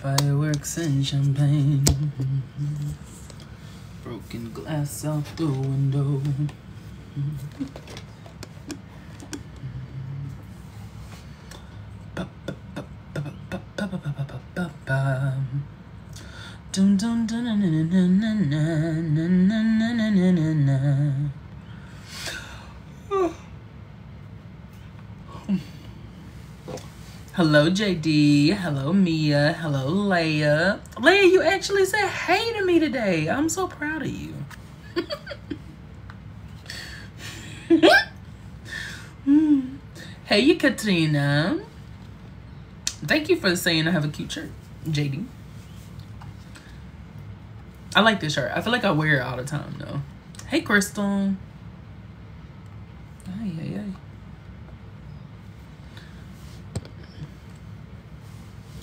Fireworks and champagne. Broken glass out the window. Dum dum dum na na na na na na na na na na. Hello JD, hello Mia, hello Leia. Leia, you actually said hey to me today. I'm so proud of you. Hey Katrina. Thank you for saying I have a cute shirt, JD. I like this shirt. I feel like I wear it all the time though. Hey Crystal. Ay, ay, ay.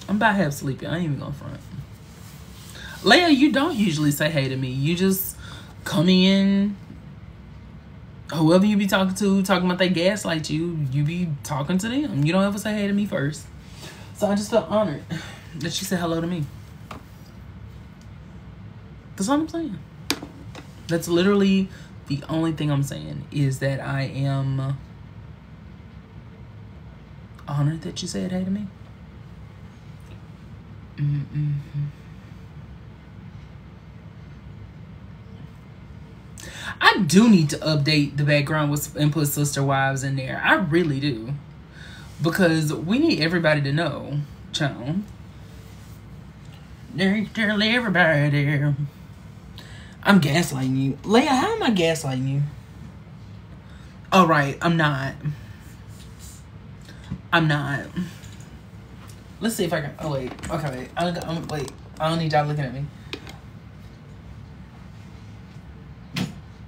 I'm about half sleepy. I ain't even gonna front. Leia, you don't usually say hey to me. You just come in. Whoever you be talking to, talking about they gaslight you, you be talking to them. You don't ever say hey to me first. So I just felt honored that she said hello to me. That's all I'm saying. That's literally the only thing I'm saying, is that I am honored that you said hey to me. I do need to update the background and put sister wives in there. I really do, because we need everybody to know, child. There's everybody there. I'm gaslighting you, Leia. How am I gaslighting you? All right, I'm not. Let's see if I can. Oh wait. Okay, wait. Wait. I don't need y'all looking at me.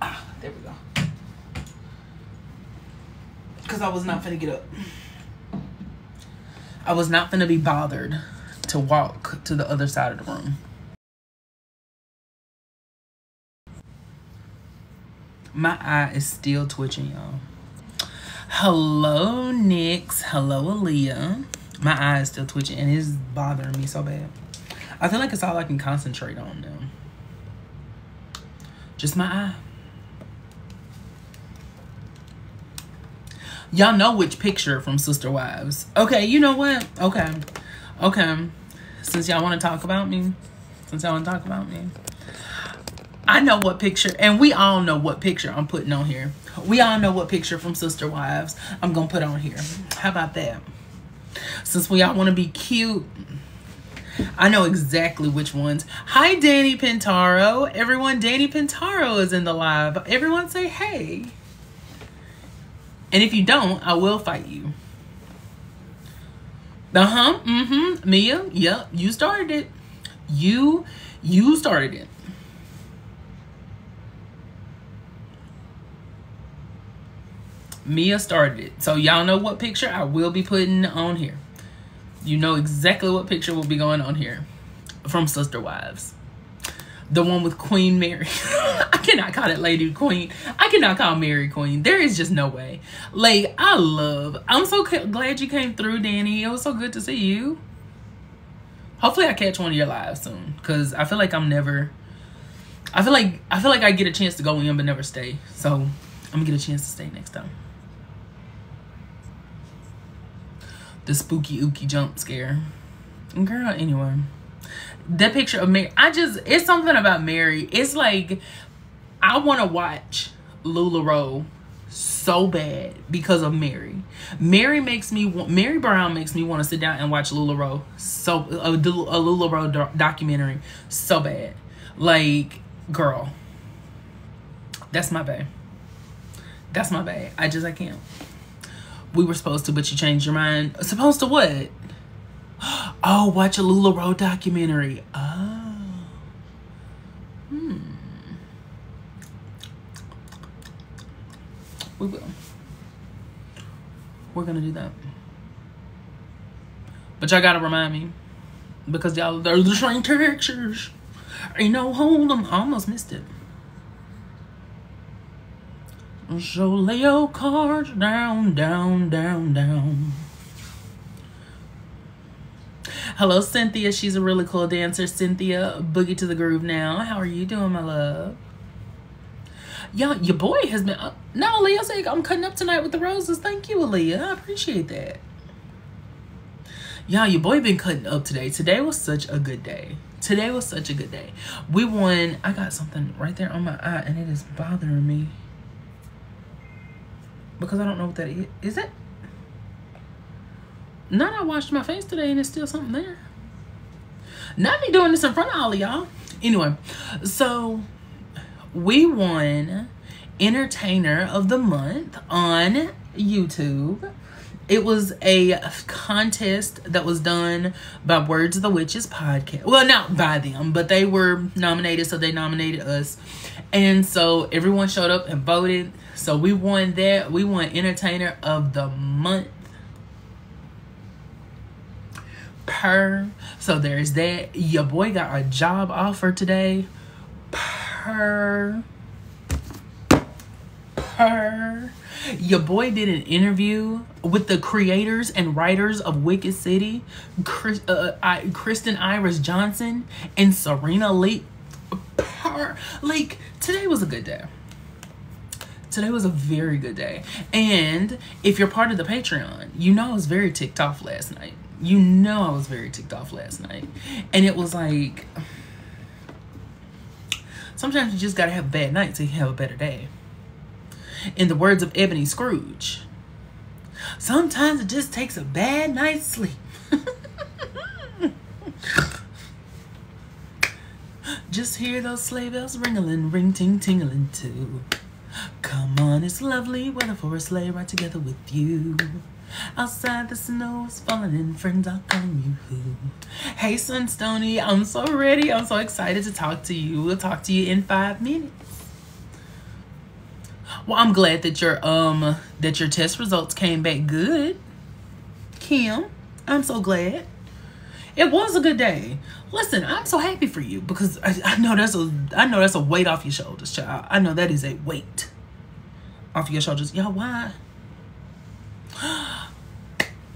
Ah, there we go. Because I was not finna get up. I was not finna be bothered to walk to the other side of the room. My eye is still twitching, y'all. Hello, Nyx. Hello, Aaliyah. My eye is still twitching and it's bothering me so bad. I feel like it's all I can concentrate on now. Just my eye. Y'all know which picture from Sister Wives. Okay, you know what? Okay. Since y'all want to talk about me. I know what picture, and we all know what picture I'm putting on here. We all know what picture from Sister Wives I'm going to put on here. How about that? Since we all want to be cute, I know exactly which ones. Hi, Danny Pintaro. Everyone, Danny Pintaro is in the live. Everyone say hey. And if you don't, I will fight you. Mia, yep, you started it. You started it. Mia started it. So y'all know what picture I will be putting on here. You know exactly what picture will be going on here from Sister Wives. The one with Queen Mary. I cannot call it Lady Queen. I cannot call Mary Queen. There is just no way. Like, I'm so glad you came through, Danny. It was so good to see you. Hopefully I catch one of your lives soon, because I feel like I feel like I get a chance to go in but never stay. So I'm gonna get a chance to stay next time. The spooky ooky jump scare. Girl, anyway. That picture of Mary, it's something about Mary. It's like, I want to watch LuLaRoe so bad because of Mary. Mary Brown makes me want to sit down and watch LuLaRoe. So, a LuLaRoe documentary so bad. Like, girl. That's my bad. That's my bad. I can't. We were supposed to, but you changed your mind. Supposed to what? Oh, watch a LuLaRoe documentary. Oh. We will. We're gonna do that. But y'all gotta remind me. Because y'all, they're the same textures. Ain't no hold 'em. I almost missed it. So lay your cards down, down, down, down. Hello, Cynthia. She's a really cool dancer. Cynthia, boogie to the groove now. How are you doing, my love? Yo, your boy has been up. No, Aaliyah said I'm cutting up tonight with the roses. Thank you, Aaliyah. I appreciate that. Y'all, your boy been cutting up today. Today was such a good day. Today was such a good day. We won. I got something right there on my eye, and it is bothering me. Because I don't know what that is. Is it? Not I washed my face today, and it's still something there. Not me doing this in front of all of y'all. Anyway, so we won Entertainer of the Month on YouTube. It was a contest that was done by Words of the Witches podcast. Well, not by them, but they were nominated, so they nominated us. And so everyone showed up and voted. So we won that. We won Entertainer of the Month. So there's that. Your boy got a job offer today. Your boy did an interview with the creators and writers of Wicked City, Kristen Iris Johnson and Serena Lee. Like, today was a good day. Today was a very good day. And if you're part of the Patreon, you know I was very ticked off last night. You know I was very ticked off last night. And it was like, sometimes you just gotta have a bad night so you can have a better day. In the words of Ebony Scrooge, sometimes it just takes a bad night's sleep. Just hear those sleigh bells ringling, ring ting tingling too. Come on, it's lovely weather for a sleigh ride together with you. Outside the snow is falling and friends are calling you. Hey, Sunstony, I'm so ready. I'm so excited to talk to you. We'll talk to you in 5 minutes. Well, I'm glad that your test results came back good, Kim. I'm so glad. It was a good day. Listen, I'm so happy for you because I know that's a weight off your shoulders, child. I know that is a weight off your shoulders. Y'all, why?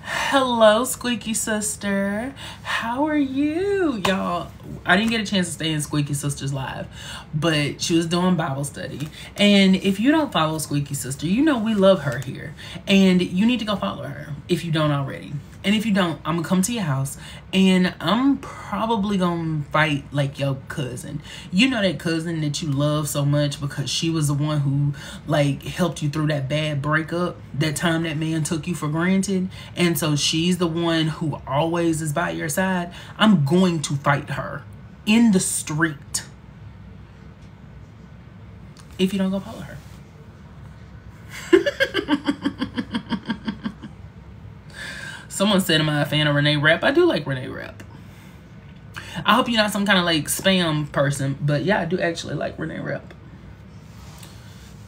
Hello, Squeaky Sister. How are you? Y'all, I didn't get a chance to stay in Squeaky Sister's live, but she was doing Bible study. And if you don't follow Squeaky Sister, you know we love her here. And you need to go follow her if you don't already. And if you don't, I'm going to come to your house and I'm probably going to fight like your cousin. You know that cousin that you love so much because she was the one who like helped you through that bad breakup, that time that man took you for granted. And so she's the one who always is by your side. I'm going to fight her in the street if you don't go follow her. Someone said, am I a fan of Renee Rapp? I do like Renee Rapp. I hope you're not some kind of like spam person, but yeah, I do actually like Renee Rapp.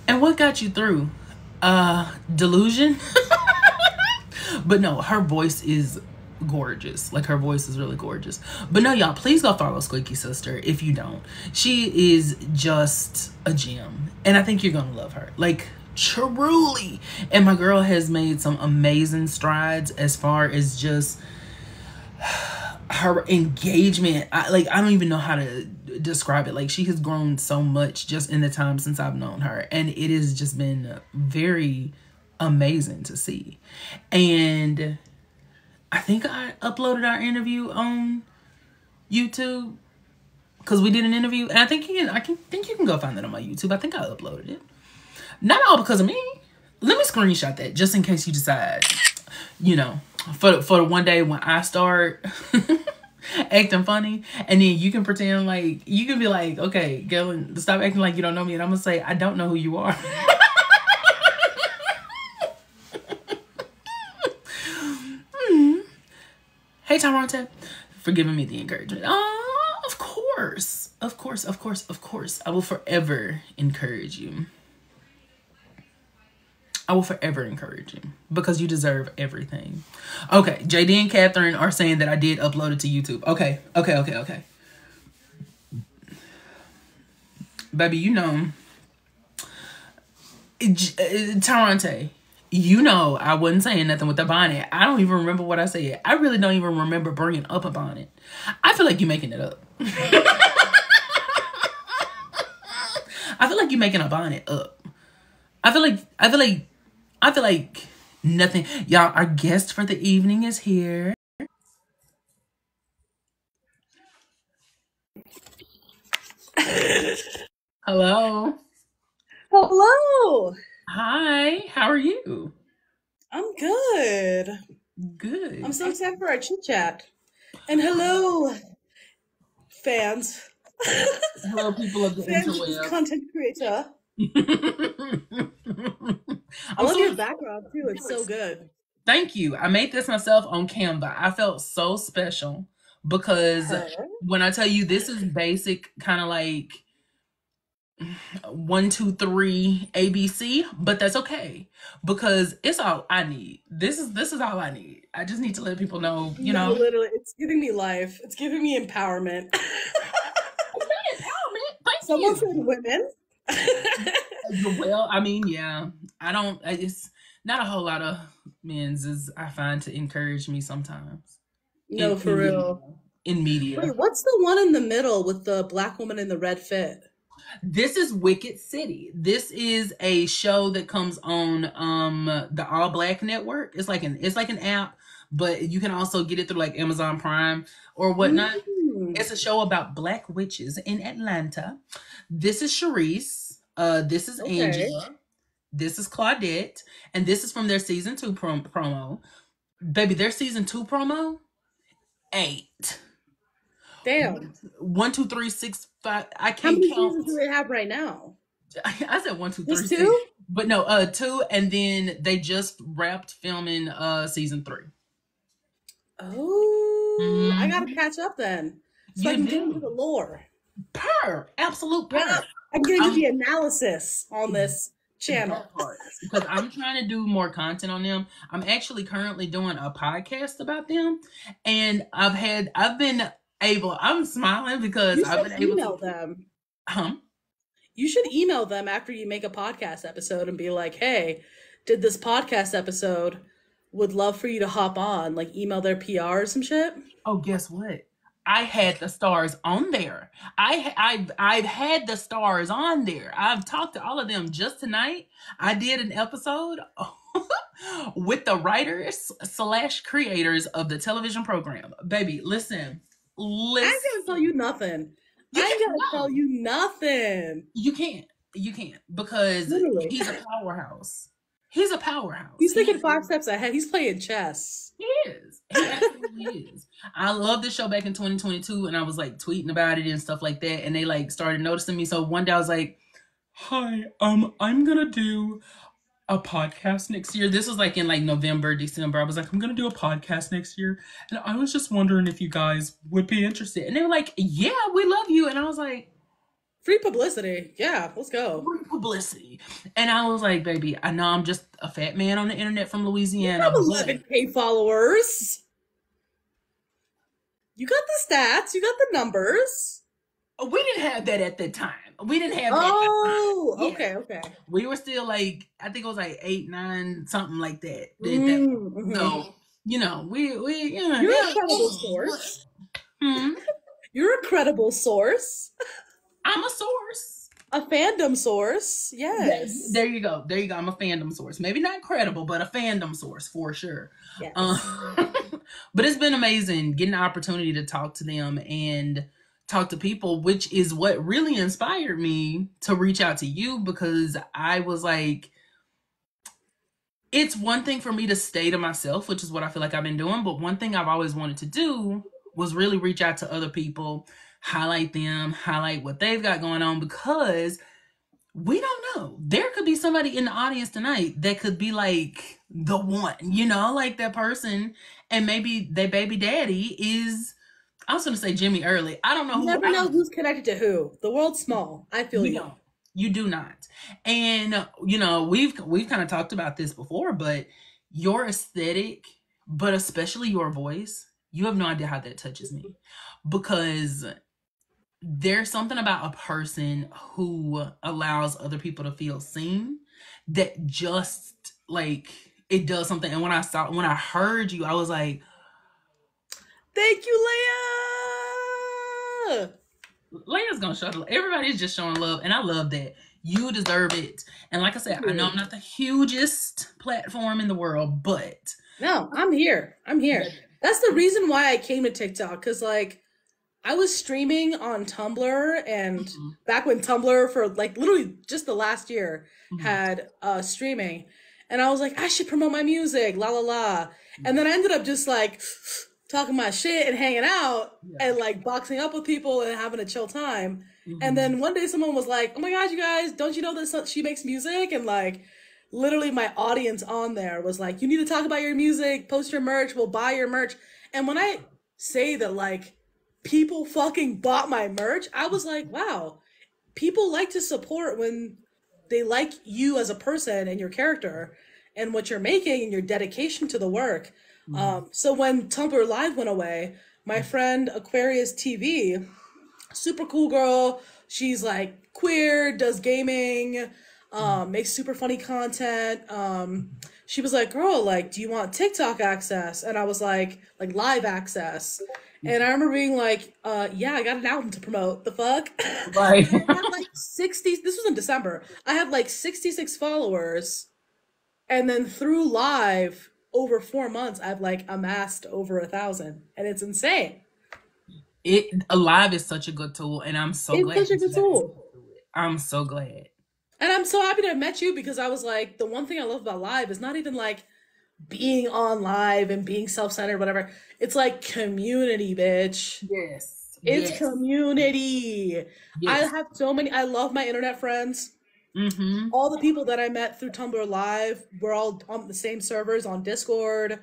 And what got you through? Delusion? But no, her voice is gorgeous. Like, her voice is really gorgeous. But no, y'all, please go follow Squeaky Sister if you don't. She is just a gem. And I think you're going to love her. Like, truly. And my girl has made some amazing strides as far as just her engagement. I don't even know how to describe it. Like, she has grown so much just in the time since I've known her, and it has just been very amazing to see. And I think I uploaded our interview on YouTube because we did an interview, and I think you can go find that on my YouTube. I think I uploaded it. Not all because of me. Let me screenshot that just in case you decide, you know, for the one day when I start acting funny, and then you can pretend like, you can be like, okay, Galen, stop acting like you don't know me, and I'm gonna say, I don't know who you are. Hey, Taronte, for giving me the encouragement. Oh, of course. Of course, of course, of course. I will forever encourage you. I will forever encourage you because you deserve everything. Okay, JD and Catherine are saying that I did upload it to YouTube. Okay. Baby, you know, Taronte, You know, I wasn't saying nothing with the bonnet. I don't even remember what I said. I really don't even remember bringing up a bonnet. I feel like you're making it up. I feel like you're making a bonnet up. I feel like nothing. Y'all, our guest for the evening is here. Hello. Hello. Hi. How are you? I'm good. Good. I'm so excited for our chit chat. And hello, fans. Hello, people of the Fans of this interweb. content creator. I I'm love so your background too. It's so good. Thank you. I made this myself on Canva. I felt so special because Her. when I tell you this is basic, kind of like 1, 2, 3 ABC, but that's okay because it's all I need. This is all I need. I just need to let people know, No, literally, it's giving me life. It's giving me empowerment. It's not empowerment. Thank Someone you. said women. Well, I mean, yeah. It's not a whole lot of men's is I find to encourage me sometimes No, for real. in media. Wait, what's the one in the middle with the black woman in the red fit? This is Wicked City. This is a show that comes on the All Black Network. It's like an app, but you can also get it through like Amazon Prime or whatnot. It's a show about black witches in Atlanta. This is Sharice. This is Okay. Angela. This is Claudette, and this is from their season 2 promo. Baby, their season 2 promo 8. Damn. 1, 2, 3, 6, 5. I How can't many count. seasons do they have right now? I said 1, 2, 3, Just 6. two? But no, 2, and then they just wrapped filming season 3. Oh, I gotta catch up then, so I You can get into do. the lore. Absolute Yeah, purr. I can get into the analysis on this channel. That part. Because I'm trying to do more content on them. I'm actually currently doing a podcast about them, and I'm smiling because You I've should been able email to. them. Huh? You should email them after you make a podcast episode and be like, "Hey, did this podcast episode? Would love for you to hop on." Like, email their PR or some shit. Oh, guess what? I had the stars on there. I've had the stars on there. I've talked to all of them just tonight. I did an episode with the writers slash creators of the television program. Baby, listen. I ain't gonna tell you nothing. You I ain't can't. gonna tell you nothing. You can't. You can't because Literally. he's a powerhouse. He's a powerhouse. He's thinking 5 steps ahead. He's playing chess. He is. He absolutely is. I loved this show back in 2022, and I was like tweeting about it and stuff like that, and they like started noticing me. So one day I was like, "Hi, I'm gonna do a podcast next year." This was like in like November, December. I was like, "I'm gonna do a podcast next year, and I was just wondering if you guys would be interested." And they were like, "Yeah, we love you." And I was like, Free publicity. Yeah, let's go. "Free publicity." And I was like, "Baby, I know I'm just a fat man on the internet from You Louisiana, have but 11K followers. You got the stats. You got the numbers. we didn't have that at the time. We didn't have that at the Oh, time. okay, okay. We were still like, I think it was like 8, 9, something like that. Mm-hmm. So, we You're a credible source. Hmm? You're a credible source. I'm a source. A fandom source. Yes. There you go. There you go. I'm a fandom source. Maybe not credible, but a fandom source for sure. Yes. But it's been amazing getting the opportunity to talk to them and talk to people, which is what really inspired me to reach out to you, because I was like, it's one thing for me to stay to myself, which is what I feel like I've been doing. But one thing I've always wanted to do was really reach out to other people, highlight them, highlight what they've got going on, because we don't know. There could be somebody in the audience tonight that could be like the one, like that person. And maybe their baby daddy is, I was going to say Jimmy Early. I don't know You never know who's connected to who. The world's small. I feel you. don't. You do not. And, we've kind of talked about this before, but your aesthetic, but especially your voice, you have no idea how that touches me, because there's something about a person who allows other people to feel seen that just like it does something. And when I heard you, I was like, Thank you, Leia. Leia's gonna show everybody's just showing love, and I love that. You deserve it. And like I said, I know I'm not the hugest platform in the world, but no, I'm here. That's the reason why I came to TikTok, because like I was streaming on Tumblr, and back when Tumblr, for like literally just the last year, had streaming, and I was like, I should promote my music, la la la. And then I ended up just like talking my shit and hanging out and like boxing up with people and having a chill time. And then one day someone was like, oh my god, you guys, don't you know that she makes music? And like literally my audience on there was like, you need to talk about your music, post your merch, we'll buy your merch. And when I say that like people fucking bought my merch, I was like, wow, people like to support when they like you as a person and your character and what you're making and your dedication to the work. So when Tumblr Live went away, my friend Aquarius TV, super cool girl, she's like queer, does gaming, makes super funny content. She was like, girl, like, do you want TikTok access? And I was like live access. And I remember being like, yeah, I got an album to promote. The fuck? right. I had like 60, this was in December. I had like 66 followers. And then through live, over 4 months, I've like amassed over 1,000. And it's insane. Live is such a good tool, and I'm so glad. It's such a good tool. I'm so glad. And I'm so happy to have met you, because I was like, the one thing I love about live is not even like being on live and being self-centered, whatever. It's like community, bitch. Yes. It's community. Yes. I have so many. I love my internet friends. All the people that I met through Tumblr Live, we're all on the same servers on Discord.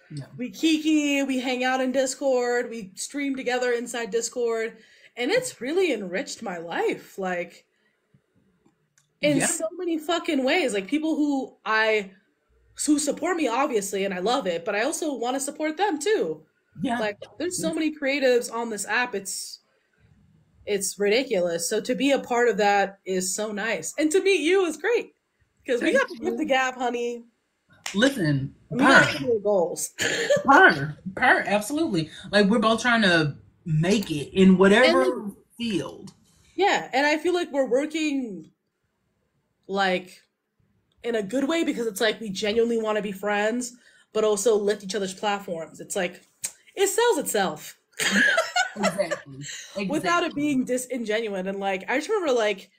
Yeah. We kiki, we hang out in Discord, we stream together inside Discord, and it's really enriched my life, like in so many fucking ways. Like people who support me, obviously, and I love it, but I also want to support them too. Yeah, like there's so many creatives on this app. It's ridiculous. So to be a part of that is so nice. And to meet you is great. Because we got to get the gap, honey. Listen, we got to hit goals. Per, absolutely. Like we're both trying to make it in whatever field. Yeah, and I feel like we're working like in a good way, because it's like we genuinely want to be friends, but also lift each other's platforms. It's like it sells itself. Exactly. Without it being disingenuous. And like I just remember like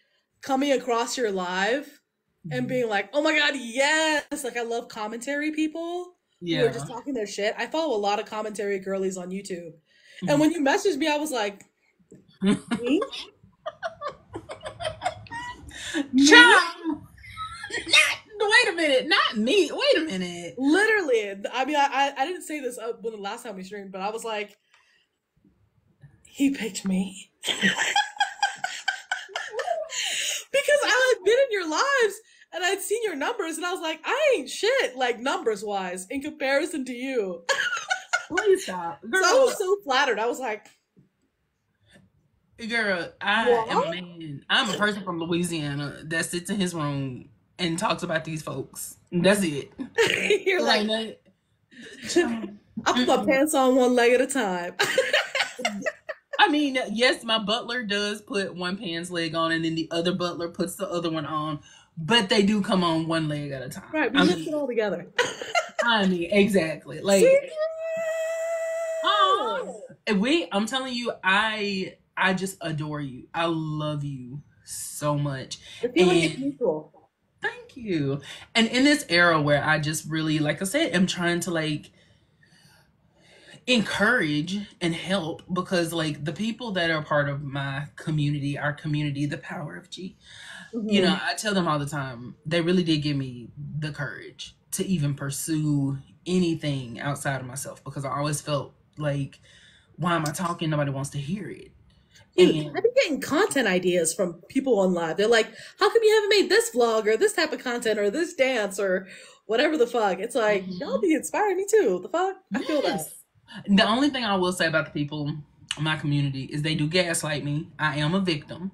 coming across your live and being like, oh my god, yes, like I love commentary people who are just talking their shit. I follow a lot of commentary girlies on YouTube, and when you messaged me, I was like, me? Wait a minute, not me. Wait a minute. Literally, I mean, I didn't say this when the last time we streamed, but I was like, he picked me. Because I had been in your lives and I'd seen your numbers, and I was like, I ain't shit, like numbers wise, in comparison to you. Please stop. Girl. So I was so flattered. I was like, girl, I am a man. I'm a person from Louisiana that sits in his room and talks about these folks. That's it. You're like I put my pants on one leg at a time. I mean, yes, my butler does put one pants leg on, and then the other butler puts the other one on, but they do come on one leg at a time. Right, we lift it all together. I mean, exactly. Like, I'm telling you, I just adore you. I love you so much. I feel like it's mutual. Thank you. And in this era where I just really, like I said, am trying to like encourage and help, because like the people that are part of my community, our community, the power of G, you know, I tell them all the time, they really did give me the courage to even pursue anything outside of myself, because I always felt like, why am I talking? Nobody wants to hear it. Dude, I've been getting content ideas from people on live. They're like, how come you haven't made this vlog or this type of content or this dance or whatever the fuck? It's like, y'all be inspiring me too. The fuck? I feel that. The only thing I will say about the people in my community is they do gaslight me. I am a victim.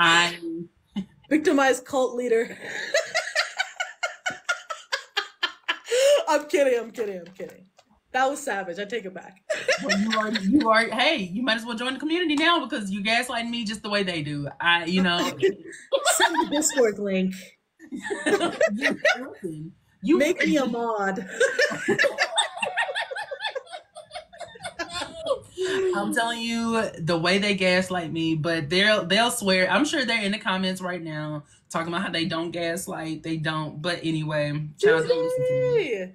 I victimized cult leader. I'm kidding. That was savage. I take it back. Well, you are. Hey, you might as well join the community now because you gaslighting me just the way they do. Send the Discord link. you make me a mod. I'm telling you the way they gaslight me, but they'll swear. I'm sure they're in the comments right now talking about how they don't gaslight. They don't. But anyway, child, don't listen to me.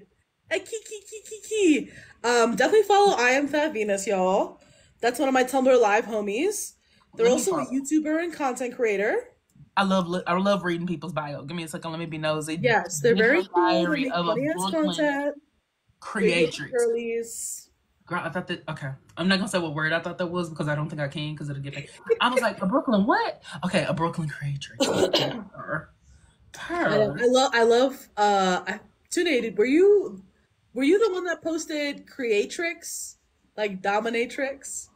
Key. Definitely follow I Am Fat Venus, y'all. That's one of my Tumblr live homies. They're also a YouTuber and content creator. I love reading people's bio. Give me a second. Let me be nosy. Yes, they're very cool. They make funny ass content. Creatrix. Girl, I thought that. Okay, I'm not gonna say what word I thought that was because I don't think I can because it'll get me. I was like, a Brooklyn what? Okay, a Brooklyn creatrix. I love. Tunated. Were you the one that posted creatrix, like dominatrix?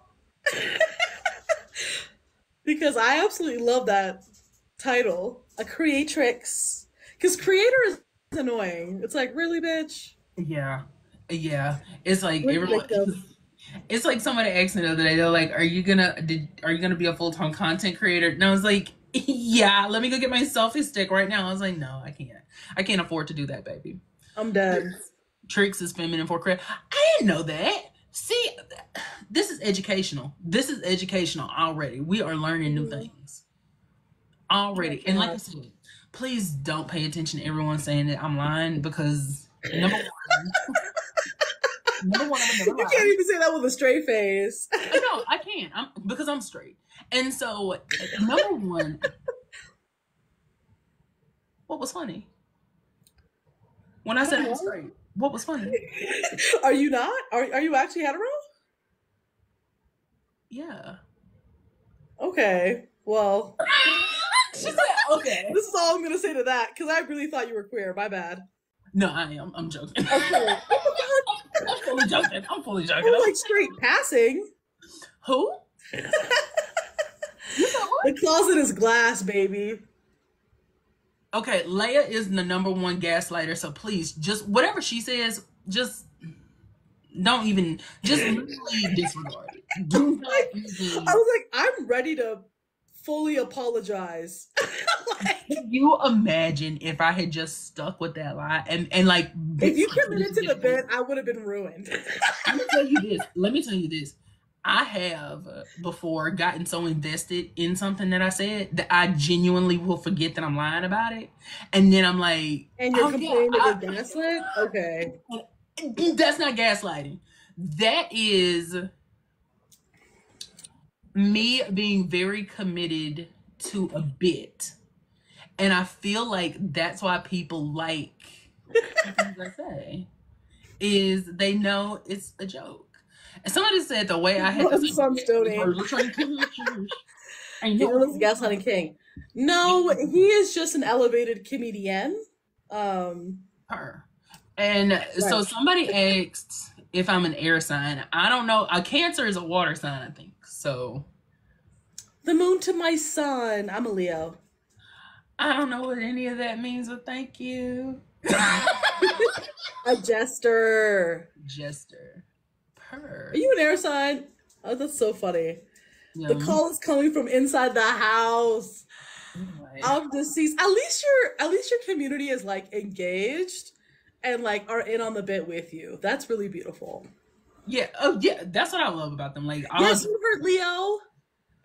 Because I absolutely love that title, a creatrix. Because creator is annoying. It's like, really, bitch? Yeah. It's like everyone. It's like somebody asked me the other day. They're like, "Are you gonna be a full-time content creator?" And I was like, "Yeah, let me go get my selfie stick right now." I was like, "No, I can't. I can't afford to do that, baby. I'm done." Tricks is feminine for credit. I didn't know that. See, this is educational. This is educational already. We are learning new things already. And like I said, please don't pay attention to everyone saying that I'm lying because number one, you can't even say that with a straight face. No, I can't. Because I'm straight. And so, number one, what was funny? When I said I'm straight, what was funny? Are you not? Are you actually hetero? Yeah. Okay. Well. She said, okay. This is all I'm gonna say to that because I really thought you were queer. My bad. No, I am. I'm joking. Okay. I'm fully joking. Oh, like straight passing. Who? The closet is glass, baby. Okay, Leia is the number one gaslighter, so please, just whatever she says, just don't even, just literally disregard it. Do not even. I was like, I'm ready to fully apologize. Can you imagine if I had just stuck with that lie and like if you committed to the bit, I would have been ruined. Let me tell you this. I have before gotten so invested in something that I said that I genuinely will forget that I'm lying about it, and then I'm like, and you're complaining that you're gaslit. Okay, that's not gaslighting. That is me being very committed to a bit. And I feel like that's why people like things I say is they know it's a joke. And somebody said the way I had to gaslighting king. No, he is just an elevated comedian. Her. And so somebody asked if I'm an air sign. I don't know. A Cancer is a water sign, I think. So the moon to my sun. I'm a Leo. I don't know what any of that means, but thank you. A jester. Purr. Are you an air sign? Oh, that's so funny. Yeah. The call is coming from inside the house. Anyway. I'm deceased. At least your community is like engaged and like are in on the bit with you. That's really beautiful. Yeah. Oh yeah. That's what I love about them. Like, yes, you heard Leo.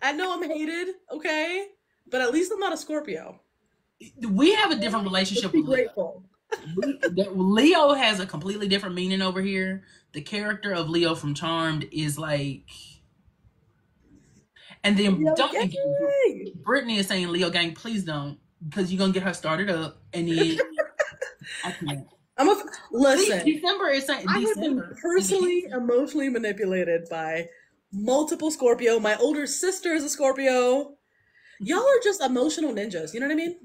I know I'm hated. Okay, but at least I'm not a Scorpio. We have a different relationship with Leo. Leo has a completely different meaning over here. The character of Leo from Charmed is like, and then Brittany is saying Leo gang, please don't, because you're gonna get her started up, and then I can't. Listen. December is saying I have been personally emotionally manipulated by multiple Scorpio. My older sister is a Scorpio. Y'all are just emotional ninjas. You know what I mean?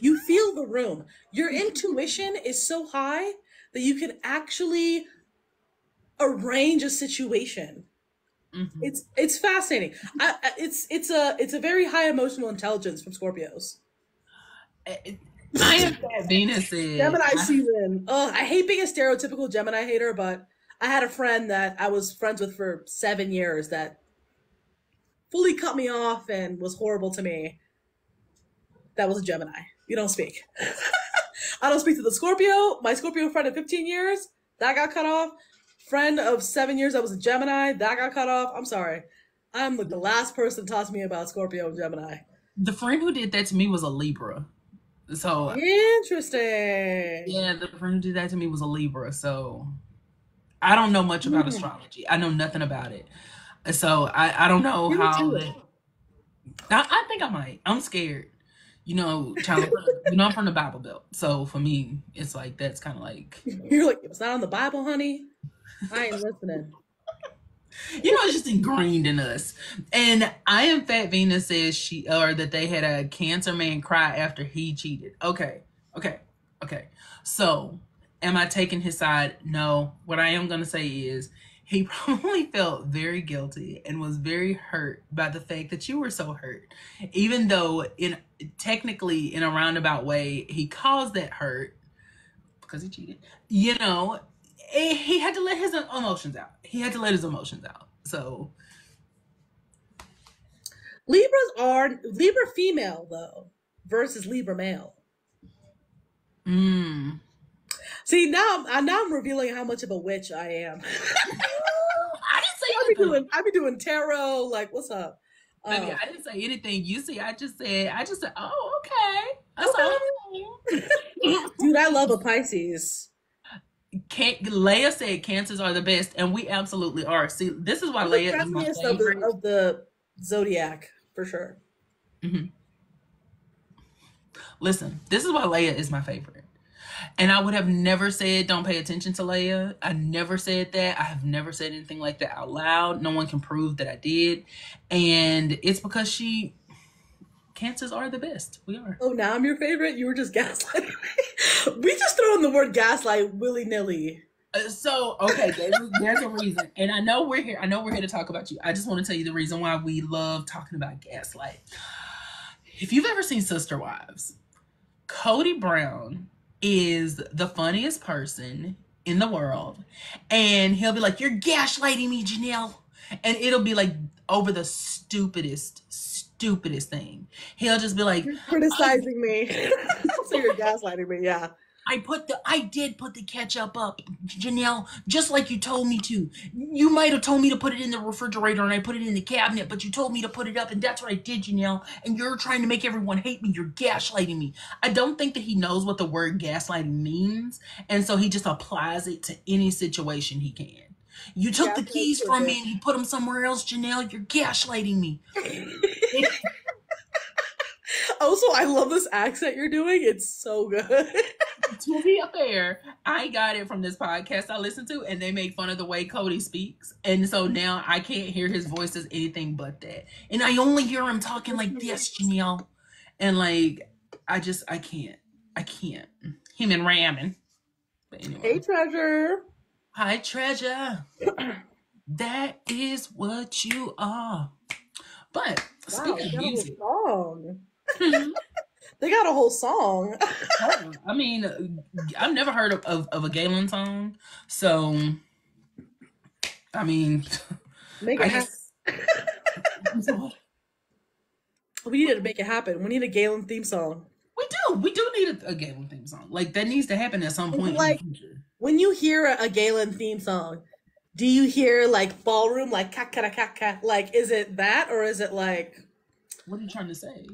You feel the room. Your intuition is so high that you can actually arrange a situation. Mm-hmm. It's fascinating. It's a very high emotional intelligence from Scorpios. I am Fat Venus said. Gemini season. Ugh, I hate being a stereotypical Gemini hater, but I had a friend that I was friends with for 7 years that fully cut me off and was horrible to me. That was a Gemini. You don't speak. I don't speak to the Scorpio. My Scorpio friend of 15 years, that got cut off. Friend of 7 years that was a Gemini, that got cut off. I'm sorry. I'm like the last person to talk to me about Scorpio and Gemini. The friend who did that to me was a Libra. So interesting. Yeah, the friend who did that to me was a Libra. So I don't know much about astrology. I know nothing about it. So I don't know how. I think I might. I'm scared. You know, I'm from the Bible Belt. So for me, it's like that's kind of like you're like, it's not on the Bible, honey. I ain't listening. You know, it's just ingrained in us. And I Am Fat Venus says that they had a Cancer man cry after he cheated. Okay. So, am I taking his side? No. What I am going to say is he probably felt very guilty and was very hurt by the fact that you were so hurt. Even though technically in a roundabout way, he caused that hurt because he cheated. You know, he had to let his emotions out. So Libra female though versus Libra male. See, now I'm revealing how much of a witch I am. I didn't say I be doing tarot. Like, what's up? Baby, I didn't say anything. You see, I just said, oh, okay. That's all. Dude, I love a Pisces. Leia said cancers are the best, and we absolutely are. See, this is why Leia is my favorite of the zodiac for sure. Listen, this is why Leia is my favorite, and I would have never said don't pay attention to Leia. I never said that. I have never said anything like that out loud. No one can prove that I did, and it's because cancers are the best. We are. Oh, now I'm your favorite? You were just gaslighting me. We just throw in the word gaslight willy-nilly. Okay, there's a reason. And I know we're here to talk about you. I just want to tell you the reason why we love talking about gaslight. If you've ever seen Sister Wives, Cody Brown is the funniest person in the world. And he'll be like, you're gaslighting me, Janelle. And it'll be like over the stupidest thing. He'll just be like, you're criticizing me. So you're gaslighting me, yeah. I did put the ketchup up, Janelle, just like you told me to. You might have told me to put it in the refrigerator and I put it in the cabinet, but you told me to put it up and that's what I did, Janelle. And you're trying to make everyone hate me. You're gaslighting me. I don't think that he knows what the word gaslighting means. And so he just applies it to any situation he can. You took the keys from me and you put them somewhere else, Janelle. You're gaslighting me. Also, I love this accent you're doing. It's so good. To be fair, I got it from this podcast I listen to, and they make fun of the way Cody speaks. And so now I can't hear his voice as anything but that. And I only hear him talking like this, Janelle. And like, I can't. Him and ramming. But anyway. Hey, Treasure. Hi, Treasure. That is what you are. But speaking of music. They got a whole song. I mean, I've never heard of a Galen song. So, I mean, make it happen. We need to make it happen. We need a Galen theme song. We do need a Galen theme song. Like, that needs to happen at some point in the future. When you hear a Galen theme song, do you hear like ballroom, like ka-ka-ka-ka? Like, is it that or is it like... What are you trying to say?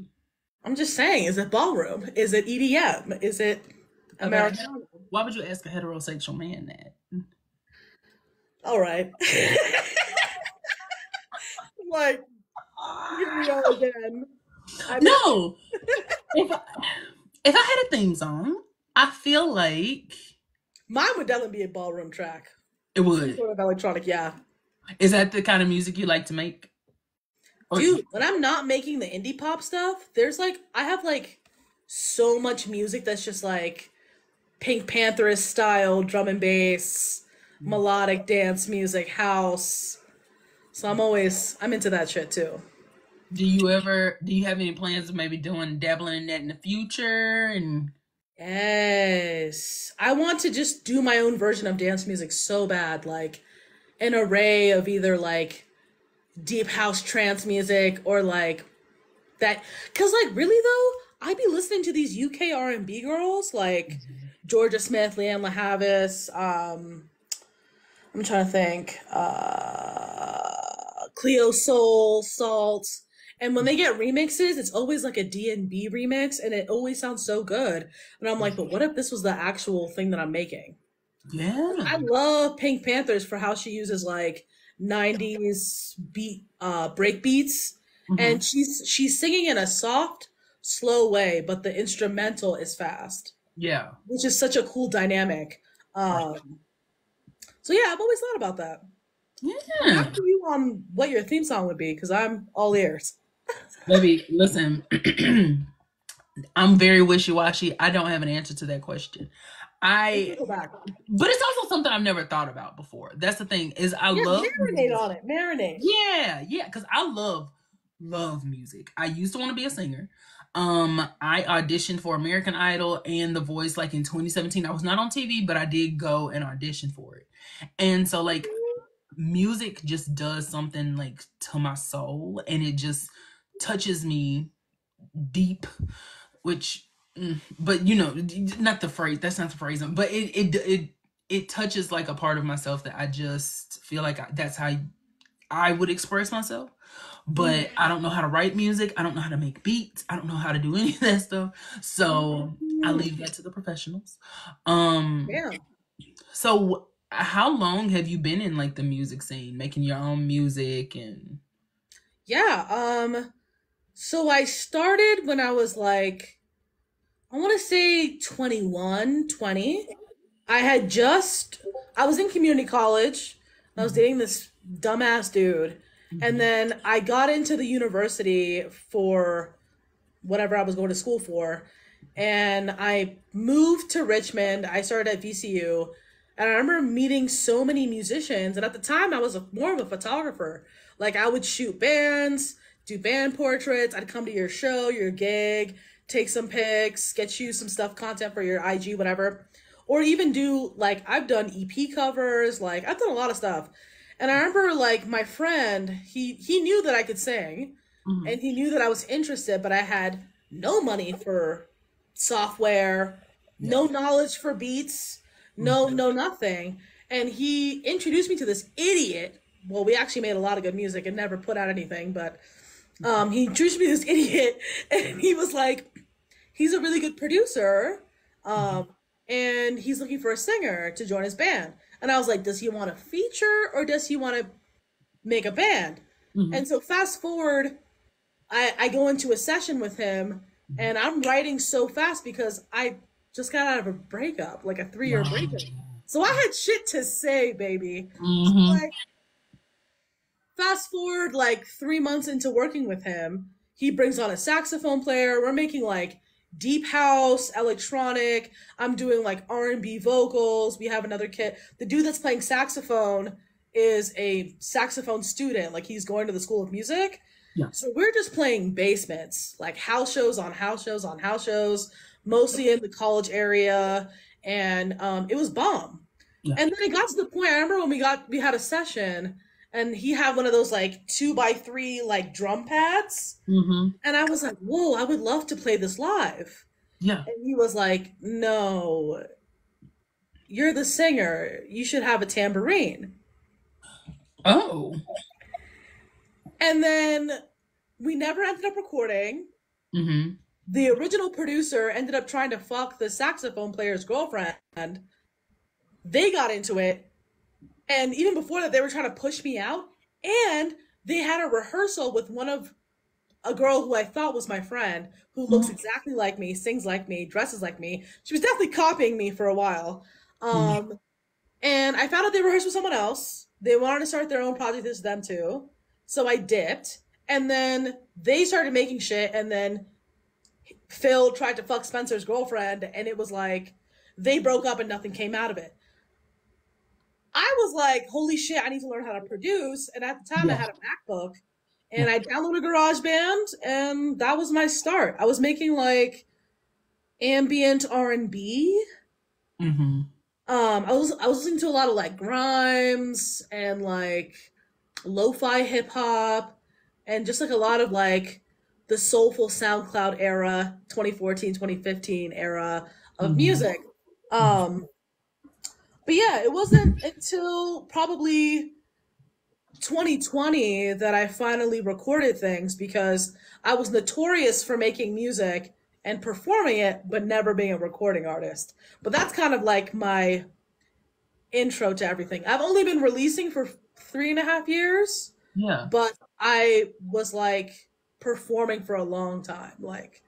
I'm just saying, is it ballroom? Is it EDM? Is it Americana? Why would you ask a heterosexual man that? All right. Like, here we go again. No. if I had a theme song, I feel like mine would definitely be a ballroom track. It would. Some sort of electronic, yeah. Is that the kind of music you like to make? Dude, when I'm not making the indie pop stuff, I have like so much music that's just like Pink Pantherist style, drum and bass, melodic dance music, house. So I'm into that shit too. Do you have any plans of maybe dabbling in that in the future? And Yes. I want to just do my own version of dance music so bad, like an array of either like deep house trance music or like that, cuz like really though, I'd be listening to these UK R&B girls like Georgia Smith, Leanne LaHavis, I'm trying to think. Cleo Soul, Salt. And when they get remixes, it's always like a D&B remix and it always sounds so good. And I'm like, but what if this was the actual thing that I'm making? Yeah. I love Pink Panthers for how she uses like 90s break beats. Hmm. And she's singing in a soft, slow way, but the instrumental is fast, Yeah. which is such a cool dynamic. Right. Um, so yeah, I've always thought about that. Yeah. Back to you on what your theme song would be, because I'm all ears. Baby, listen. I'm very wishy-washy. I don't have an answer to that question. Let's I go back. But it's also something I've never thought about before. That's the thing, is I Yeah, love marinate music. on it. Marinate. Yeah, yeah, because I love music. I used to want to be a singer. I auditioned for American Idol and The Voice like in 2017. I was not on TV, but I did go and audition for it. And so like music just does something like to my soul, and it just touches me deep, which but you know, not the phrase, that's not the phrase, but it touches like a part of myself that I just feel like that's how I would express myself. But I don't know how to write music. I don't know how to make beats. I don't know how to do any of that stuff. So I leave that to the professionals. Um, Yeah. so how long have you been in like the music scene, making your own music and Yeah. So I started when I was like, I want to say 21, 20. I had just, I was in community college. I was dating this dumbass dude. And Mhm. then I got into the university for whatever I was going to school for. And I moved to Richmond. I started at VCU. And I remember meeting so many musicians. And at the time, I was more of a photographer. Like, I would shoot bands, do band portraits. I'd come to your show, your gig, take some pics, get you some stuff, content for your IG, whatever. Or even do, like, I've done EP covers. Like, I've done a lot of stuff. And I remember, like, my friend, he knew that I could sing Mhm. and he knew that I was interested, but I had no money for software, Yeah. no knowledge for beats, Mhm. no nothing. And he introduced me to this idiot. Well, we actually made a lot of good music and never put out anything, but he introduced me to this idiot, and he was like, he's a really good producer, Mhm. um, and he's looking for a singer to join his band. And I was like, does he want a feature or does he want to make a band? Mhm. And so fast forward, I go into a session with him Mhm. and I'm writing so fast because I just got out of a breakup, like a 3 year Wow. breakup. So I had shit to say, baby. So Mhm. like fast forward like 3 months into working with him, he brings on a saxophone player. We're making like deep house, electronic. I'm doing like R&B vocals. We have another kid. The dude that's playing saxophone is a saxophone student. Like he's going to the School of Music. Yeah. So we're just playing basements, like house shows on house shows on house shows, mostly in the college area, and it was bomb. Yeah. And then it got to the point. I remember when we had a session, and he had one of those like 2x3 like drum pads, Mhm. and I was like, "Whoa, I would love to play this live." Yeah. And he was like, "No, you're the singer. You should have a tambourine." Oh. And then we never ended up recording. Mhm. The original producer ended up trying to fuck the saxophone player's girlfriend. They got into it. And even before that, they were trying to push me out. And they had a rehearsal with one of a girl who I thought was my friend, who looks Mhm. exactly like me, sings like me, dresses like me. She was definitely copying me for a while. Mhm. And I found out they rehearsed with someone else. They wanted to start their own project as them too. So I dipped. And then they started making shit. And then Phil tried to fuck Spencer's girlfriend, and it was like they broke up and nothing came out of it. I was like, holy shit, I need to learn how to produce. And at the time, I Yeah. had a MacBook, Yeah. and I downloaded GarageBand, and that was my start. I was making like ambient R&B. Mm-hmm. I was listening to a lot of like Grimes and like lo-fi hip hop and just like a lot of like the soulful SoundCloud era, 2014, 2015 era of Mm-hmm. music. Um, but yeah, it wasn't until probably 2020 that I finally recorded things because I was notorious for making music and performing it, but never being a recording artist. But that's kind of like my intro to everything. I've only been releasing for 3.5 years, Yeah. but I was like performing for a long time. Like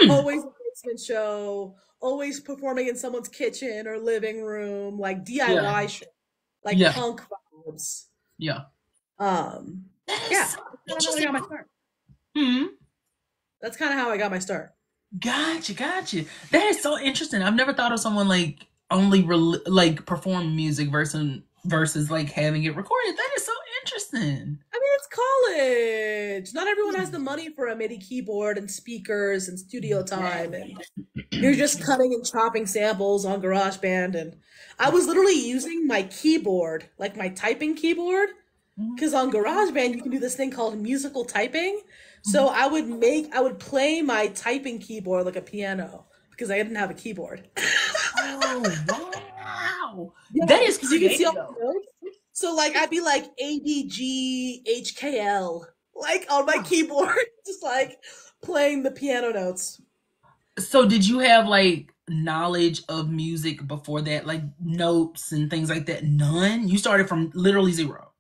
Mm. always a basement show, always performing in someone's kitchen or living room, like Yeah. DIY shit, like Yeah. punk vibes. Yeah. Um, That is yeah, so that's kind of how I interesting. got my start. Hmm. That's kind of how I got my start. Gotcha, gotcha. That is so interesting. I've never thought of someone like only like perform music versus like having it recorded. That is so interesting. I mean, it's college. Not everyone has the money for a MIDI keyboard and speakers and studio time, and you're just cutting and chopping samples on GarageBand. And I was literally using my keyboard, like my typing keyboard, Mhm, because on GarageBand you can do this thing called musical typing. So mhm. I would play my typing keyboard like a piano because I didn't have a keyboard. Oh wow, Yeah, that is because you can see creative all though. the notes. So like I'd be like ADGHKL like on my Huh. keyboard, just like playing the piano notes. So did you have like knowledge of music before that, like notes and things like that? None. You started from literally zero.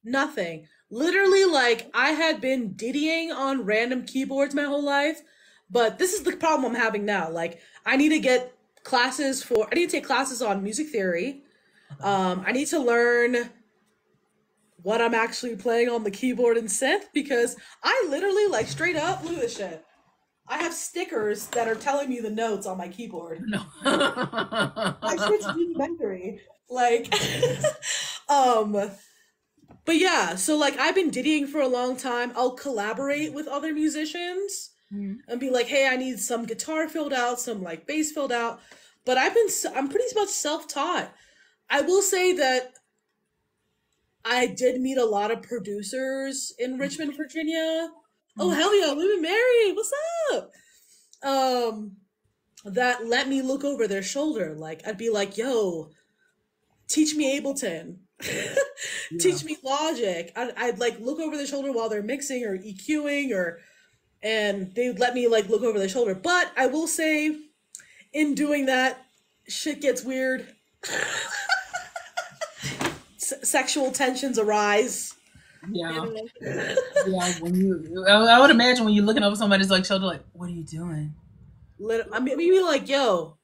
Nothing. Literally, like I had been diddying on random keyboards my whole life, but this is the problem I'm having now. Like I need to get I need to take classes on music theory. Okay. I need to learn what I'm actually playing on the keyboard and synth because I literally like straight up look at this shit. I have stickers that are telling me the notes on my keyboard. No. Like shit's rudimentary. Like um but yeah, so like I've been diddying for a long time. I'll collaborate with other musicians Mhm. and be like, "Hey, I need some guitar filled out, some like bass filled out." But I'm pretty much self-taught. I will say that I did meet a lot of producers in Richmond, Virginia. Oh Mhm. hell yeah, Women Married, what's up? Um, that let me look over their shoulder. Like I'd be like, "Yo, teach me Ableton, Yeah. teach me Logic." I'd like look over their shoulder while they're mixing or EQing or, and they would let me like look over their shoulder. But I will say, in doing that, shit gets weird. Sexual tensions arise. You Yeah. know. Yeah. I would imagine when you're looking over somebody's like shoulder, like, what are you doing? I mean, maybe like, yo,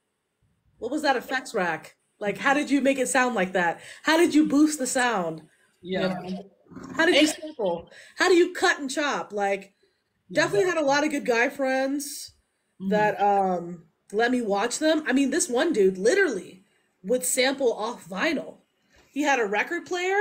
what was that effects rack? Like, how did you make it sound like that? How did you boost the sound? You Yeah. know, how did you Eh, sample? How do you cut and chop? Like, yeah. definitely had a lot of good guy friends Mhm. that let me watch them. I mean, this one dude literally would sample off vinyl. He had a record player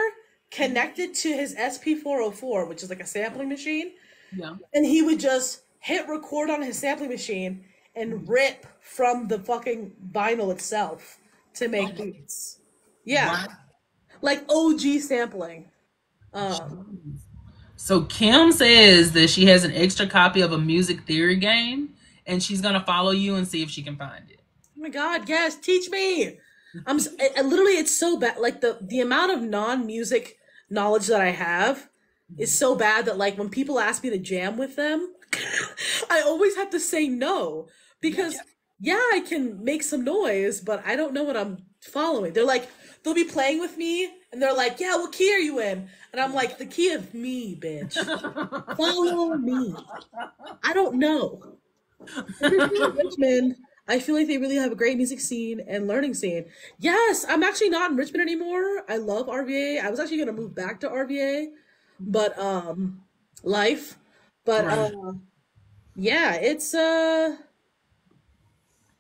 connected to his SP404, which is like a sampling machine, Yeah. and he would just hit record on his sampling machine and rip from the fucking vinyl itself to make Oh, beats. Yeah, wow. like OG sampling. Um, So Kim says that she has an extra copy of a music theory game, and she's gonna follow you and see if she can find it. oh my God, yes, teach me. Literally, it's so bad. Like the amount of non-music knowledge that I have is so bad that like when people ask me to jam with them, I always have to say no Yeah. because yeah, I can make some noise, but I don't know what I'm following. They'll be playing with me and they're like, "Yeah, what key are you in?" And I'm like, "The key of me, bitch. Follow me. I don't know." Especially in Richmond, I feel like they really have a great music scene and learning scene. Yes, I'm actually not in Richmond anymore. I love RVA. I was actually gonna move back to RVA, but life. But Right. yeah, it's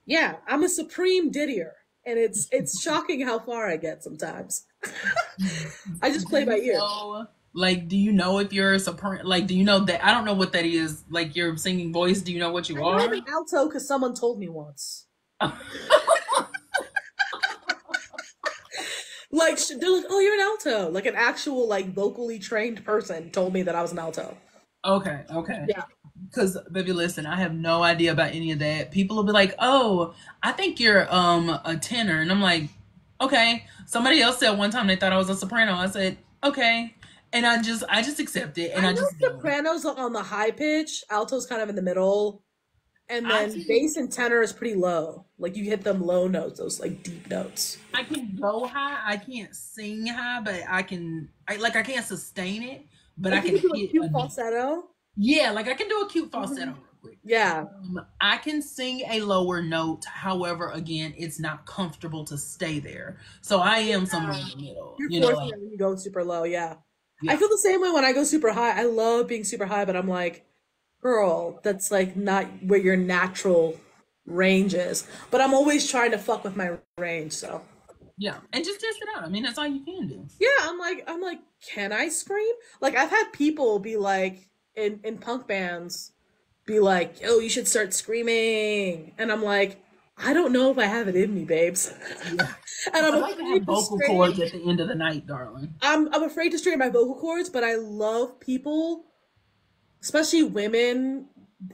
yeah, I'm a supreme diddier, and it's shocking how far I get sometimes. I just Do play by you ear. know? Like, do you know if you're a soprano? Like, do you know that? I don't know what that is. Like, your singing voice. Do you know what you I know I'm are? an alto because someone told me once. Like they're like, "Oh, you're an alto." Like an actual like vocally trained person told me that I was an alto. Okay, okay. Yeah. Because, baby, listen, I have no idea about any of that. People will be like, "Oh, I think you're a tenor," and I'm like, "Okay." Somebody else said one time they thought I was a soprano. I said, "Okay," and I just accept it, and I I know just go. sopranos are on the high pitch, alto's kind of in the middle, and I then can bass and tenor is pretty low. Like you hit them low notes, those like deep notes. I can go high. I can't sing high, but I can. I can't sustain it, but I Like you can can do a hit a. cute falsetto. Yeah, like I can do a cute falsetto Mhm. real quick. Yeah. I can sing a lower note. However, again, it's not comfortable to stay there. So I am somewhere in the middle. You're You know, forcing like, it when you go super low, yeah. I yeah, feel the same way when I go super high. I love being super high, but I'm like, girl, that's like not where your natural range is. But I'm always trying to fuck with my range, so yeah, and just test it out. I mean, that's all you can do. yeah, I'm like, can I scream? Like I've had people be like in punk bands be like, yo, you should start screaming. And I'm like, I don't know if I have it in me, babes. Yeah, And I'm I like to have afraid to vocal strain. cords at the end of the night, darling. I'm afraid to strain my vocal cords, but I love people, especially women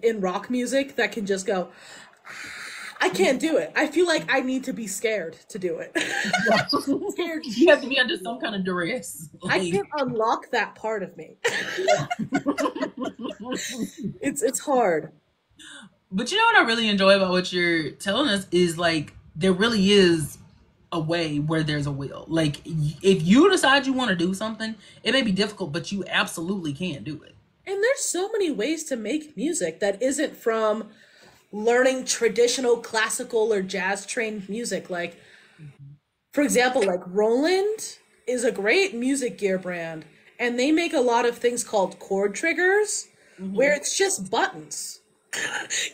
in rock music that can just go, I can't do it. I feel like I need to be scared to do it. Yeah. Scared You have to be to under do some it. kind of duress. I Like, can't unlock that part of me. yeah. It's hard. But you know what I really enjoy about what you're telling us is like there really is a way where there's a will. Like if you decide you want to do something, it may be difficult, but you absolutely can do it. And there's so many ways to make music that isn't from learning traditional classical or jazz trained music. Like, for example, like Roland is a great music gear brand, and they make a lot of things called chord triggers where Hmm. it's just buttons.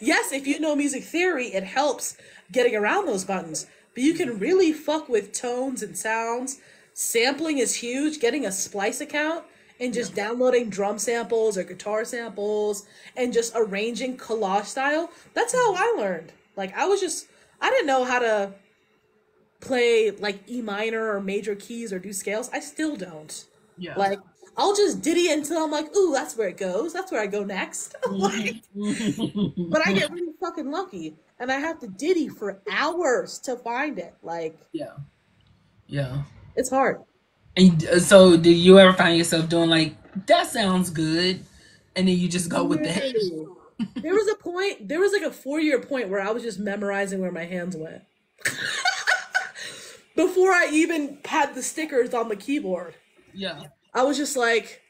Yes, if you know music theory, it helps getting around those buttons, but you can really fuck with tones and sounds. Sampling is huge. Getting a Splice account and Yeah. just downloading drum samples or guitar samples and just arranging collage style. That's how I learned. Like I didn't know how to play like E minor or major keys or do scales. I still don't. Yeah. Like I'll just ditty until I'm like, ooh, that's where it goes. That's where I go next. Like, but I get really fucking lucky, and I have to ditty for hours to find it. Like Yeah. Yeah. it's hard. And so, do you ever find yourself doing like that sounds good, and then you just go with that? No. There was a point. There was like a 4 year point where I was just memorizing where my hands went before I even had the stickers on the keyboard. Yeah. I was just like,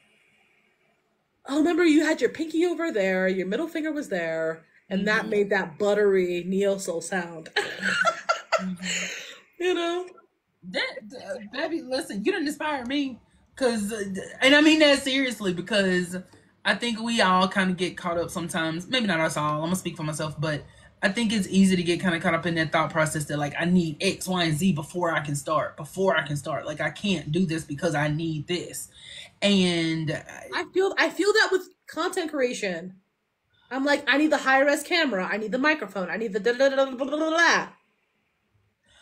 oh, remember you had your pinky over there, your middle finger was there, and that Hmm. made that buttery neo soul sound. Hmm. You know? Baby, listen, you didn't inspire me, cause, and I mean that seriously, because I think we all kind of get caught up sometimes. Maybe not us all. I'm gonna speak for myself, but I think it's easy to get kind of caught up in that thought process that like I need X, Y, and Z before I can start. Before I can start, like I can't do this because I need this, and I feel that with content creation. I'm like, I need the high res camera, I need the microphone, I need the da da da da da da da.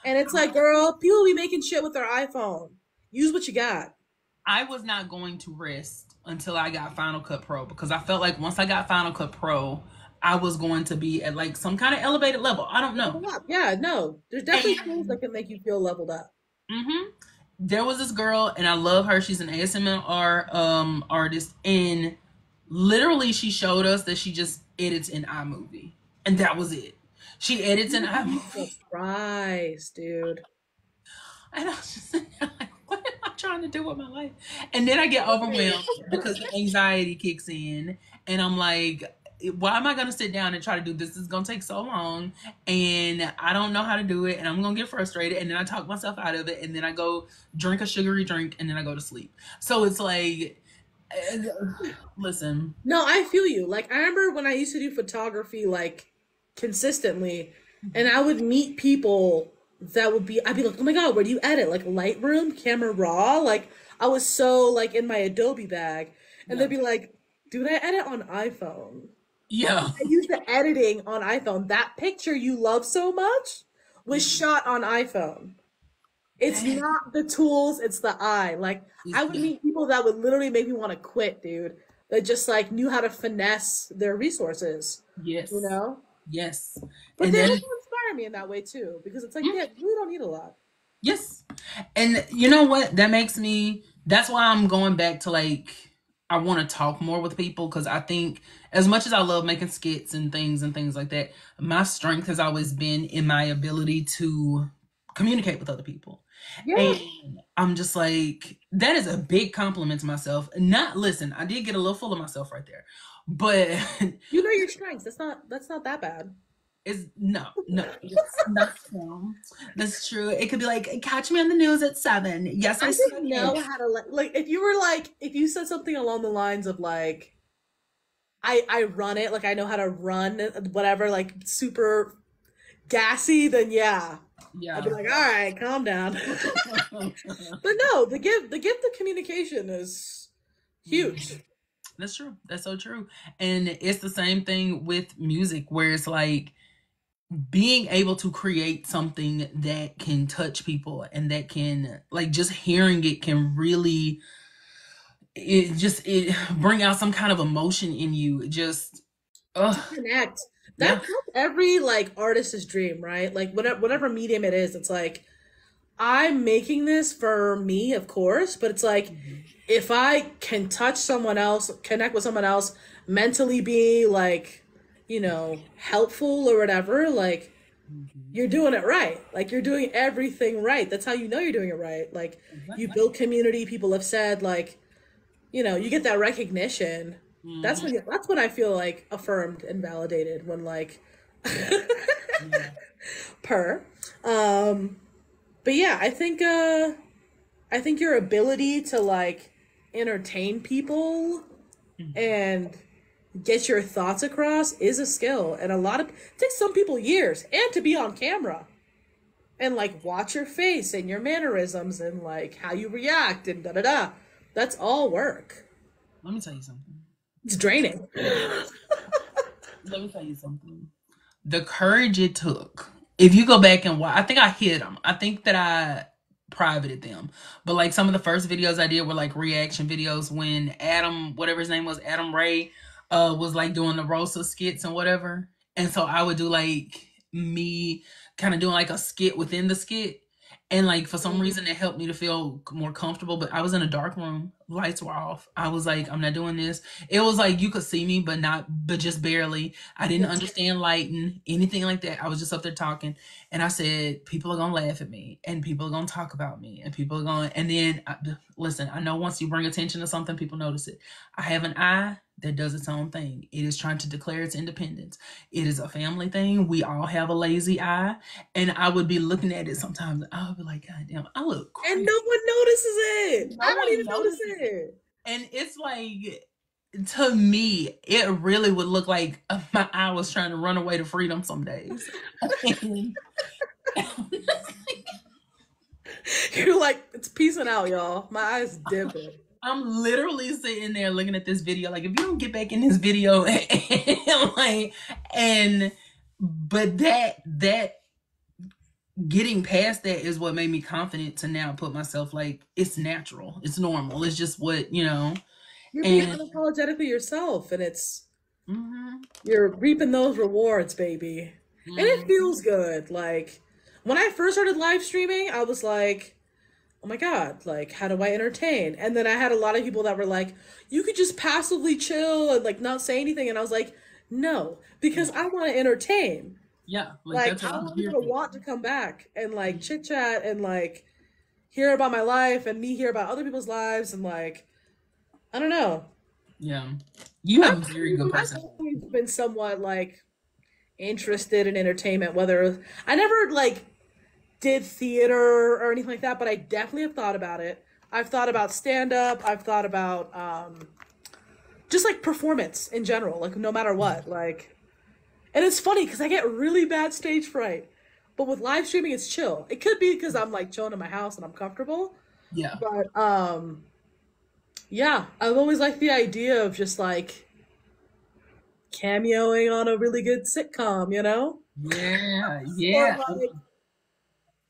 And it's like, girl, people be making shit with their iPhone. Use what you got. I was not going to rest until I got Final Cut Pro because I felt like once I got Final Cut Pro, I was going to be at like some kind of elevated level. I don't know. Level up. Yeah, no. There's definitely tools that And can make you feel leveled up. there was this girl, and I love her. She's an ASMR artist, and literally she showed us that she just edits in iMovie, and that was it. She edits in iMovie, Surprise, dude. and I was just sitting there like, what am I trying to do with my life? And then I get overwhelmed because the anxiety kicks in, and I'm like, why am I gonna sit down and try to do this? This is gonna take so long, and I don't know how to do it, and I'm gonna get frustrated, and then I talk myself out of it, and then I go drink a sugary drink, and then I go to sleep. So it's like, listen, No, I feel you. Like I remember when I used to do photography like consistently and I would meet people that would be, I'd be like, oh my God, where do you edit? Like Lightroom, Camera Raw? Like I was so like in my Adobe bag. And Yeah. they'd be like, dude, I edit on iPhone. Yeah. I use the editing on iPhone. That picture you love so much was shot on iPhone. It's That not the tools, it's the eye. Like is I would meet people that would literally make me want to quit, dude. That just like knew how to finesse their resources, you yes. know? Yes. But And they then also inspire me in that way too, because it's like, yeah, you really don't need a lot. yes. And you know what? That makes me, that's why I'm going back to like, I want to talk more with people because I think as much as I love making skits and things like that, my strength has always been in my ability to communicate with other people. Yeah. And I'm just like, that is a big compliment to myself. Not, listen, I did get a little full of myself right there. But You know your strengths. That's not that bad. it's no, it's not true. That's true. It could be like, catch me on the news at 7. Yes, I I just snuck in. know how to like if you were like if you said something along the lines of like I run it, like I know how to run whatever, like super gassy, then yeah. I'd be Yeah. like, all right, calm down. But no, the gift of communication is huge. That's true. That's so true. And it's the same thing with music where it's like being able to create something that can touch people and that can like just hearing it can really it bring out some kind of emotion in you. It just To connect. yeah. That's every like artist's dream, right? Like whatever medium it is, it's like I'm making this for me, of course, but it's like if I can touch someone else, connect with someone else, mentally be like, helpful or whatever, like Mhm. you're doing it right. Like you're doing everything right. That's how you know you're doing it right. Like you Exactly. build community, people have said like, you get that recognition. That's Mhm. when I feel like affirmed and validated when like Yeah. per. Um but yeah, I think your ability to like entertain people Mhm. and get your thoughts across is a skill, and it takes some people years and to be on camera and like watch your face and your mannerisms and like how you react and da da da. That's all work. Let me tell you something. It's draining. Let me tell you something. The courage it took. If you go back and watch, I think I hid them. I think that I privated them. But like some of the first videos I did were like reaction videos when Adam, whatever his name was, Adam Ray, was like doing the Rosa skits and whatever. And so I would do like me kind of doing like a skit within the skit. And like for some reason it helped me to feel more comfortable. But I was in a dark room, lights were off. I was like, I'm not doing this. It was like you could see me, but just barely. I didn't Yeah. understand lighting, anything like that. I was just up there talking, and I said, people are gonna laugh at me, and people are gonna talk about me, and people are going. And then, listen, I know once you bring attention to something, people notice it. I have an eye that does its own thing. It is trying to declare its independence. It is a family thing. We all have a lazy eye, and I would be looking at it sometimes. I would be like, God damn, I look And crazy. no one notices it. No I don't one even notice notices it. it. And it's like, to me, it really would look like my eye was trying to run away to freedom some days. And You're like, it's peacing out, y'all. My eyes dipping. I'm literally sitting there looking at this video, like, if you don't get back in this video, and like, and but that getting past that is what made me confident to now put myself like it's natural, it's normal, it's just what You're being and unapologetically yourself, and mhm, you're reaping those rewards, baby. And it mhm, feels good. Like when I first started live streaming, I was like, oh my God, like how do I entertain? And then I had a lot of people that were like, you could just passively chill and like not say anything. And I was like, no, because yeah, I want to entertain. yeah, like Like that's I what I'm want here people to for. want to come back and like chit chat and like hear about my life and me hear about other people's lives and like I don't know. Yeah, you have a very good I've personality. always been somewhat like interested in entertainment, whether I never like did theater or anything like that, but I definitely have thought about it. I've thought about stand up. I've thought about just like performance in general, like no matter what. Like, and it's funny because I get really bad stage fright. But with live streaming, it's chill. It could be because I'm like chilling in my house and I'm comfortable. Yeah. But yeah, I've always liked the idea of just like cameoing on a really good sitcom, you know? Yeah. Or Yeah. like,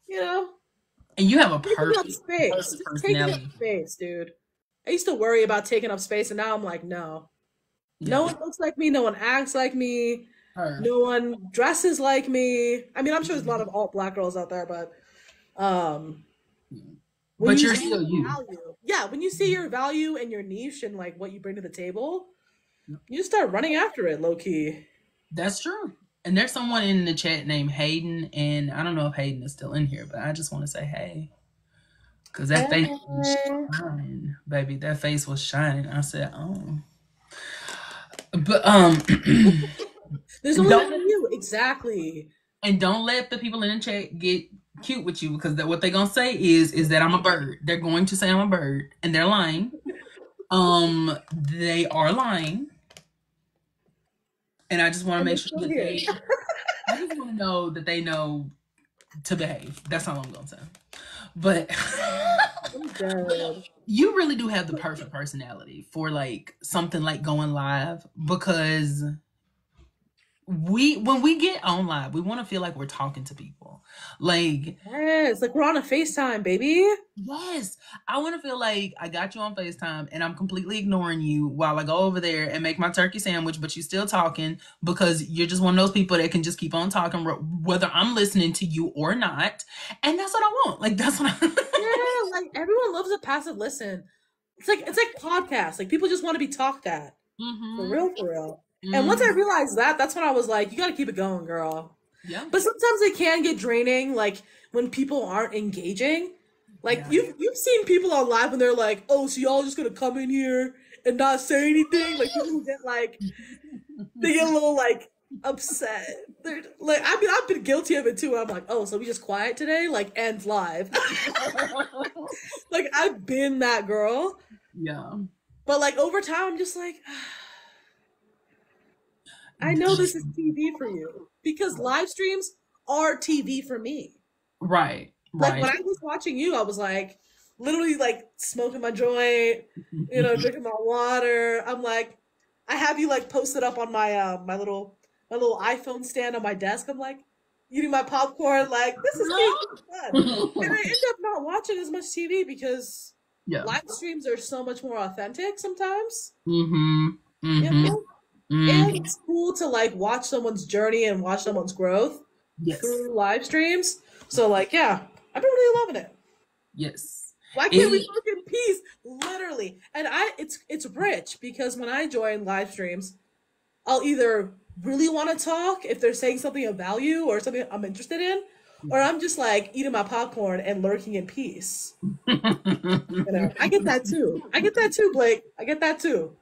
you know, And you have a taking up perfect, space. perfect Just taking up personality. space, dude. I used to worry about taking up space, and now I'm like, no. No Yeah. one looks like me. No one acts like me. Her. No one dresses like me. I mean, I'm sure there's a lot of alt black girls out there, but um, when But you you're see still your you. value, yeah, when you see your value and your niche and like what you bring to the table, you just start running after it, low key. That's true. And there's someone in the chat named Hayden, and I don't know if Hayden is still in here, but I just want to say hey. Because that face was Hey. shining, baby. That face was shining. I said, oh. But There's only one don't you, exactly. and don't let the people in the chat get cute with you, because what they're gonna say is that I'm a bird. They're going to say I'm a bird, and they're lying. They are lying. And I just want to And make they're sure still that here. I just want to know that they know to behave. That's all I'm gonna say. But I'm dead. you really do have the perfect personality for like something like going live, because when we get on live, we want to feel like we're talking to people. Like, Yes, like we're on a FaceTime, baby. yes, I want to feel like I got you on FaceTime and I'm completely ignoring you while I go over there and make my turkey sandwich, but you're still talking because you're just one of those people that can just keep on talking whether I'm listening to you or not. And that's what I want. Like, that's what I Yeah, like everyone loves a passive listen. It's like podcasts. Like people just want to be talked at. For Mm-hmm. real, for real. And once I Mm-hmm. realized that, that's when I was like, you gotta keep it going, girl. Yeah. But sometimes it can get draining, like when people aren't engaging. Like Yeah. you've seen people on live when they're like, oh, so y'all just gonna come in here and not say anything? Like people who get like they get a little like upset. They're like, I mean, I've been guilty of it too. I'm like, oh, so we just quiet today? Like ends live. Like I've been that girl. Yeah. But like over time, I'm just like, I know this is TV for you because live streams are TV for me. Right. Like when Right. I was watching you, I was like literally like smoking my joint, drinking my water. I'm like, I have you like posted up on my my little iPhone stand on my desk. I'm like eating my popcorn, like this is cute, this is fun. And I end up not watching as much TV because Yeah. live streams are so much more authentic sometimes. Mm-hmm. You Mm-hmm. know? And Mm-hmm. it's cool to like watch someone's journey and watch someone's growth Yes. through live streams. So like, yeah, I've been really loving it. Yes. Why can't we It, work in peace? Literally. And it's rich because when I join live streams, I'll either really want to talk if they're saying something of value or something I'm interested in, or I'm just like eating my popcorn and lurking in peace. I get that too. I get that too, Blake. I get that too.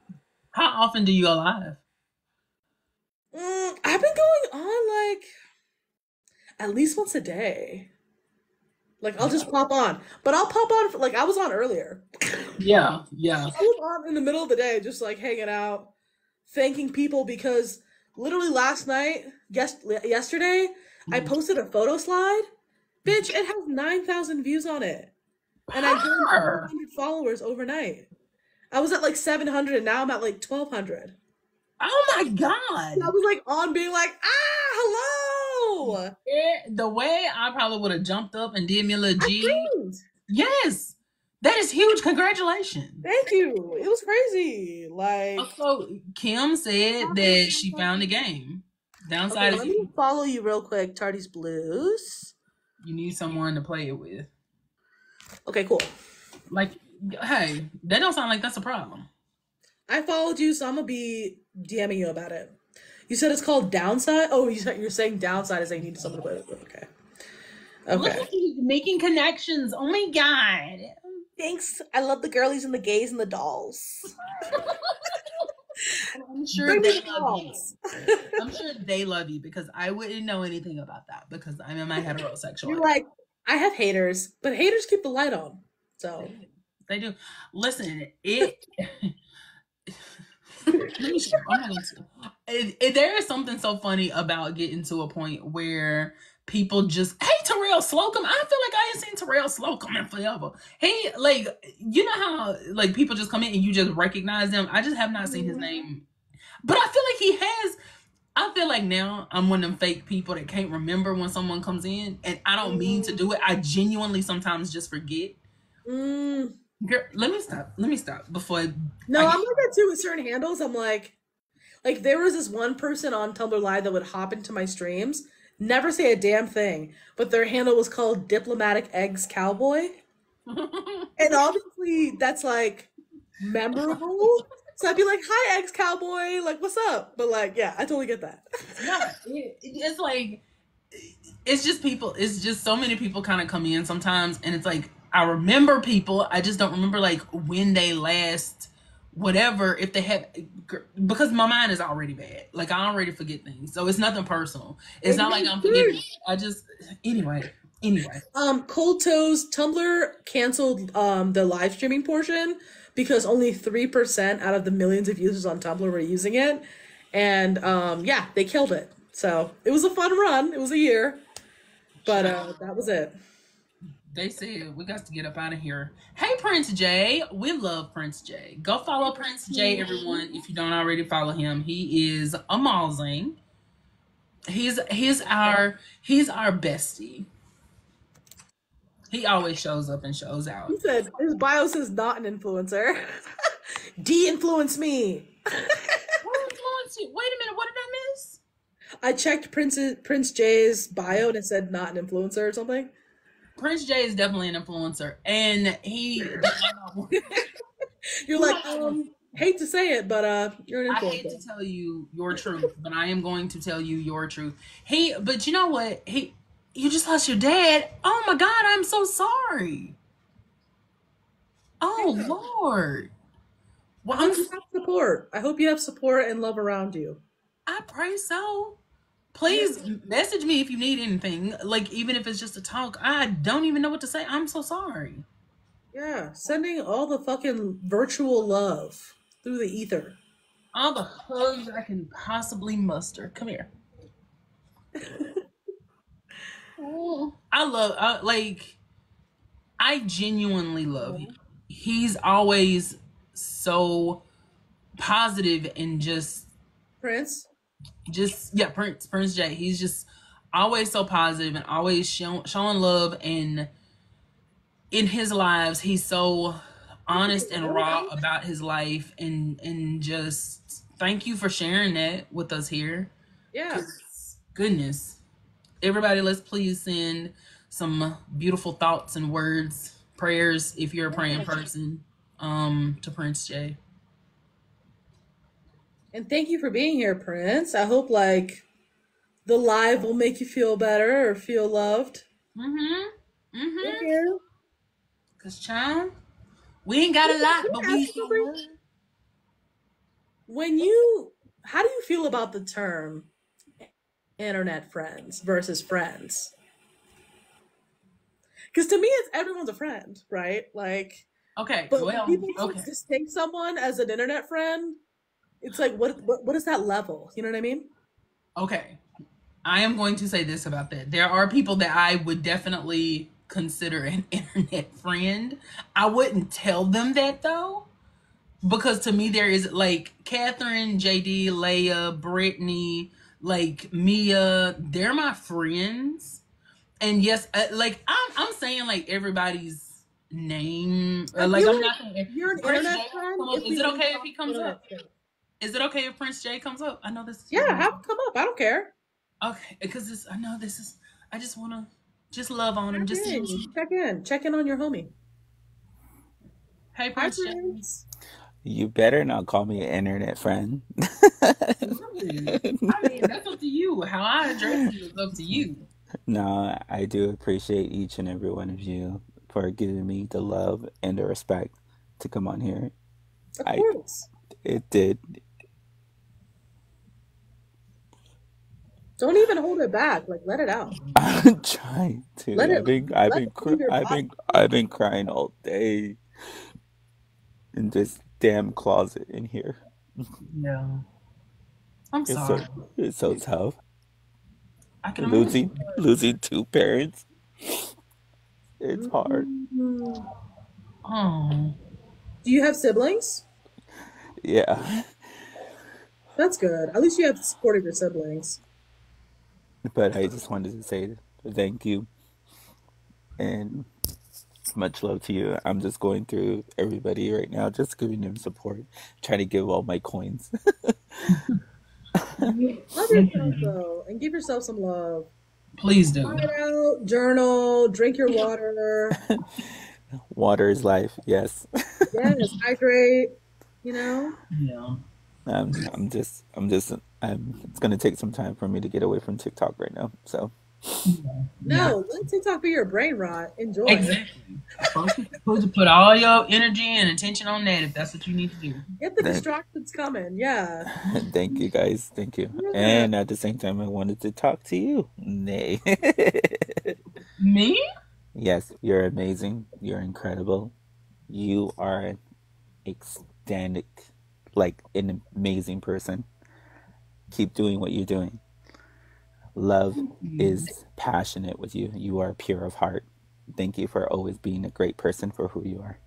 How often do you go live? I've been going on like at least once a day. Like I'll just pop on, but I'll pop on for, like I was on earlier. Yeah. Yeah. I was on in the middle of the day, just like hanging out, thanking people because literally last night, yesterday, I posted a photo slide. Bitch, it has 9,000 views on it, and I gained Her. 400 followers overnight. I was at like 700, and now I'm at like 1,200. Oh my And I God. was like on being like, hello. The way I probably would have jumped up and did me a little I G. screamed. Yes. That is huge. Congratulations. Thank you. It was crazy. Like, Also, Kim said that she found the game. okay, Downside is let me follow you real quick, Tardy's Blues. you need someone to play it with. Okay, cool. Like, hey, that don't sound like that's a problem. I followed you, so I'm gonna be DMing you about it. You said it's called Downside? Oh, you're saying Downside is that you need someone to play with. Okay. Look Okay. at you making connections. Oh my God. Thanks. I love the girlies and the gays and the dolls. I'm sure Bring me they the love you. dolls. I'm sure they love you because I wouldn't know anything about that because I'm in my heterosexual. You're like, I have haters, but haters keep the light on. So They do. Listen, it. Let me share. I'm not going to. There is something so funny about getting to a point where people just, hey, Terrell Slocum. I feel like I ain't seen Terrell Slocum in forever. Hey, like, you know how like people just come in and you just recognize them. I just have not seen his name, but I feel like he has. I feel like now I'm one of them fake people that can't remember when someone comes in, and I don't mean to do it. I genuinely sometimes just forget. Girl, let me stop. Let me stop before No, I'm like that too with certain handles. I'm like there was this one person on Tumblr Live that would hop into my streams, never say a damn thing, but their handle was called Diplomatic Eggs Cowboy. And obviously that's like memorable. So I'd be like, "Hi, Eggs Cowboy, like what's up?" But like, yeah, I totally get that. yeah, it's like it's just people. It's just so many people kind of come in sometimes, and it's like I remember people. I just don't remember like when they last, whatever. If they have, because my mind is already bad. Like I already forget things, so it's nothing personal. It's not like I'm forgetting. I just anyway. Cold Toes Tumblr canceled the live streaming portion because only 3% out of the millions of users on Tumblr were using it. And yeah, they killed it. So it was a fun run. It was a year. But that was it. They said we got to get up out of here. Hey, Prince J. We love Prince J. Go follow Prince J, everyone, if you don't already follow him. He is amazing. He's our bestie. He always shows up and shows out. He said his bio says not an influencer. De-influence me. What influence you? Wait a minute, what did I miss? I checked Prince J's bio and it said not an influencer or something. Prince J is definitely an influencer, and he. You're like, hate to say it, but you're an influencer. I hate to tell you your truth, but I am going to tell you your truth. But you know what? You just lost your dad. Oh my God, I'm so sorry. Oh Lord. Well, I hope you have support. I hope you have support and love around you. I pray so. Please message me if you need anything. Like, even if it's just a talk. I don't even know what to say. I'm so sorry. Yeah, sending all the fucking virtual love through the ether. All the hugs I can possibly muster. Come here. I genuinely love him. He's always so positive and Prince Prince J. He's just always so positive and always showing love, and in his lives he's so honest and raw about his life, and just thank you for sharing that with us here. Yeah. Goodness. Everybody, let's please send some beautiful thoughts and words, prayers, if you're a praying person, to Prince J. And thank you for being here, Prince. I hope like the live will make you feel better or feel loved. Thank you. Cause child, we ain't got a lot, but we feel good. How do you feel about the term internet friends versus friends? Because to me, it's everyone's a friend, right? Like, okay, but when people distinct someone as an internet friend, it's like, what is that level? You know what I mean? Okay, I am going to say this about that. There are people that I would definitely consider an internet friend. I wouldn't tell them that though, because to me there is like Catherine, JD, Leia, Brittany, like Mia. They're my friends, and yes, like I'm saying like everybody's name. Like I'm not saying you're an internet friend. Is it okay if he comes up? Is it okay if Prince J comes up? I know this. Yeah, have him come up. I don't care. Okay, because I know this is. I just want to just love on him. Just check in on your homie. Hey, Prince J. You better not call me an internet friend. I mean, that's up to you. How I address you is up to you. No, I do appreciate each and every one of you for giving me the love and the respect to come on here. Of course. It did. Don't even hold it back. Like, let it out. I'm trying to. I've been crying all day in this damn closet in here. Yeah. I'm sorry. It's so tough. I can imagine. Losing two parents. It's hard. Oh. Do you have siblings? Yeah. That's good. At least you have the support of your siblings. But I just wanted to say thank you and much love to you. I'm just going through everybody right now, just giving them support, trying to give all my coins. Love yourself though, and give yourself some love. Please do. Write out, journal, drink your water. Water is life. Yes. Yes, hydrate. You know. Yeah. It's gonna take some time for me to get away from TikTok right now. So. No, let TikTok be your brain rot. Enjoy. Exactly. Supposed to put all your energy and attention on that if that's what you need to do. Get the distractions coming. Yeah. Thank you guys. Thank you. Yeah. And at the same time, I wanted to talk to you. Nay. Me? Yes, you're amazing. You're incredible. You are an ecstatic, like an amazing person. Keep doing what you're doing. Love is passionate with you. You are pure of heart. Thank you for always being a great person for who you are.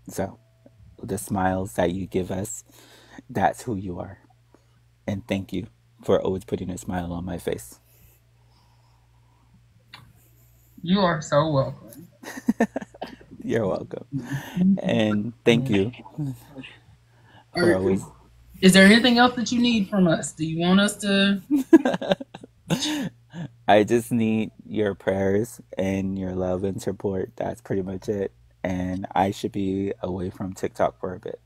So, the smiles that you give us, that's who you are. And thank you for always putting a smile on my face. You are so welcome. You're welcome. And thank you for always. Is there anything else that you need from us? Do you want us to? I just need your prayers and your love and support. That's pretty much it. And I should be away from TikTok for a bit.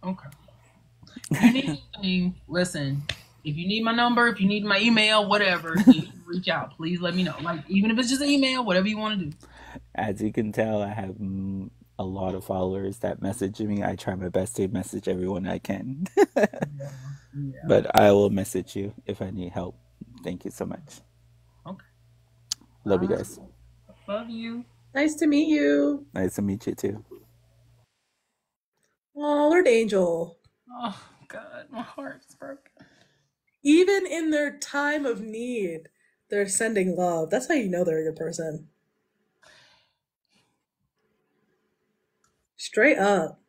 Okay. If you need anything, listen. If you need my number, if you need my email, whatever, you can reach out. Please let me know. Like, even if it's just an email, whatever you want to do. As you can tell, I have a lot of followers that message me. I try my best to message everyone I can. Yeah. But I will message you if I need help. Thank you so much. Okay. Love you guys. Love you. Nice to meet you. Nice to meet you too. Oh, Lord Angel. Oh, God. My heart's broken. Even in their time of need, they're sending love. That's how you know they're a good person. Straight up.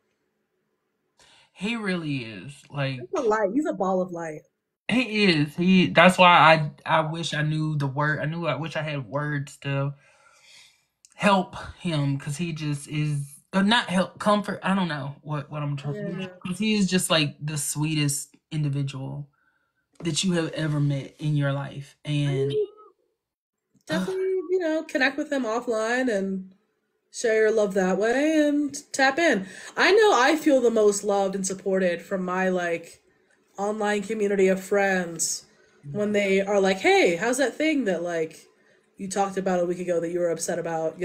He really is. Like, he's a light. He's a ball of light. He is. That's why I wish I knew the word. I wish I had words to help him, because he just is not help, comfort. I don't know what I'm trying to do. Because he is just like the sweetest individual that you have ever met in your life. And definitely, connect with him offline and share your love that way and tap in. I know I feel the most loved and supported from my online community of friends when they are like, hey, how's that thing that you talked about a week ago that you were upset about,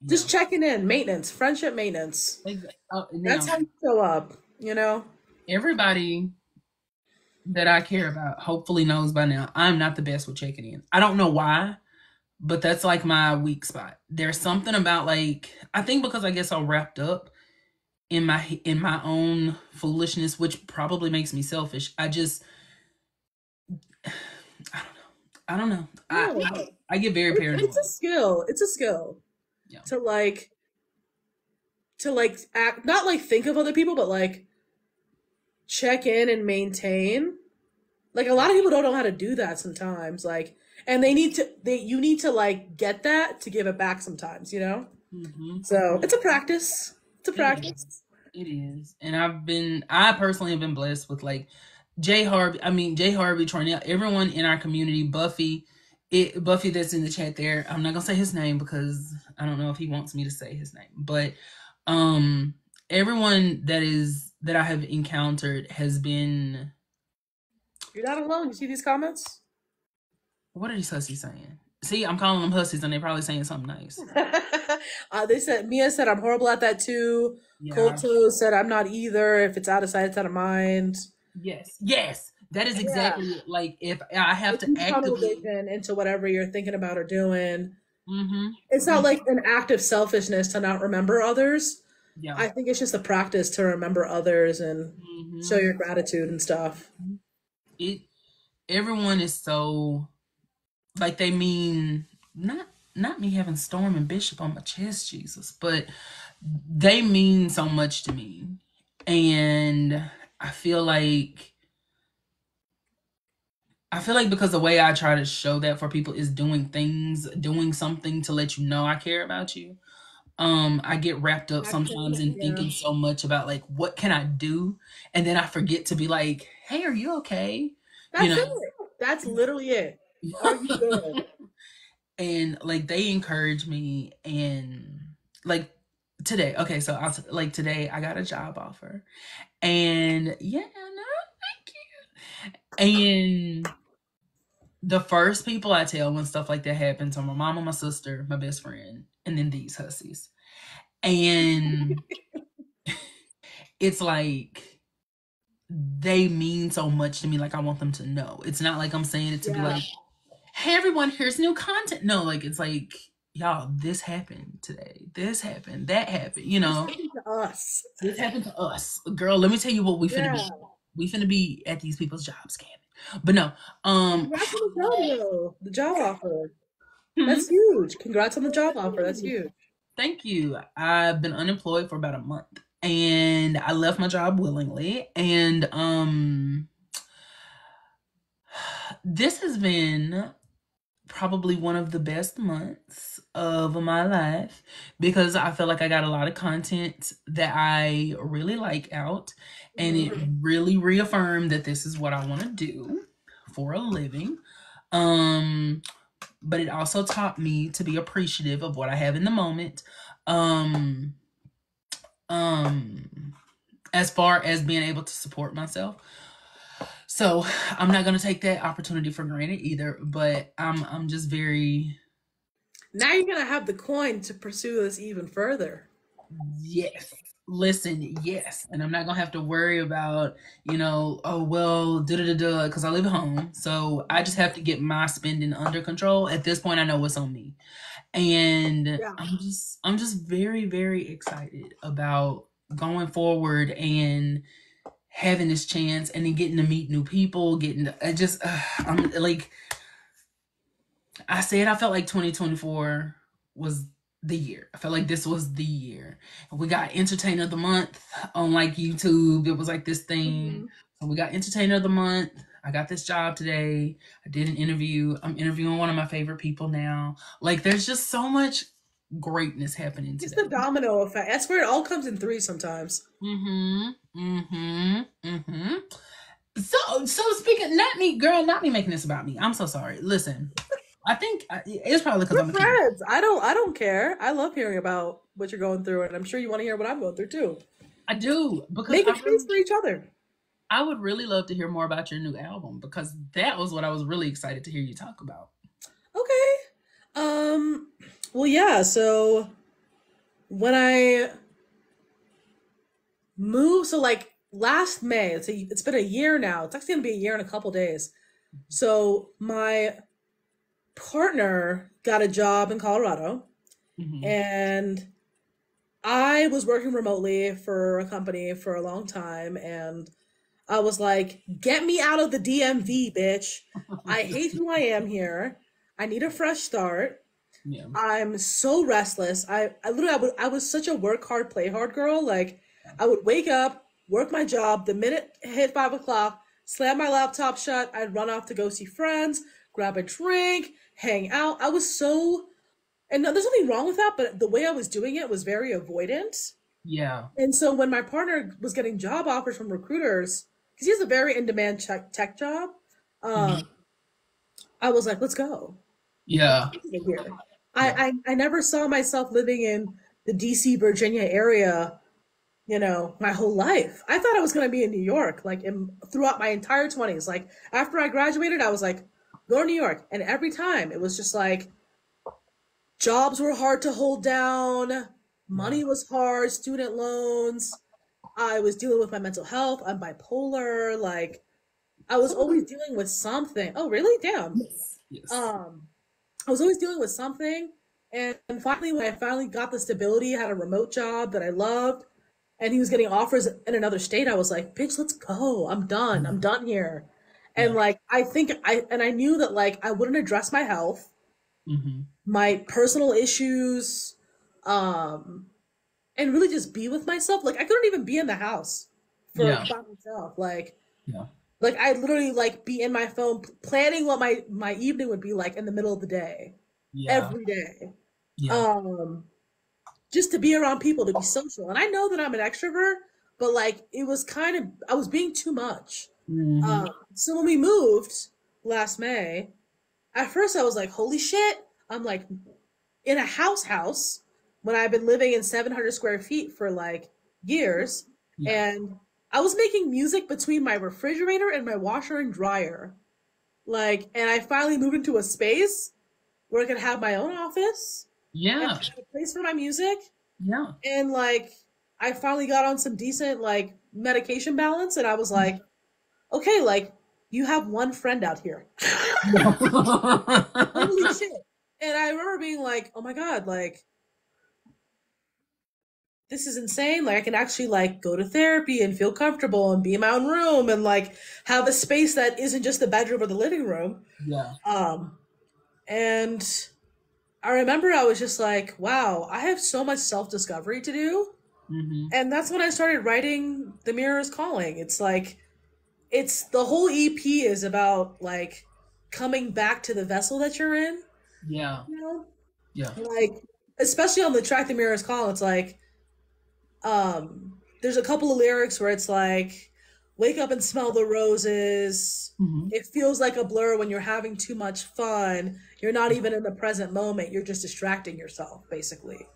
just checking in, maintenance, friendship maintenance. That's how you show up, Everybody that I care about hopefully knows by now I'm not the best with checking in. I don't know why, but that's like my weak spot. There's something about I think because I guess I'm wrapped up in my own foolishness, which probably makes me selfish. I don't know. I get very paranoid. It's a skill. Yeah. To act, not think of other people, but check in and maintain. A lot of people don't know how to do that sometimes. And you need to get that to give it back sometimes, Mm-hmm. So it's a practice. It is. And I personally have been blessed with Jay Harvey, Tornell, everyone in our community, Buffy that's in the chat there. I'm not gonna say his name because I don't know if he wants me to say his name, but everyone that I have encountered has been. You're not alone. You see these comments? What are these hussies saying? See, I'm calling them hussies and they're probably saying something nice. Mia said I'm horrible at that too. Yeah. Colto said I'm not either. If it's out of sight, it's out of mind. Yes. That is exactly it. If I have to actively into whatever you're thinking about or doing. Mm-hmm. It's not an act of selfishness to not remember others. Yeah. I think it's just a practice to remember others and show your gratitude and stuff. everyone is so, like, they mean not me having Storm and Bishop on my chest, Jesus, but they mean so much to me. And I feel like because the way I try to show that for people is doing something to let you know I care about you. I get wrapped up sometimes in thinking so much about like what can I do, and then I forget to be like, hey, are you okay? That's it. That's literally it. Are you good? And like they encourage me, and like today, okay, so like today I got a job offer, and yeah, no, thank you. And the first people I tell when stuff like that happens are my mama, my sister, my best friend, and then these hussies. And it's like they mean so much to me. Like I want them to know. It's not like I'm saying it to be like, hey everyone, here's new content. No, like it's like, y'all, this happened today. This happened. That happened. You know, this happened to us. This happened to us. Girl, let me tell you what we finna be. We finna be at these people's jobs scamming. But no, congrats on the job though. The job offer. That's huge. Congrats on the job offer. That's huge. Thank you. I've been unemployed for about a month, and I left my job willingly. And this has been probably one of the best months of my life because I feel like I got a lot of content that I really like out, and it really reaffirmed that this is what I want to do for a living. But it also taught me to be appreciative of what I have in the moment. As far as being able to support myself. So I'm not gonna take that opportunity for granted either, but I'm just very. Now you're gonna have the coin to pursue this even further. Yes. Listen, yes. And I'm not gonna have to worry about, oh well, because I live at home. So I just have to get my spending under control. At this point I know what's on me. And I'm just very, very excited about going forward and having this chance and then getting to meet new people, I'm like, I said, I felt like 2024 was the year. I felt like this was the year. We got Entertainer of the Month on like YouTube. It was like this thing. So we got Entertainer of the Month. I got this job today. I did an interview. I'm interviewing one of my favorite people now. Like there's just so much greatness happening today. It's the domino effect. That's where it all comes in threes sometimes. So speaking, not me making this about me. I'm so sorry. Listen, I think it's probably because I'm friends. I don't care. I love hearing about what you're going through, and I'm sure you want to hear what I'm going through too. I do, because make a space for each other. I would really love to hear more about your new album because that was what I was really excited to hear you talk about. Okay. Well, yeah. So when I moved, so like last May, it's been a year now. It's actually gonna be a year in a couple days. So my partner got a job in Colorado, and I was working remotely for a company for a long time, and I was like, get me out of the DMV, bitch. I hate who I am here. I need a fresh start. Yeah. I'm so restless. I was such a work hard, play hard girl. Like I would wake up, work my job. The minute it hit 5 o'clock, slam my laptop shut. I'd run off to go see friends, grab a drink, hang out. I was so, and there's nothing wrong with that, but the way I was doing it was very avoidant. Yeah. And so when my partner was getting job offers from recruiters, because he has a very in-demand tech job, I was like, let's go. Yeah. I never saw myself living in the DC, Virginia area, my whole life. I thought I was going to be in New York, like throughout my entire 20s. Like after I graduated, I was like, go to New York. And every time it was just like, jobs were hard to hold down. Money was hard, student loans. I was dealing with my mental health. I'm bipolar. Like I was always dealing with something. Oh, really? Damn. Yes. I was always dealing with something. And finally, when I finally got the stability, I had a remote job that I loved, and he was getting offers in another state, I was like, bitch, let's go. I'm done. I'm done here. And like I knew that like I wouldn't address my health, my personal issues, um, and really just be with myself. Like I couldn't even be in the house by myself. Like I'd literally like be in my phone planning what my evening would be like in the middle of the day, every day. Just to be around people, to be social. And I know that I'm an extrovert, but like it was kind of I was being too much. So when we moved last May, at first I was like, holy shit, I'm like in a house when I've been living in 700 square feet for like years. And I was making music between my refrigerator and my washer and dryer. Like, and I finally moved into a space where I could have my own office. Yeah. And a place for my music. Yeah. And like, I finally got on some decent like medication balance, and I was like, okay, like you have one friend out here. Holy shit. And I remember being like, oh my God, like this is insane. Like I can actually like go to therapy and feel comfortable and be in my own room and like have a space that isn't just the bedroom or the living room. And I remember I was just like, wow, I have so much self-discovery to do. And that's when I started writing The Mirror is Calling. It's like, it's the whole EP is about like coming back to the vessel that you're in. Yeah. You know? Yeah. Like, especially on the track The Mirror is Calling, it's like, there's a couple of lyrics where it's like, wake up and smell the roses. It feels like a blur when you're having too much fun. You're not even in the present moment. You're just distracting yourself, basically.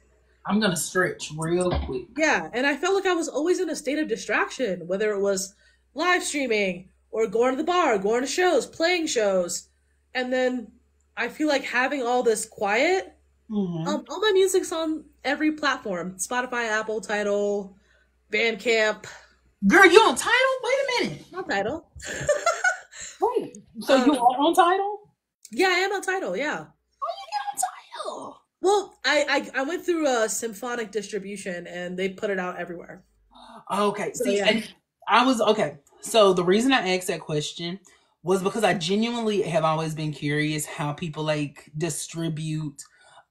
I'm going to stretch real quick. Yeah, and I felt like I was always in a state of distraction, whether it was live streaming or going to the bar, going to shows, playing shows. And then I feel like having all this quiet, all my music's on every platform. Spotify, Apple, Tidal, Bandcamp. Girl, you on Tidal? Wait a minute. Not Tidal. Wait, so you are on Tidal? Yeah, I am on Tidal, yeah. How you get on Tidal? Well, I went through a symphonic distribution and they put it out everywhere. Okay. So, see, yeah. And I was okay. So the reason I asked that question was because I genuinely have always been curious how people like distribute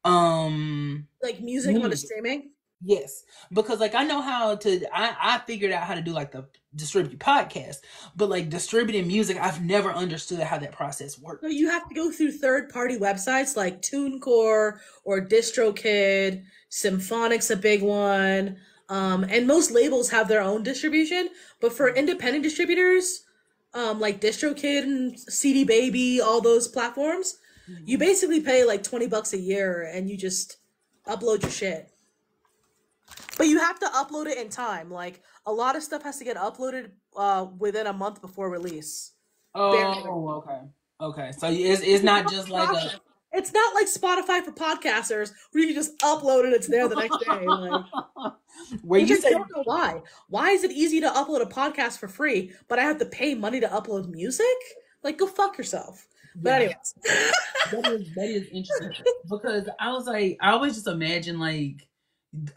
like music on a streaming. Yes, because like I know how to I figured out how to do like the distribute podcast, but like distributing music, I've never understood how that process works. So you have to go through third-party websites like TuneCore or DistroKid. Symphonic's a big one. And most labels have their own distribution, but for independent distributors, like DistroKid and CD Baby, all those platforms, you basically pay like $20 a year and you just upload your shit. But you have to upload it in time. Like a lot of stuff has to get uploaded within a month before release. Oh, okay. Okay. So it's not just like a... It's not like Spotify for podcasters where you can just upload it, it's there the next day. Like, where you say, don't know why. Why is it easy to upload a podcast for free, but I have to pay money to upload music? Like, go fuck yourself. Yeah. But anyways. that is interesting. Because I was like, I always just imagine like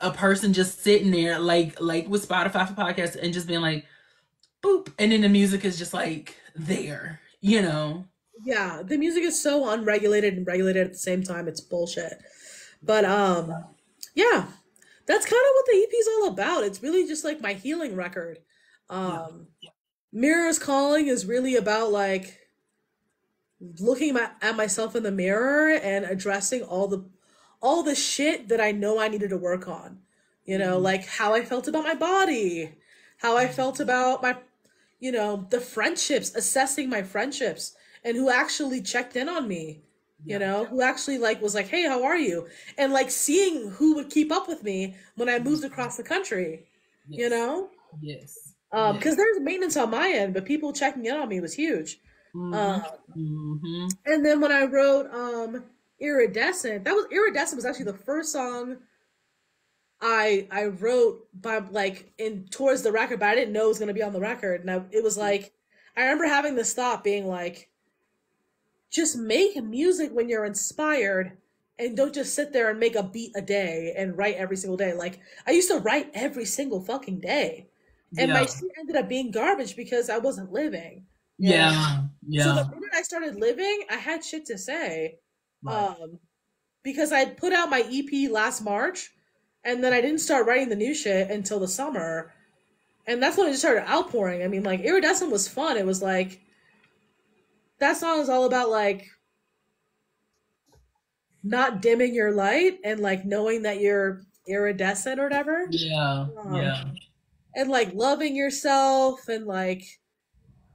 a person just sitting there like with Spotify for podcasts and just being like, boop. And then the music is just like there, you know? Yeah, the music is so unregulated and regulated at the same time. It's bullshit. But yeah, that's kind of what the EP is all about. It's really just like my healing record. Mirror is Calling is really about like looking at myself in the mirror and addressing all the shit that I know I needed to work on. You know, like how I felt about my body, how I felt about my, you know, the friendships, assessing my friendships. And who actually checked in on me, you know, who actually like was like, hey, how are you? And like seeing who would keep up with me when I moved across the country, you know? Yes. Because there's maintenance on my end, but people checking in on me was huge. And then when I wrote Iridescent, Iridescent was actually the first song I wrote by like towards the record, but I didn't know it was gonna be on the record. And it was like, I remember having this thought being like, just make music when you're inspired and don't just sit there and make a beat a day and write every single day. Like I used to write every single fucking day and my shit ended up being garbage because I wasn't living. Yeah. So the Yeah. minute I started living, I had shit to say. Right. Um, because I put out my EP last March, and then I didn't start writing the new shit until the summer. And that's when I just started outpouring. I mean, like, Iridescent was fun. It was like, that song is all about, like, not dimming your light and, like, knowing that you're iridescent or whatever. Yeah. Um, Yeah. and, like, loving yourself and, like,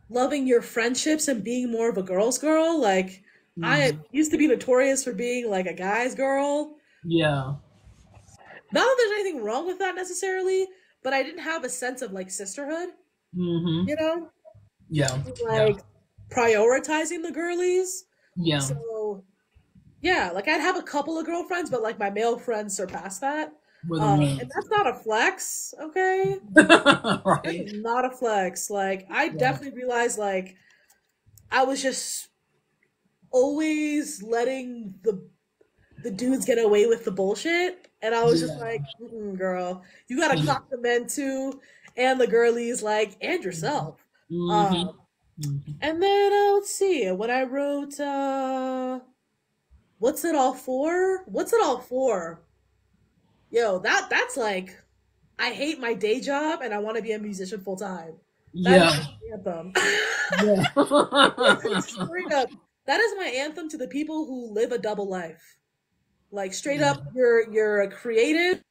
loving your friendships and being more of a girl's girl. Like, I Hmm. used to be notorious for being, like, a guy's girl. Yeah. Not that there's anything wrong with that necessarily, but I didn't have a sense of, like, sisterhood, Hmm. you know? Yeah. Yeah. Like, prioritizing the girlies. Yeah. So, yeah, like, I'd have a couple of girlfriends, but, like, my male friends surpass that. With a man. And that's not a flex, okay? That's Right. not a flex. Like, I Yeah. definitely realized, like, I was just always letting the dudes get away with the bullshit, and I was just Yeah. like, mm-mm, girl, you gotta Yeah. clock the men too, and the girlies, like, and yourself. Hmm. Um, and then let's see, when I wrote "What's It All For?" "What's It All For?" Yo, that's like, I hate my day job and I want to be a musician full time. That is Yeah. my anthem. Yeah. Straight up, that is my anthem to the people who live a double life. Like, straight Yeah. up, you're a creative,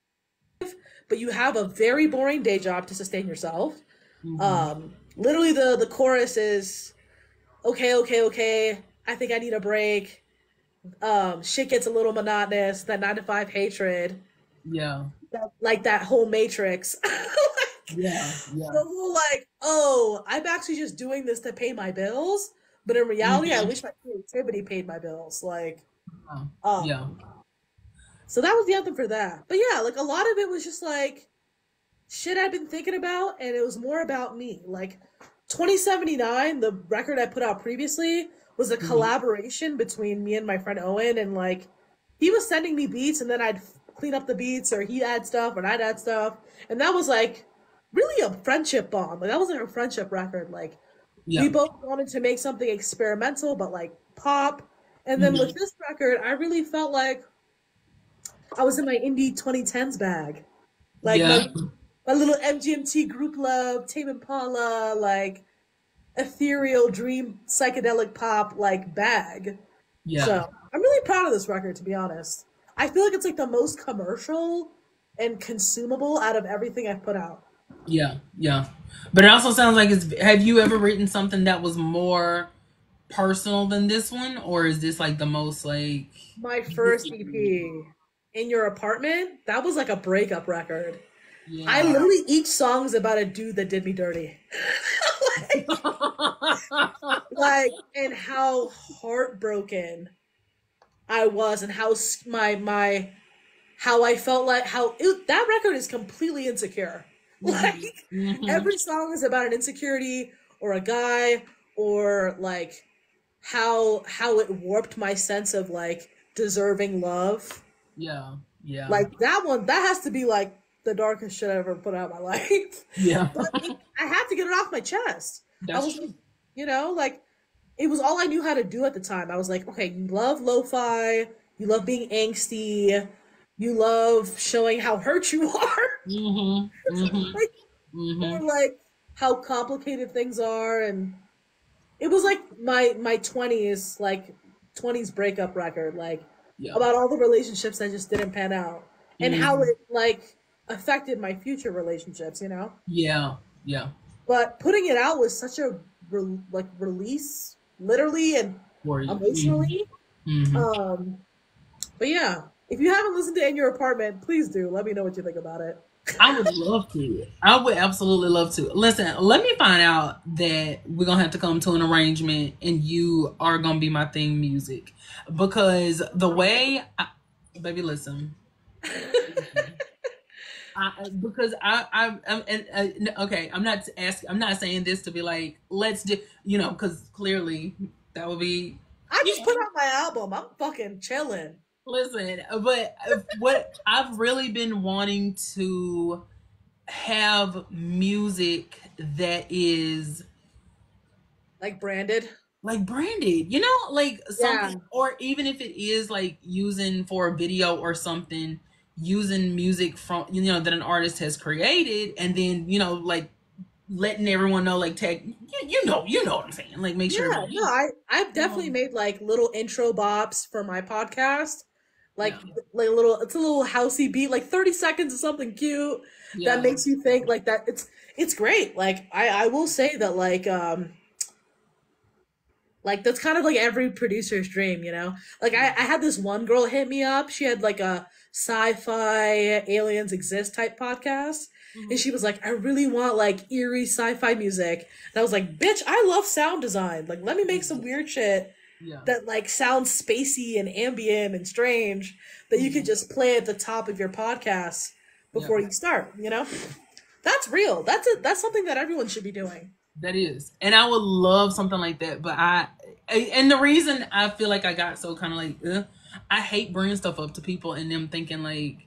but you have a very boring day job to sustain yourself. Hmm. Literally, the chorus is, okay, okay, okay. I think I need a break. Shit gets a little monotonous. That 9 to 5 hatred, Yeah. like that whole Matrix. Like, Yeah. the Yeah. whole, like, oh, I'm actually just doing this to pay my bills, but in reality, I Hmm. wish my creativity paid my bills. Like, Yeah. um, so that was the anthem for that. But yeah, like, a lot of it was just like shit I've been thinking about, and it was more about me. Like, 2079, the record I put out previously, was a Hmm. collaboration between me and my friend Owen, and, like, he was sending me beats, and then I'd clean up the beats, or he'd add stuff, or I'd add stuff, and that was like really a friendship bond. Like, that was like a friendship record. Like, we Yeah. both wanted to make something experimental, but like pop. And then with Hmm. this record, I really felt like I was in my indie 2010s bag. Like, Yeah. my little MGMT group love, Tame Impala, like, ethereal dream psychedelic pop, like, bag. Yeah. So I'm really proud of this record, to be honest. I feel like it's like the most commercial and consumable out of everything I've put out. Yeah. Yeah. But it also sounds like it's. Have you ever written something that was more personal than this one, or is this like the most like? My first EP, In Your Apartment, that was like a breakup record. I Yeah. literally, each song is about a dude that did me dirty. like, and how heartbroken I was, and how how I felt, like that record is completely insecure. Hmm. Like, Hmm. every song is about an insecurity or a guy, or like how it warped my sense of, like, deserving love. Yeah. Yeah. Like, that one, that has to be like the darkest shit I ever put out in my life. Yeah. But I had to get it off my chest. I That's was like, true. like, it was all I knew how to do at the time. I was like, okay, you love lo-fi, you love being angsty, you love showing how hurt you are, Hmm. Hmm. like, Hmm. or like how complicated things are. And it was like my 20s, like, 20s breakup record, like, Yeah. about all the relationships that just didn't pan out, and how Hmm. it, like, affected my future relationships. Yeah. Yeah. But putting it out was such a like, release, literally and For you. emotionally. Hmm. Um, but yeah, if you haven't listened to In Your Apartment, please do. Let me know what you think about it. I would love to. I would absolutely love to. Listen, let me find out that we're gonna have to come to an arrangement, and you are gonna be my theme music, because the way, baby, listen. Because I'm and, okay. I'm not asking. I'm not saying this to be like, let's do. Because clearly that would be. I You just put know, out my album. I'm fucking chilling. listen, but what I've really been wanting to have music that is Like branded. Like branded, you know, like Yeah. something, or even if it is like using for a video or something, using music from, you know, that an artist has created, and then, you know, like letting everyone know, like tag, you know what I'm saying, like make sure Yeah, everybody, no, I've you know, definitely made like little intro bops for my podcast. yeah, Like little it's a little housey beat, like 30 seconds of something cute that yeah, makes you think like that it's great. Like I will say that like that's kind of like every producer's dream, you know? Like I had this one girl hit me up. She had like a sci-fi aliens exist type podcast. And hmm, she was like, I really want like eerie sci-fi music. And I was like, bitch, I love sound design. Like let me make some weird shit yeah, that like sounds spacey and ambient and strange that you could hmm, just play at the top of your podcast yeah. before you start, you know? That's real. That's something that everyone should be doing. That is, and I would love something like that. But and the reason I feel like I got so kind of like, I hate bringing stuff up to people and them thinking like,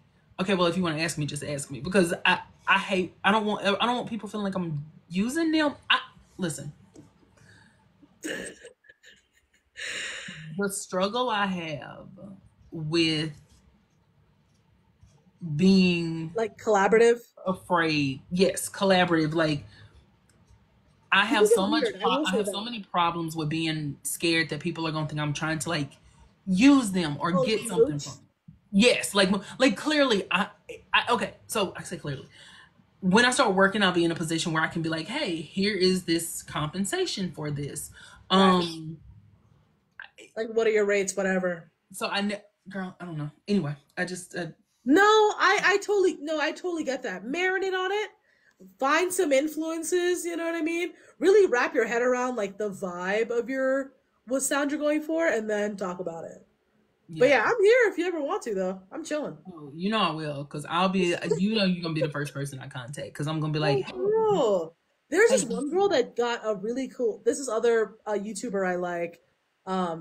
okay, well, if you want to ask me, just ask me, because I hate, I don't want people feeling like I'm using them. Listen, the struggle I have with being Like collaborative. afraid, yes, collaborative, like I You have can get so much weird. I will I say have so that. many problems with being scared that people are going to think I'm trying to like use them or Oh, get something from coach. them. Yes, like clearly I okay, so I say clearly. When I start working, I'll be in a position where I can be like, "Hey, here is this compensation for this." Right. Um Like, what are your rates? Whatever. so girl, I don't know. Anyway, I just No, I totally no, I totally get that. Marinate on it. Find some influences. You know what I mean? Really wrap your head around like the vibe of your what sound you're going for, and then talk about it. But yeah. yeah, I'm here if you ever want to, though. I'm chilling. Oh, you know I will, cuz I'll be, you know, you're going to be the first person I contact, cuz I'm going to be like, Oh, "Hey, girl. There's hey, this one girl that got a really cool. This is other YouTuber I like.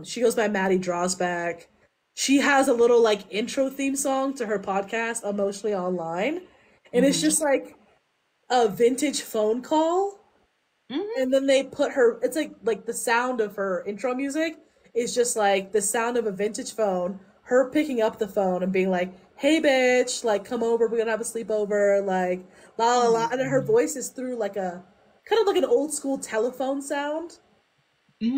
She goes by Maddie Drawsback. She has a little like intro theme song to her podcast, Emotionally Online, and it's mhm. just like a vintage phone call, Mhm. and then they put her. It's like the sound of her intro music is just like the sound of a vintage phone. Her picking up the phone and being like, "Hey, bitch, like come over. We're gonna have a sleepover." Like la la la, and then her voice is through like a kind of like an old school telephone sound.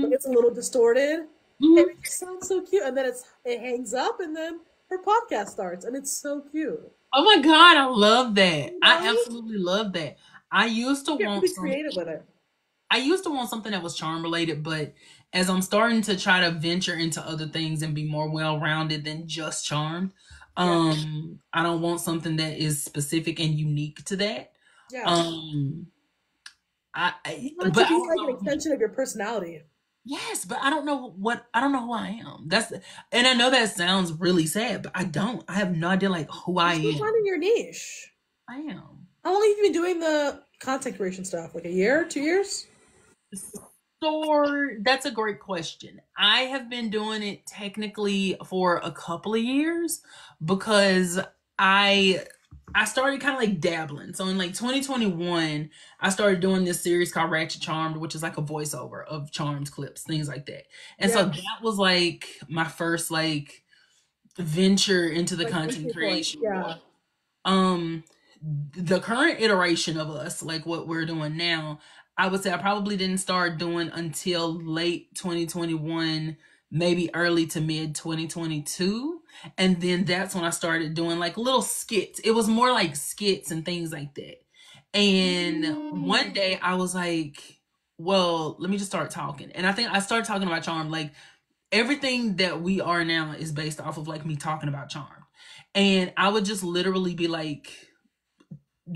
Like Mhm. it's a little distorted, and Mhm. it just sounds so cute. And then it hangs up, and then her podcast starts, and it's so cute. Oh my God, I love that. You I know, absolutely love that. I used to get want really some creative with it. I used to want something that was charm related, but as I'm starting to try to venture into other things and be more well-rounded than just charmed, Yeah, I don't want something that is specific and unique to that. yeah. Um You want it but to I be don't like an know. extension of your personality. Yes, but I don't know who I am. And I know that sounds really sad, but I don't. I have no idea like who I You're still am. finding your niche. I am. How long have you been doing the content creation stuff? Like a year, 2 years? So that's a great question. I have been doing it technically for a couple of years because I I started kind of like dabbling. So in like 2021, I started doing this series called Ratchet Charmed, which is like a voiceover of Charmed clips, things like that. And so Yeah, that was like my first like venture into the like content entry point. creation world. Yeah, Um, the current iteration of us, like what we're doing now, I would say I probably didn't start doing until late 2021, maybe early to mid 2022. And then that's when I started doing like little skits. It was more like skits and things like that. And one day I was like, well, let me just start talking. And I think I started talking about charm. Like everything that we are now is based off of like me talking about charm. And I would just literally be like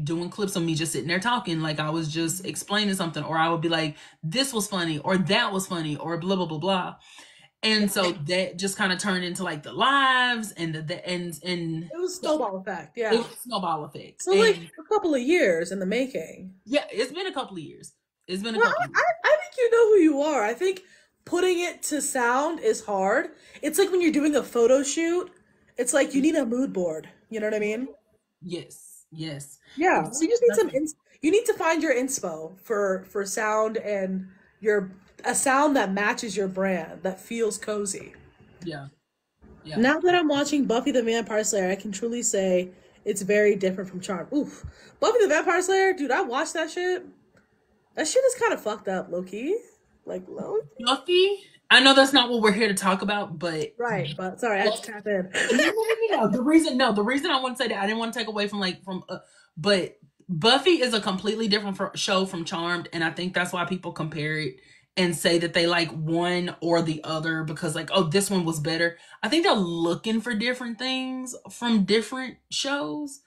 doing clips of me just sitting there talking, like I was just explaining something, or I would be like, this was funny, or that was funny, or blah blah blah blah. And yeah. so that just kind of turned into like the lives and and It was so snowball effect. it Yeah. was a snowball effect. So like And a couple of years in the making. yeah, it's been a couple of years. It's been a Well, couple of years. I think you know who you are. I think putting it to sound is hard. It's like when you're doing a photo shoot, it's like you need a mood board. You know what I mean? Yes, yes. Yeah. So you just need That's you need to find your inspo for sound and your a sound that matches your brand, that feels cozy. Yeah. Yeah. Now that I'm watching Buffy the Vampire Slayer, I can truly say it's very different from Charmed. Oof. Buffy the Vampire Slayer, dude, I watched that shit. That shit is kind of fucked up, low key. Like, low key. Buffy. I know that's not what we're here to talk about, but Right, but sorry, I had to tap in. no. The reason I want to say that I didn't want to take away from but Buffy is a completely different show from Charmed, and I think that's why people compare it and say that they like one or the other because like, oh, this one was better. I think they're looking for different things from different shows,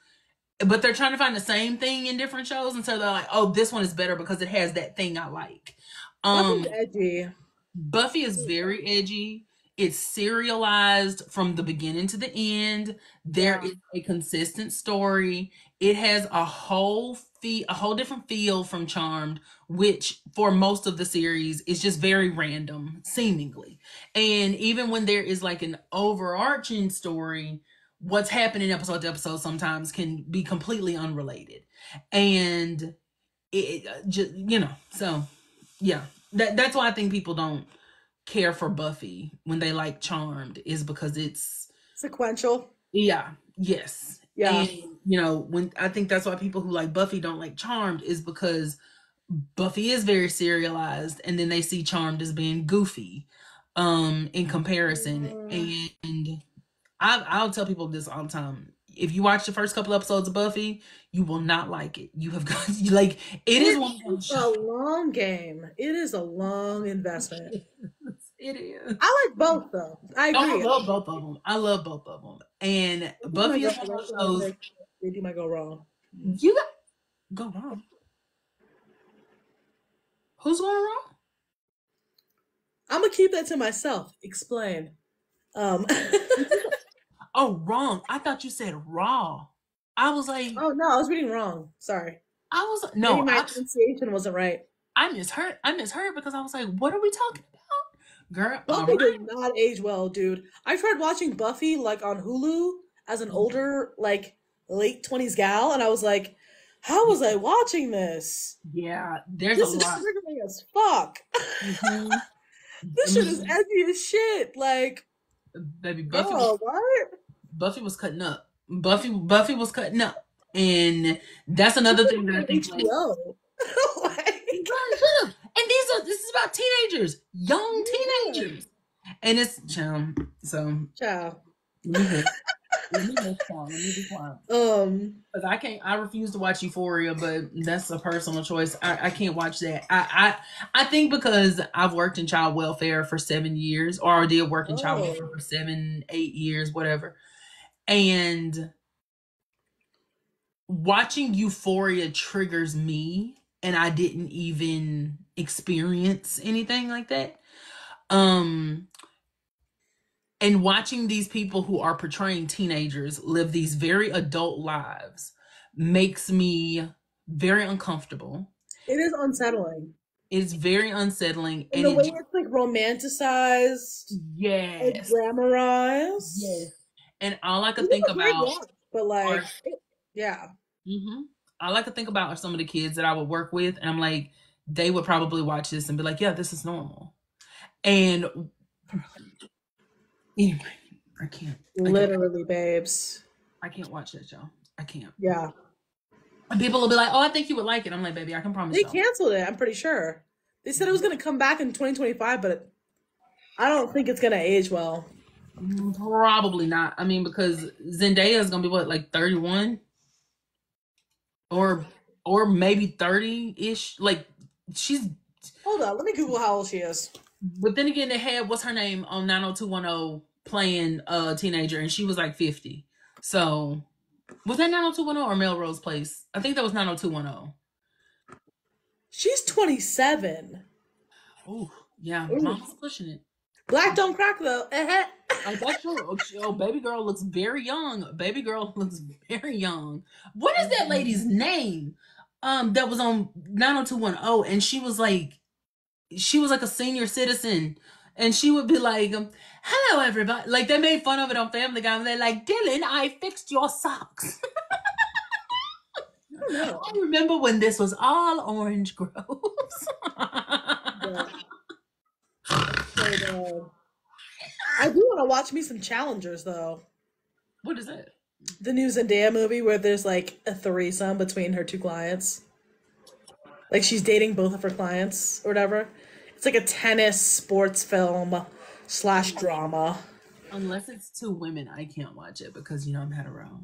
but they're trying to find the same thing in different shows, and so they're like, oh, this one is better because it has that thing I like. Buffy's edgy. Buffy is very edgy. It's serialized from the beginning to the end. There is a consistent story. It has a whole different feel from Charmed, which for most of the series is just very random, seemingly. And even when there is like an overarching story, what's happening episode to episode sometimes can be completely unrelated. And it just, so yeah, that's why I think people don't care for Buffy when they like Charmed is because it's sequential. Yes. Yeah. And when I think that's why people who like Buffy don't like Charmed is because Buffy is very serialized and then they see Charmed as being goofy in comparison. And I'll tell people this all the time. If you watch the first couple episodes of Buffy, you will not like it. You have got like it's a long game. It is a long investment. It is. I like both though. I agree. I love both of them. And Buffy is one of those. You might go wrong. You go wrong. Who's going wrong? I'm gonna keep that to myself. Explain. Oh, wrong. I thought you said raw. I was like, oh no, I was reading wrong. Sorry. I was no. Maybe my pronunciation wasn't right. I misheard because I was like, what are we talking about, girl? Buffy did not age well, dude. I tried watching Buffy like on Hulu as an older, like late 20s gal, and I was like, how was I watching this? Yeah, this is triggering as fuck. Mm-hmm. This shit is edgy as shit. Like, baby, Buffy. What? Buffy was cutting up. Buffy was cutting up, and that's another thing that I think. And this is about teenagers, young teenagers, and it's child. So child. Let me be quiet. Because I refuse to watch Euphoria, but that's a personal choice. I can't watch that. I think because I've worked in child welfare for 7 years, or I did work in child welfare for 7, 8 years, whatever. And watching Euphoria triggers me, and I didn't even experience anything like that. And watching these people who are portraying teenagers live these very adult lives makes me very uncomfortable. It is unsettling. It's very unsettling. And the way it's like romanticized. Yes. And glamorized. Yes. And all I could think about. But like, yeah. Mm-hmm. All I could think about are some of the kids that I would work with. And I'm like, they would probably watch this and be like, yeah, this is normal. And anyway, I can't. Literally, babes. I can't watch that show. I can't. Yeah. And people will be like, oh, I think you would like it. I'm like, baby, I can promise you. They canceled it, I'm pretty sure. They said it was going to come back in 2025, but I don't think it's going to age well. Probably not. I mean, because Zendaya is going to be, what, like 31? Or maybe 30-ish. Like, she's... Hold on, let me Google how old she is. But then again, they had, what's her name, on 90210 playing a teenager, and she was like 50. So, was that 90210 or Melrose Place? I think that was 90210. She's 27. Oh, yeah. Mom's pushing it. Black don't crack, though. That's true. Oh, baby girl looks very young. Baby girl looks very young. What is that lady's name? That was on 90210, and she was like a senior citizen, and she would be like, hello everybody. Like, they made fun of it on Family Guy, and they're like, Dylan, I fixed your socks. I remember when this was all orange groves. Yeah. God. I do want to watch me some Challengers though. What is it? The new Zendaya movie where there's like a threesome between her two clients. Like she's dating both of her clients or whatever. It's like a tennis sports film slash drama. Unless it's two women, I can't watch it because you know I'm hetero.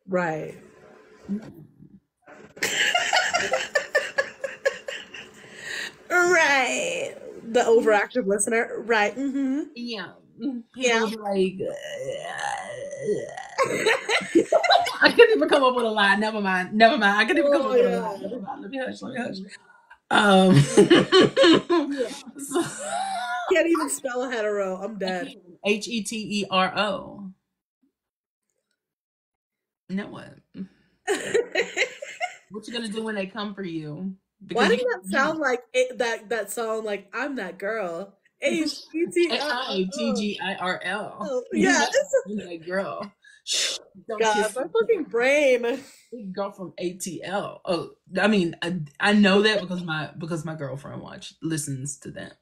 Right. Right. The overactive listener. Right. Mm-hmm. Yeah. Yeah. People like I couldn't even come up with a line. Never mind. I couldn't even come up with a line. Never mind. Let me hush. So, Can't even spell a hetero. I'm dead. Hetero. Now what? What you gonna do when they come for you? Why does that sound like it, that song like I'm that girl? HITGIRL. Yeah, that girl. Don't God, kiss my fucking brain. girl from ATL. Oh, I mean, I know that because my girlfriend listens to that.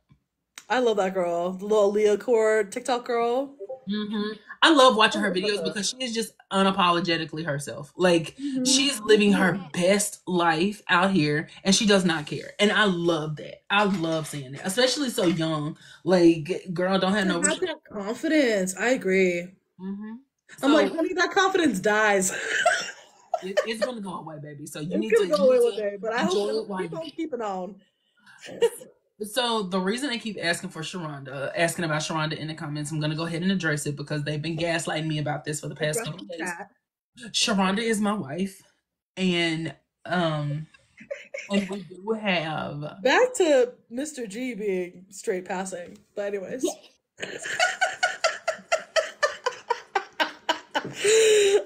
I love that girl, the little Leah Cord TikTok girl. Mm-hmm. I love watching her videos because she is just unapologetically herself. Like she's living her best life out here, and she does not care. And I love that. I love seeing that, especially so young. Like, girl, don't have no have that confidence. I agree. Mm-hmm. I'm like, honey, that confidence dies. It's gonna go away, baby. So you need to go away one day, but I hope it while keep on keeping on. So the reason they keep asking about Sharonda in the comments, I'm gonna go ahead and address it because they've been gaslighting me about this for the past couple of days. Sharonda is my wife, and we do have back to Mr. G being straight passing. But anyways. Yeah.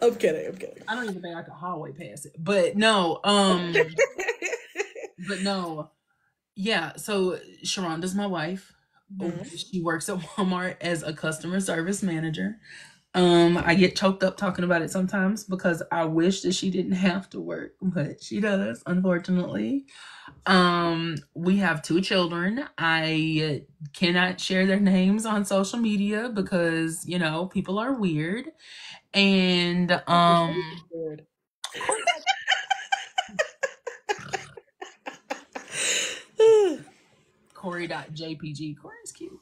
I'm kidding. I don't even think I could hallway pass it. But no, but no. Yeah, so Sharonda's my wife. Mm-hmm. She works at Walmart as a customer service manager. I get choked up talking about it sometimes because I wish that she didn't have to work, but she does, unfortunately. We have 2 children. I cannot share their names on social media because, you know, people are weird. And weird. Corey.jpg. Corey's cute.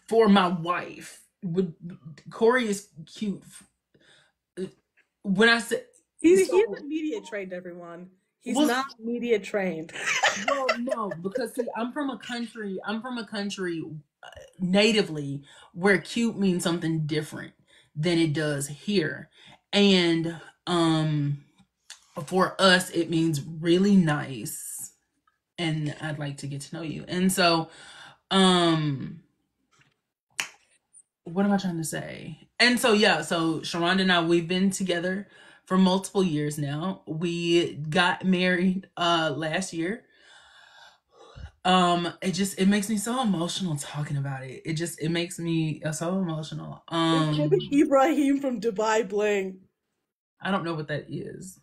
For my wife. Corey is cute. When I said he's media trained, everyone. He's not media trained. Well, no, because see, I'm from a country natively where cute means something different than it does here. And for us it means really nice and I'd like to get to know you. And so what am I trying to say? And so yeah, so Sharonda and I, we've been together for multiple years now. We got married last year. It makes me so emotional talking about it. It makes me so emotional. Ibrahim from Dubai Bling. I don't know what that is.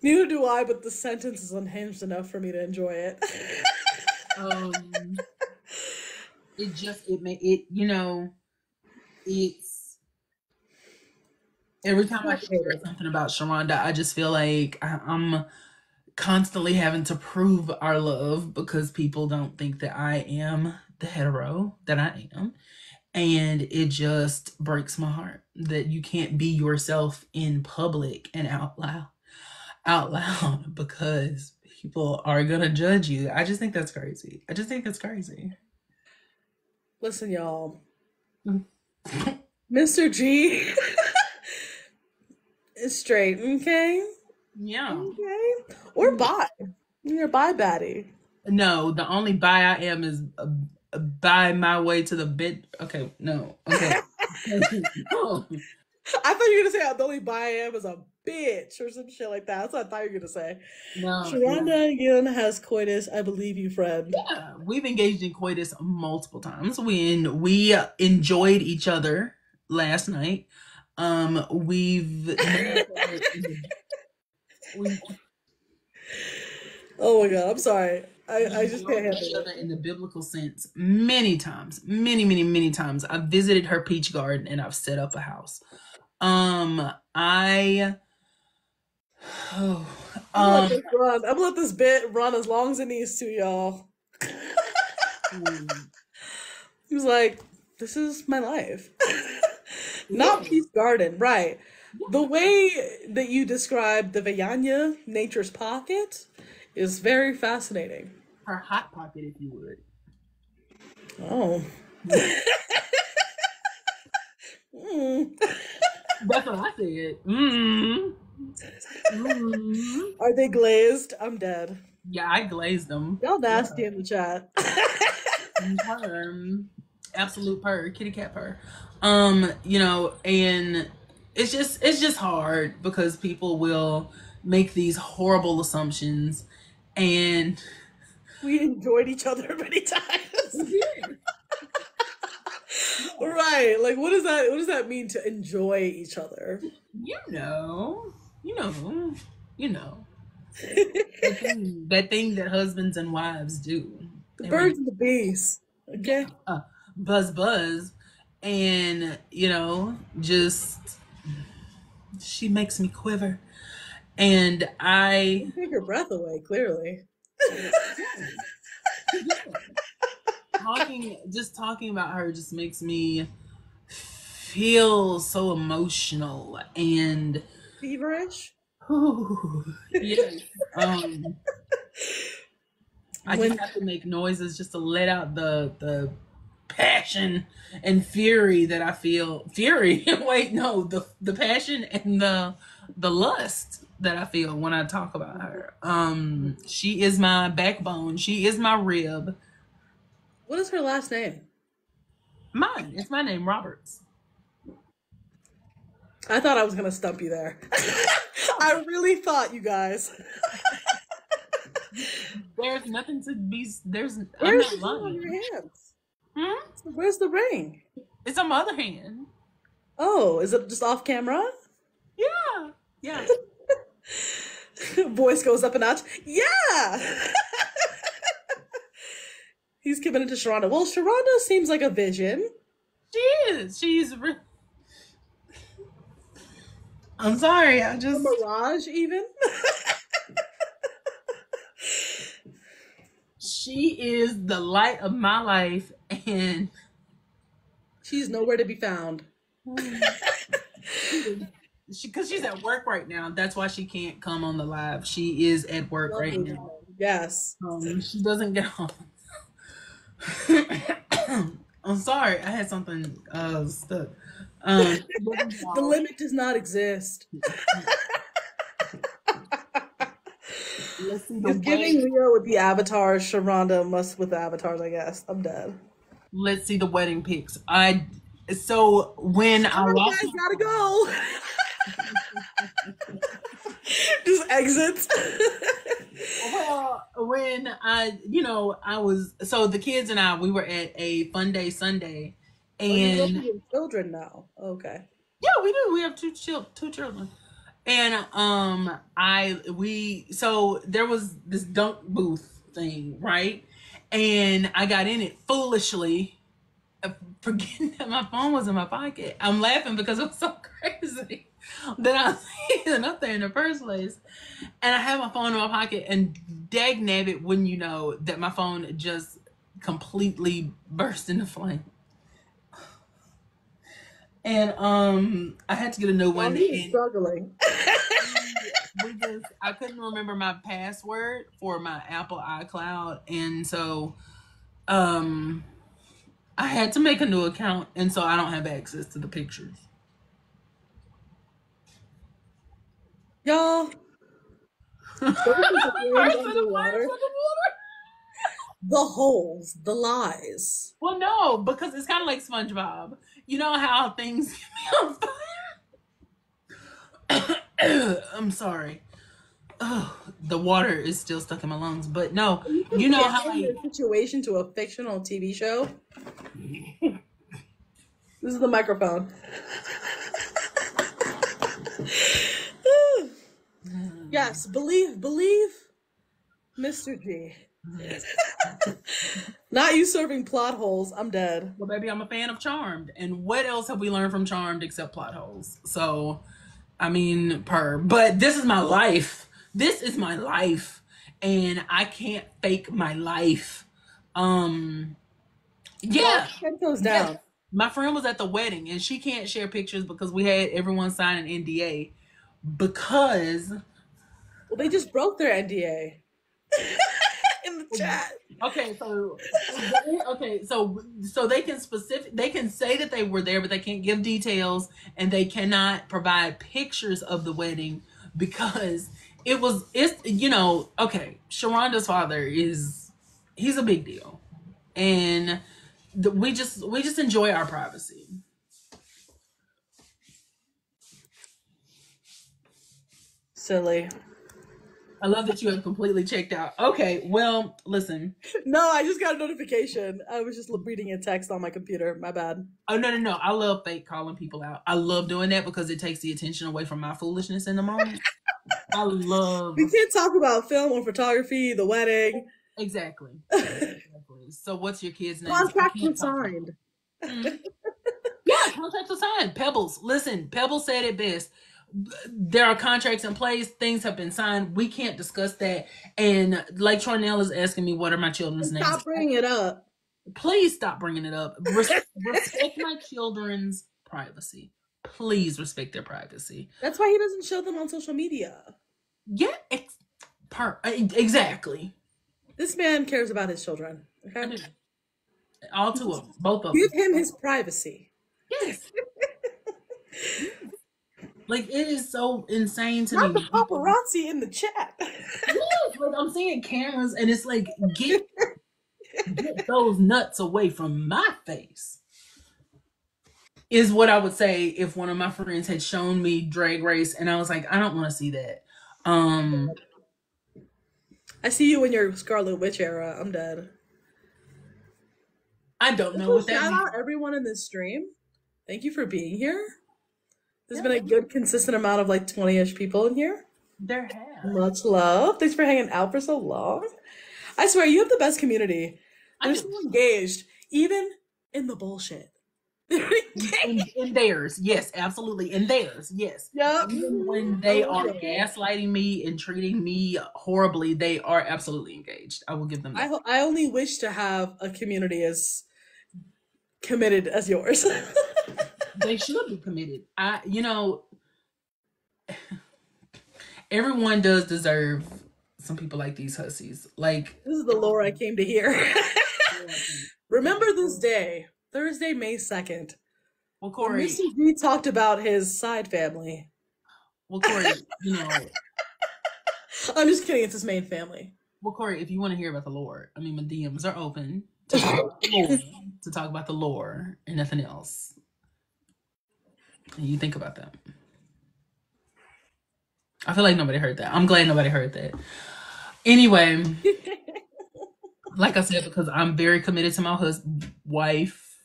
Neither do I, but the sentence is unhinged enough for me to enjoy it. It's every time I hear something about Sharonda, I just feel like I'm constantly having to prove our love because people don't think that I am the hetero that I am. And it just breaks my heart that you can't be yourself in public and out loud because people are gonna judge you. I just think that's crazy. Listen, y'all. Mr. G is straight, okay? Yeah. Okay. Or bi. You're a bi baddie. No, the only bi I am is by my way to the bed. Okay, no. Okay. Oh. I thought you were gonna say the only bi I am is a bitch or some shit like that. That's what I thought you were gonna say. No. Sharonda Yun has coitus. I believe you, friend. Yeah, we've engaged in coitus multiple times. We enjoyed each other last night. We've oh my god, I'm sorry. I just can't handle each other it. in the biblical sense many times, many times. I've visited her peach garden and I've set up a house. I oh, I'm gonna let this run. I'm gonna let this bit run as long as it needs to, y'all. He was like, "This is my life." Not peace garden, right? The way that you describe the Vayanya, nature's pocket, is very fascinating. her hot pocket, if you would. Oh. Mm. That's what I said. Are they glazed? I'm dead. Yeah, I glazed them. Y'all nasty in the chat. Purr. Absolute purr, kitty cat purr. You know, and it's just hard because people will make these horrible assumptions, and We enjoyed each other many times. Right. Like what does that mean to enjoy each other? you know. That thing that husbands and wives do. The And birds and the bees. Okay. buzz, and just she makes me quiver, and I Take your breath away, clearly. talking about her just makes me feel so emotional and Feverish? yes. I just have to make noises just to let out the passion and fury that I feel. Fury. Wait, no, the passion and the lust that I feel when I talk about her. She is my backbone. She is my rib. What is her last name? Mine. It's my name, Roberts. I thought I was gonna stump you there. I really thought, you guys. There's nothing to be. Where's I'm the not ring on lying. your hands? Hmm? Where's the ring? It's on my other hand. Oh, is it just off camera? Yeah. Voice goes up a notch. Yeah! He's committed to Sharonda. Well, Sharonda seems like a vision. She is. I'm sorry. I A just. mirage, even. She is the light of my life, and She's nowhere to be found. because she's at work right now. That's why she can't come on the live. She is at work right Lovely now. woman. Yes. She doesn't get home. I'm sorry. I had something stuck. The limit does not exist. Let's see the He's giving Leo with the avatars, Sharonda must with the avatars, I guess. I'm dead. Let's see the wedding pics. So when I lost, guys gotta go. Just exits. Well, when I was, so the kids and we were at a fun day Sunday, and your children now. Okay. yeah, we do. We have two children, and so there was this dunk booth thing, right? And I got in it foolishly, forgetting that my phone was in my pocket. I'm laughing because it was so crazy that I was even up there in the first place. And I had my phone in my pocket, and dag nabbit, wouldn't you know that my phone just completely burst into flame. And I had to get a new one. He's struggling. I couldn't remember my password for my Apple iCloud, and so I had to make a new account, and so I don't have access to the pictures. Y'all. The holes, the lies. Well, no, because it's kind of like SpongeBob. You know how things get me on fire? I'm sorry. Oh, the water is still stuck in my lungs, but no, you know how your situation to a fictional TV show. This is the microphone. Yes, believe, Mr. G. Not you serving plot holes. I'm dead. Well, baby, I'm a fan of Charmed. And what else have we learned from Charmed except plot holes? So, I mean, but this is my life. This is my life. And I can't fake my life. Yeah. Head goes down. Yeah. My friend was at the wedding and she can't share pictures because we had everyone sign an NDA because Well, they just broke their NDA in the chat. Okay, so they can say that they were there, but they can't give details and they cannot provide pictures of the wedding because okay, Sharonda's father he's a big deal. And we just enjoy our privacy. Silly. I love that you have completely checked out. Okay, well, listen. No, I just got a notification. I was just reading a text on my computer. My bad. Oh, no. I love fake calling people out. I love doing that because it takes the attention away from my foolishness in the moment. I love... We can't talk about film or photography, the wedding. Exactly. So what's your kid's name? Contract was signed. Yeah, contracts are signed. Pebbles. Listen, Pebbles said it best. There are contracts in place. Things have been signed. We can't discuss that. And like Charnel is asking me, what are my children's names? Stop bringing it up. Please stop bringing it up. Respect my children's privacy. Please respect their privacy. That's why he doesn't show them on social media. Yeah, exactly. This man cares about his children. Okay? All two of them. Both of them. Give him his privacy. Yes. Like, it is so insane to Not me. the paparazzi in the chat. Yes, like I'm seeing cameras and it's like, get those nuts away from my face. Is what I would say if one of my friends had shown me Drag Race and I was like, I don't want to see that. I see you in your Scarlet Witch era. I'm dead. I don't know what that means. Shout out everyone in this stream. Thank you for being here. There's been a good consistent amount of like 20-ish people in here. There have. Much love. Thanks for hanging out for so long. I swear, you have the best community. They're so engaged, even in the bullshit. In theirs, yes, absolutely. In theirs, yes. Yep. Even when they are gaslighting me and treating me horribly, they are absolutely engaged. I will give them that. I only wish to have a community as committed as yours. They should be committed. Everyone does deserve some people like these hussies. Like, this is the lore I came to hear. Remember this day, Thursday, May 2nd. Well, Corey, Mr. G talked about his side family. Well, Corey, I'm just kidding. It's his main family. Well, Corey, if you want to hear about the lore, I mean, my DMs are open to talk about the lore and nothing else. And you think about that. I feel like nobody heard that. I'm glad nobody heard that. Anyway, like I said, because I'm very committed to my wife.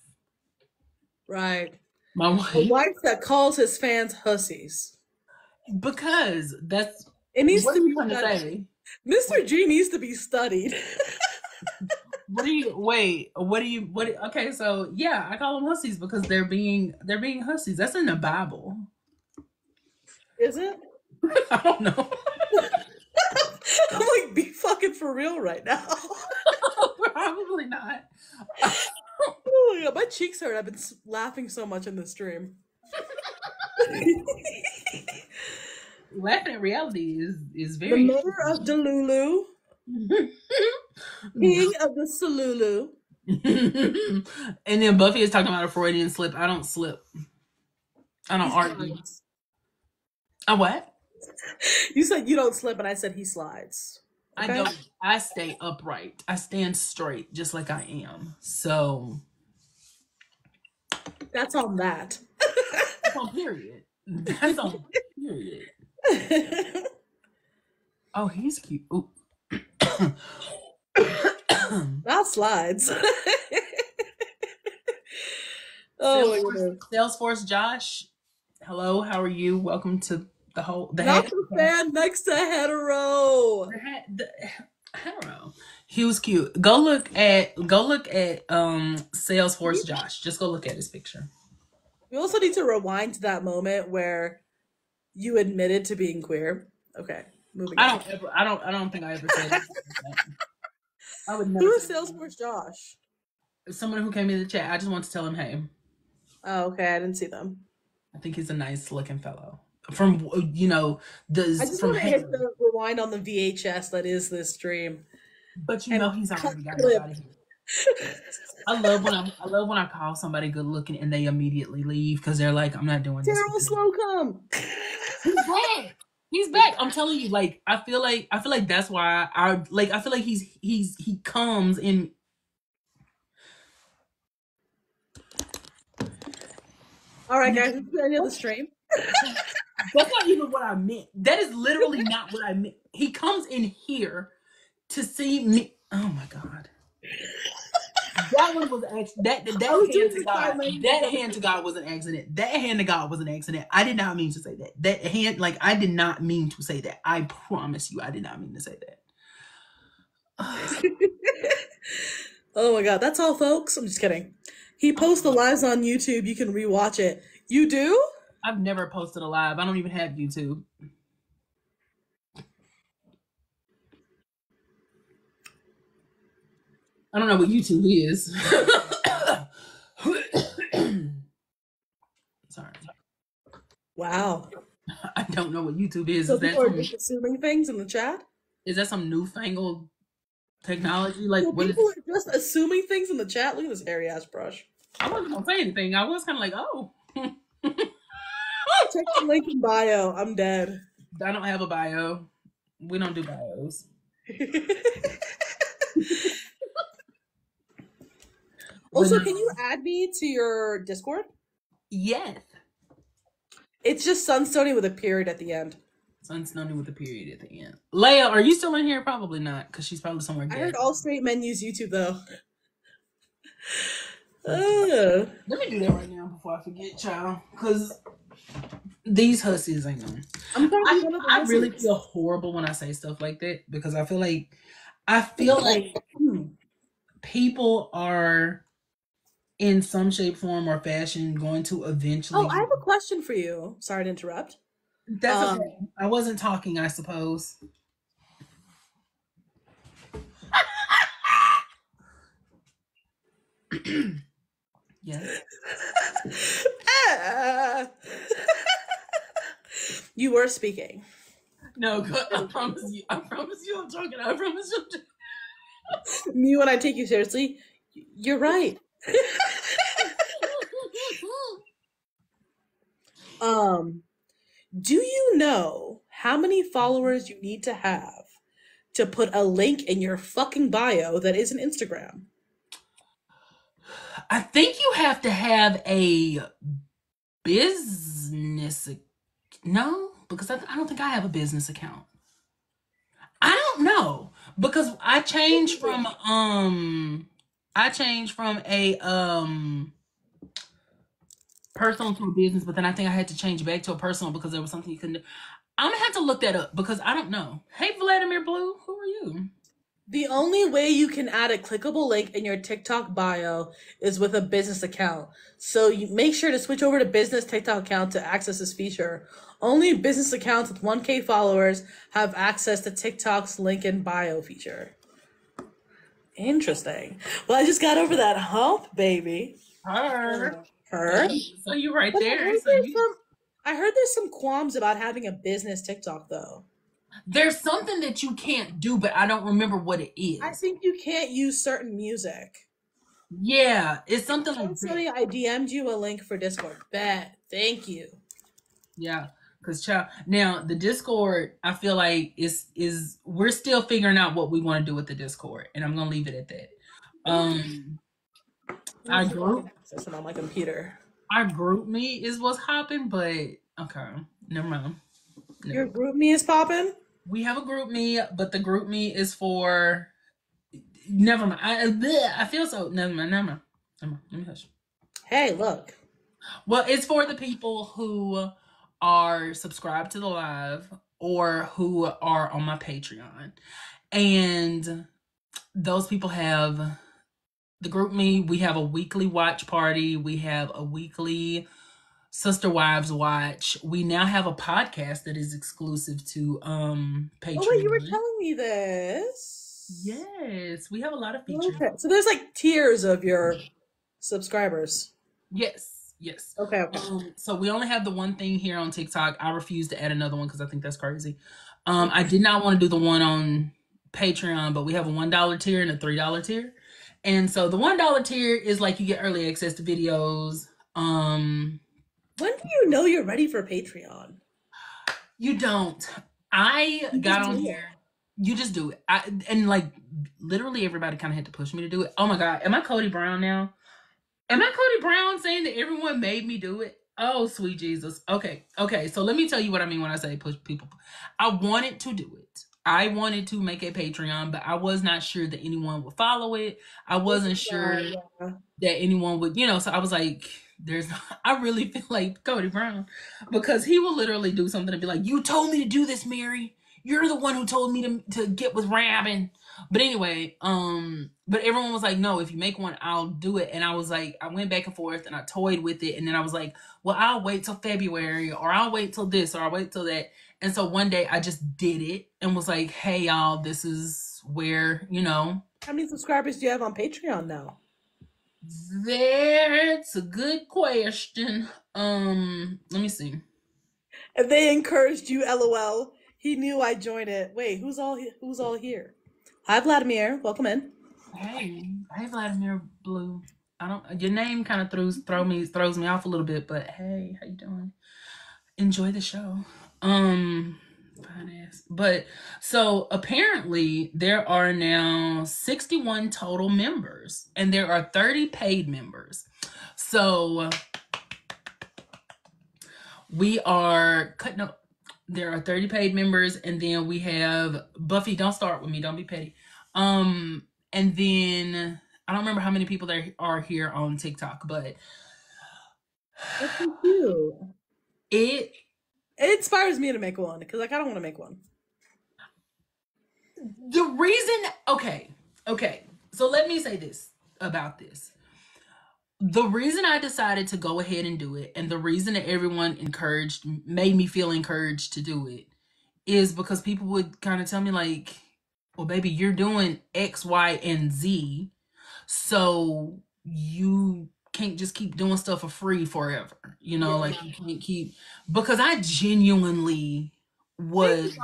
Right. My wife. A wife that calls his fans hussies. Because that's it needs what to are be you trying to say? Mr. G needs to be studied. Okay, so yeah, I call them hussies because they're being hussies. That's in the Bible. Is it? I don't know. I'm like, be fucking for real right now. Probably not. Oh my God, my cheeks hurt. I've been laughing so much in this stream. Laughing at reality is very... The mayor of Delulu. King of the Salulu. And then Buffy is talking about a Freudian slip. I don't slip. I don't argue. A what? You said you don't slip, and I said he slides. Okay? I don't. I stay upright. I stand straight, just like I am. So that's on that. That's on period. That's on period. Oh, he's cute. Ooh. That slides. Oh, Salesforce Josh. Hello, how are you? Welcome to the not the fan next to hetero. I don't know. He was cute. Go look at Salesforce Josh. Just go look at his picture. We also need to rewind to that moment where you admitted to being queer. Okay, moving on. I don't think I ever said that. I would never. Who is Salesforce Josh? Someone who came in the chat. I just want to tell him, hey. Oh, okay. I didn't see them. I think he's a nice looking fellow. From I just want to hit the rewind on the VHS that is this stream. But he's already got it out of here. I love when I call somebody good looking and they immediately leave because they're like, I'm not doing this. Daryl Slocum. He's back. He's back. I'm telling you, like, I feel like that's why I feel like he comes in. All right, guys, let's end the stream. That's not even what I meant. That is literally not what I meant. He comes in here to see me. Oh my God. That one was that hand to God. That hand to God was an accident. That hand to God was an accident. I did not mean to say that. That hand, like, I did not mean to say that. I promise you, I did not mean to say that. Oh my God, that's all, folks. I'm just kidding. He posts the lives on YouTube. You can rewatch it. You do? I've never posted a live. I don't even have YouTube. I don't know what YouTube is. Sorry. Wow. I don't know what YouTube is. So people are just assuming things in the chat? Is that some newfangled technology? Like, so people are just assuming things in the chat? Look at this hairy ass brush. I wasn't gonna say anything. I was kind of like, oh. Check the link in bio. I'm dead. I don't have a bio. We don't do bios. Also, can you add me to your Discord? Yes. It's just Sunstony with a period at the end. Sunstony with a period at the end. Leia, are you still in here? Probably not, because she's probably somewhere I gay. heard all straight men use YouTube, though. Let me do that right now before I forget, child. Because these hussies ain't on. I really feel horrible when I say stuff like that, because I feel like people are in some shape, form, or fashion going to eventually. Oh, I have a question for you. Sorry to interrupt. That's okay. I wasn't talking, I suppose. Yes. You were speaking. No, I promise you I'm talking. I promise you I'm talking. Me when I take you seriously, you're right. Do you know how many followers you need to have to put a link in your fucking bio that isn't Instagram? I think you have to have a business. No, because I don't think I have a business account. I don't know, because I changed from a personal to a business, but then I think I had to change back to a personal because there was something you couldn't do. I'm gonna have to look that up because I don't know. Hey, Vladimir Blue, who are you? The only way you can add a clickable link in your TikTok bio is with a business account. So you make sure to switch over to business TikTok account to access this feature. Only business accounts with 1K followers have access to TikTok's link in bio feature. Interesting. Well, I just got over that hump, baby. Her. So you're right there. I heard there's some qualms about having a business TikTok, though. There's something that you can't do, but I don't remember what it is. I think you can't use certain music. Yeah, it's something like that. I DM'd you a link for Discord. Bet. Thank you. Yeah, because child, now the Discord, I feel like is we're still figuring out what we want to do with the Discord, and I'm gonna leave it at that. Our group on my computer. Our group me is what's hopping, but okay, never mind. Your group me is popping? We have a group me, but the group me is for never mind. I feel so never mind. Let me hush. Hey, look. Well, it's for the people who are subscribed to the live or who are on my Patreon. And those people have the group me. We have a weekly watch party. We have a weekly Sister Wives watch. We now have a podcast that is exclusive to Patreon. Oh wait, you were telling me this. Yes, we have a lot of features. Okay, so there's like tiers of your subscribers. Yes. Okay. So we only have the one thing here on TikTok. I refuse to add another one because I think that's crazy. I did not want to do the one on Patreon, but we have a $1 tier and a $3 tier. And so the $1 tier is like you get early access to videos. When do you know you're ready for Patreon? You don't. I got on here. You just do it. And like literally everybody kind of had to push me to do it. Oh my God. Am I Cody Brown now? Am I Cody Brown saying that everyone made me do it? Oh, sweet Jesus. Okay. So let me tell you what I mean when I say push people. I wanted to do it. I wanted to make a Patreon, but I was not sure that anyone would follow it. I wasn't sure that anyone would, so I was like, I really feel like Cody Brown because he will literally do something and be like, you told me to do this, Mary. You're the one who told me to get with Rabin. But anyway, but everyone was like, no, if you make one, I'll do it. And I was like, I went back and forth and I toyed with it. And then I was like, well, I'll wait till February or I'll wait till this or I'll wait till that. And so one day I just did it and was like, hey, y'all, this is where, How many subscribers do you have on Patreon now? That's a good question. Let me see. If they encouraged you, LOL. He knew I'd join it. Wait, who's all here? Hi, Vladimir. Welcome in. Hey, Vladimir Blue. Your name kind of throws me off a little bit, but hey, how you doing? Enjoy the show. Fine ass. But so apparently there are now 61 total members and there are 30 paid members. So we are cutting up. There are 30 paid members, and then we have Buffy. Don't start with me. Don't be petty. And then I don't remember how many people there are here on TikTok, but that's so cute. It inspires me to make one because I kind of want to make one. The reason, okay. So let me say this about this. The reason I decided to go ahead and do it, and the reason that everyone made me feel encouraged to do it, is because people would kind of tell me like, well, baby, you're doing X, Y, and Z, so you can't just keep doing stuff for free forever. Like you can't keep, because I genuinely was.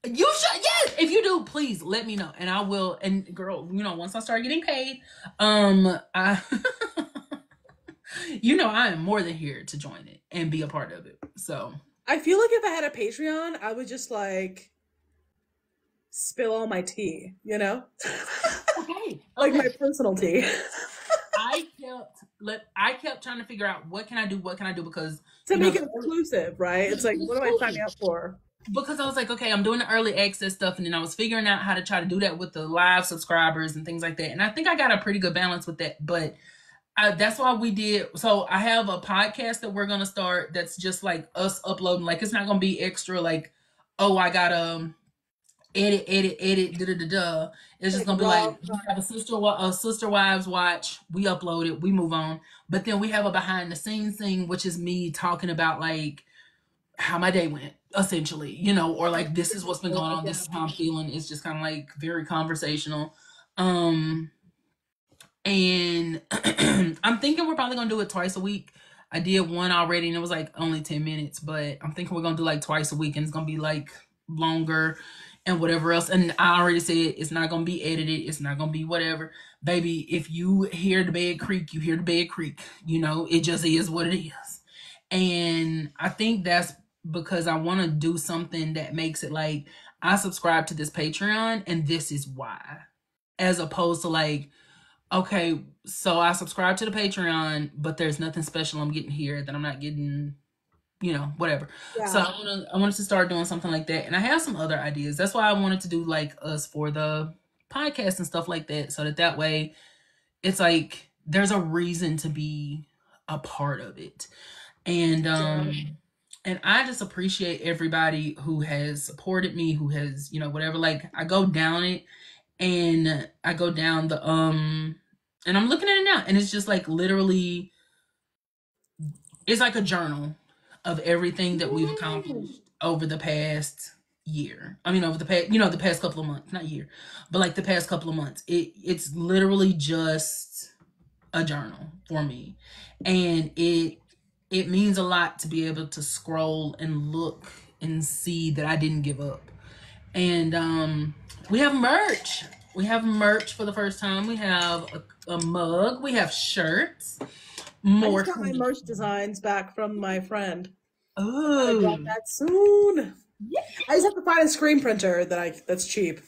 You should, yes. If you do, please let me know, and I will. And girl, once I start getting paid, I am more than here to join it and be a part of it. So I feel like if I had a Patreon, I would just like spill all my tea, Okay. Like my personal tea. I kept trying to figure out what can I do because to make it exclusive, right? It's like, what am I signing up for? Because I was like, okay, I'm doing the early access stuff, and then I was figuring out how to try to do that with the live subscribers and things like that. And I think I got a pretty good balance with that, but that's why we did. So I have a podcast that we're going to start that's just like us uploading. Like, it's not going to be extra like, oh, I got edit, da-da-da-da. It's just going to be like, we have a Sister Wives watch. We upload it. We move on. But then we have a behind the scenes thing, which is me talking about like how my day went, essentially, or like, this is what's been going on. This is how I'm feeling. It's just kind of like very conversational. And I'm thinking we're probably going to do it twice a week. I did one already and it was like only 10 minutes, but I'm thinking we're going to do like twice a week and it's going to be like longer and whatever else. And I already said it's not going to be edited. It's not going to be whatever. Baby, if you hear the bed creak, you hear the bed creak. It just is what it is. And I think that's because I want to do something that makes it like, I subscribe to this Patreon and this is why. As opposed to like, okay, so I subscribe to the Patreon, but there's nothing special I'm getting here that I'm not getting, whatever. Yeah. So I wanted to start doing something like that. And I have some other ideas. That's why I wanted to do like us for the podcast and stuff like that. So that way it's like, there's a reason to be a part of it. And And I just appreciate everybody who has supported me, who has, whatever. Like I go down it and I go down the and I'm looking at it now and it's just like literally it's like a journal of everything that we've accomplished over the past year. I mean over the past the past couple of months, not year, but like the past couple of months. It's literally just a journal for me. And it means a lot to be able to scroll and look and see that I didn't give up. And we have merch. We have merch for the first time. We have a mug. We have shirts. I just got my merch designs back from my friend. Oh, I got that soon. Yeah. I just have to find a screen printer that's cheap.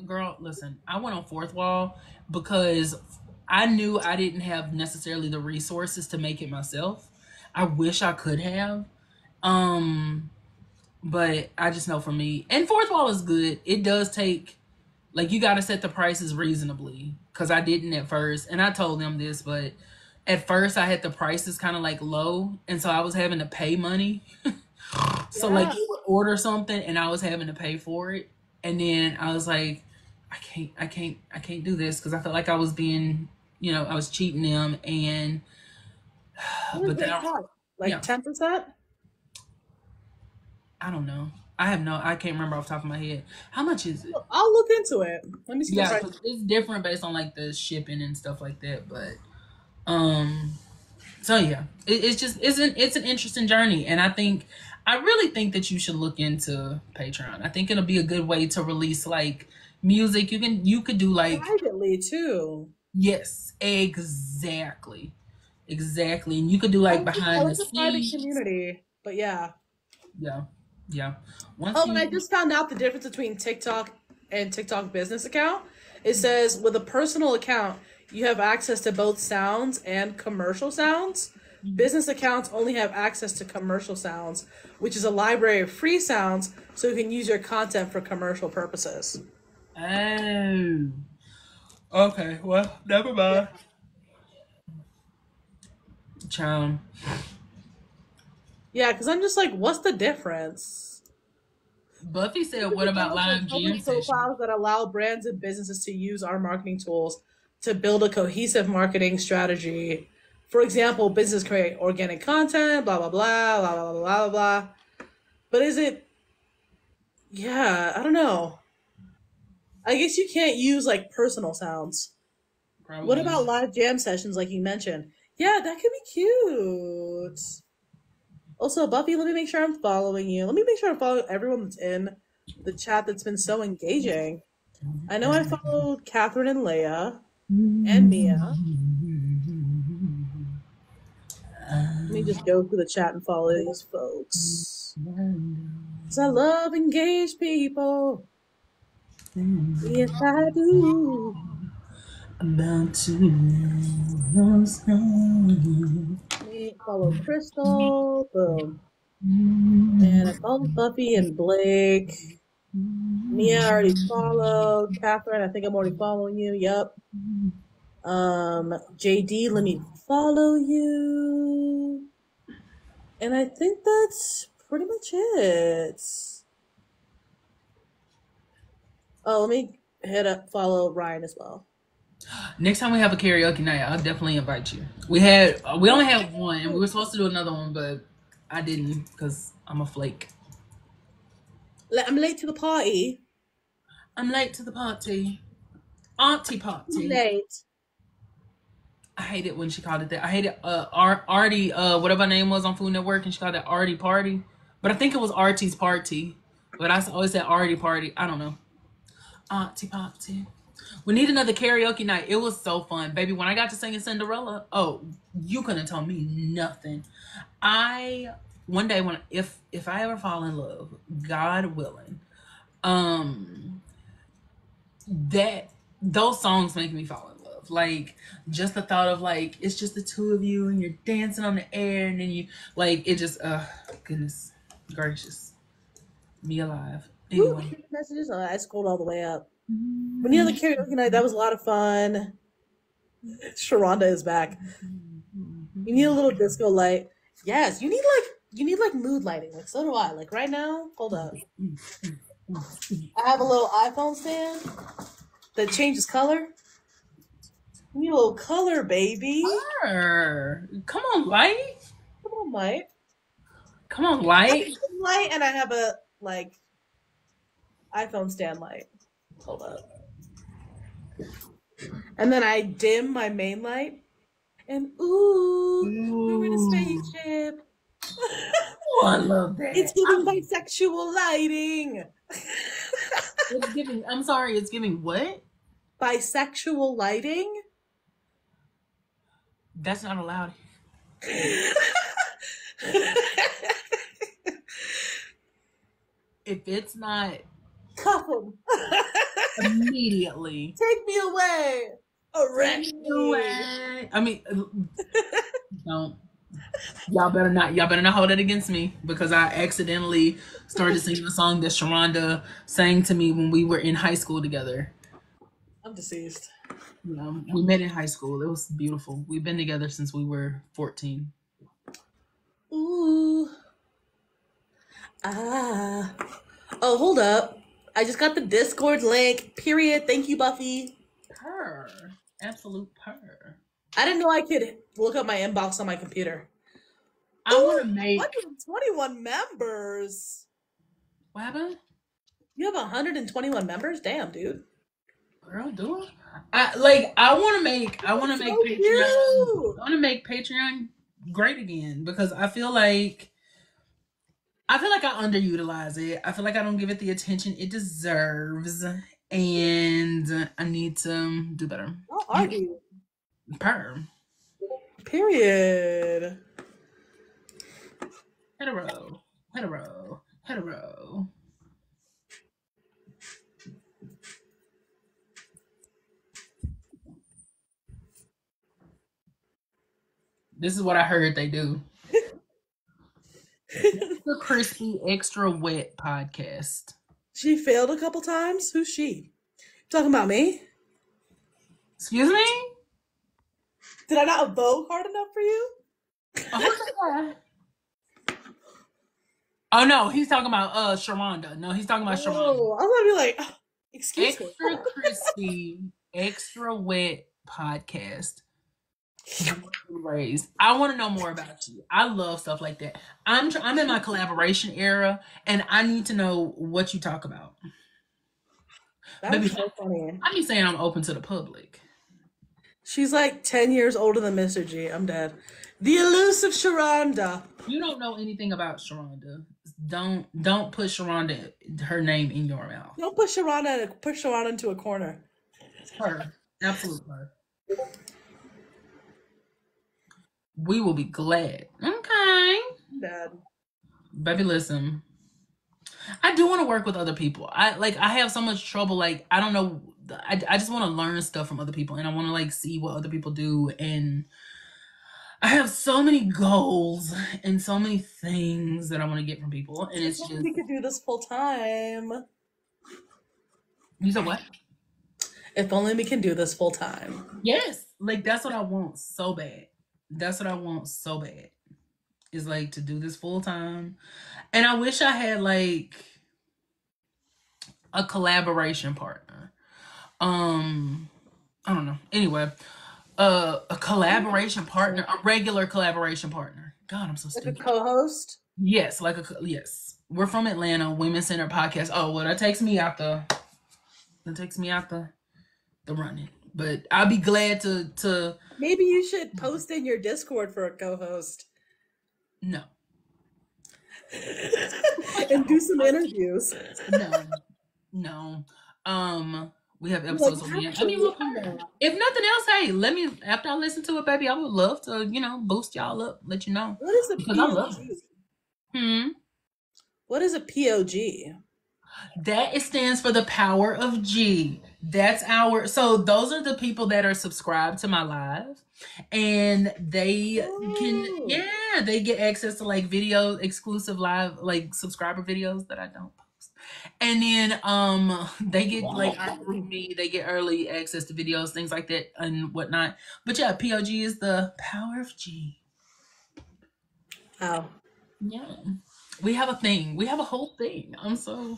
Girl, listen, I went on Fourth Wall because I knew I didn't have necessarily the resources to make it myself. I wish I could have. But I just know for me, and Fourth Wall is good. It does take, like, you got to set the prices reasonably because I didn't at first. And I told them this, but at first I had the prices kind of like low. And so I was having to pay money. So like you would order something and I was having to pay for it. And then I was like, I can't do this because I felt like I was being, I was cheating them. And but then like 10%? I don't know. I can't remember off the top of my head. How much is it? I'll look into it. Let me see. Yeah, it's different based on like the shipping and stuff like that. But so yeah, it's an interesting journey, and I really think that you should look into Patreon. I think it'll be a good way to release like music. You could do like privately too. Yes, exactly, and you could do like behind the scenes. Private community, but yeah. And I just found out the difference between TikTok and TikTok business account. It says with a personal account, you have access to both sounds and commercial sounds. Business accounts only have access to commercial sounds, which is a library of free sounds, so you can use your content for commercial purposes. Oh. Okay, well, never mind. Child. Yeah, because I'm just like, what's the difference? Buffy said, what about live jam sessions? Profiles that allow brands and businesses to use our marketing tools to build a cohesive marketing strategy. For example, business create organic content, blah, blah, blah, blah, blah, blah, blah, blah. But is it... Yeah, I don't know. I guess you can't use, like, personal sounds. Probably. What about live jam sessions, like you mentioned? Yeah, that could be cute. Also, Buffy, let me make sure I'm following you. Let me make sure I'm following everyone that's in the chat that's been so engaging. I know I followed Catherine and Leia and Mia. Let me just go through the chat and follow these folks. Because I love engaged people. Yes, I do. About to follow Crystal. Boom. And I followed Buffy and Blake. Mia, I already followed. Catherine, I think I'm already following you. Yep. JD, let me follow you. And I think that's pretty much it. Oh, let me follow Ryan as well. Next time we have a karaoke night, I'll definitely invite you. We only had one, and we were supposed to do another one, but I didn't because I'm a flake. I'm late to the party. Auntie party. Late. I hate it when she called it that. I hate it. Artie, whatever her name was on Food Network, and she called it Artie Party. But I think it was Artie's Party. But I always said Artie Party. I don't know. Auntie Party. We need another karaoke night. It was so fun, baby. When I got to singing Cinderella, you couldn't tell me nothing. One day if I ever fall in love, God willing, those songs make me fall in love. Like just the thought of like it's just the two of you and you're dancing on the air and then you like it just goodness gracious, me alive. Anyway, messages. I scrolled all the way up. When you had the karaoke night, that was a lot of fun. Sharonda is back. You need a little disco light. Yes, you need like You need like mood lighting. Like so do I. Like right now, hold up. I have a little iPhone stand that changes color. You need a little color, baby. Come on, light. Come on, Mike. Come on, I have a light. dim light and I have a like iPhone stand light. Hold up. And then I dim my main light. And we're in a Ooh. spaceship. Oh, I love that. It's giving bisexual lighting. It's giving. I'm sorry. It's giving what? Bisexual lighting? That's not allowed. If it's not Cuff him. immediately, Take me away. Arrest me. away. I mean, don't. Y'all better not hold it against me because I accidentally started singing a song that Sharonda sang to me when we were in high school together. I'm deceased. You know, we met in high school. It was beautiful. We've been together since we were 14. Ooh. Ah. Oh, hold up. I just got the Discord link. Period. Thank you, Buffy. Purr. Absolute purr. I didn't know I could look up my inbox on my computer. I want to make. 121 members. What happened? You have 121 members? Damn, dude. Girl, do it. I want to make So Patreon. cute. I want to make Patreon great again because I feel like I underutilize it. I feel like I don't give it the attention it deserves, and I need to do better. How are you? Purr. Period. Hetero. Hetero. Hetero. This is what I heard they do. The Crispy Extra Wet podcast. She failed a couple times? Who's she? Talking about me? Excuse me? Did I not vote hard enough for you? Oh no, he's talking about Sharonda. No, he's talking about Sharonda. Oh, I'm gonna be like, excuse me. Extra Crispy, Extra Wet podcast. Raised. I want to know more about you. I love stuff like that. I'm in my collaboration era, and I need to know what you talk about. That's so funny. I be saying I'm open to the public. She's like 10 years older than Mr. G. I'm dead. The elusive Sharonda. You don't know anything about Sharonda. Don't put Sharonda, her name, in your mouth. Don't push Sharonda into a corner. Her. Absolute her. We will be glad. Okay. Bad. Baby, listen. I do want to work with other people. I have so much trouble. Like, I don't know. I just want to learn stuff from other people, and I want to like see what other people do. And I have so many goals and so many things that I want to get from people. And it's just we could do this full time. You said what? If only we can do this full time. Yes, like that's what I want so bad. That's what I want so bad. Is like to do this full time. And I wish I had like a collaboration partner. I don't know. Anyway, a collaboration partner, a regular collaboration partner. God, I'm so stupid. Like a co-host? Yes, yes. We're from Atlanta, Women's Center Podcast. Oh, well, that takes me out the running. But I'll be glad to Maybe you should post in your Discord for a co-host. No. And do some interviews. No. We have episodes on the end. I mean, if nothing else, hey, let me, after I listen to it, baby, I would love to, boost y'all up, let you know. What is a POG? What is a POG? That stands for the power of G. So those are the people that are subscribed to my live, and they they get access to like video exclusive live, like subscriber videos that I don't post. And then they get like through me, they get early access to videos, things like that and whatnot. But yeah, POG is the power of G. Wow. Yeah. We have a thing. We have a whole thing. I'm so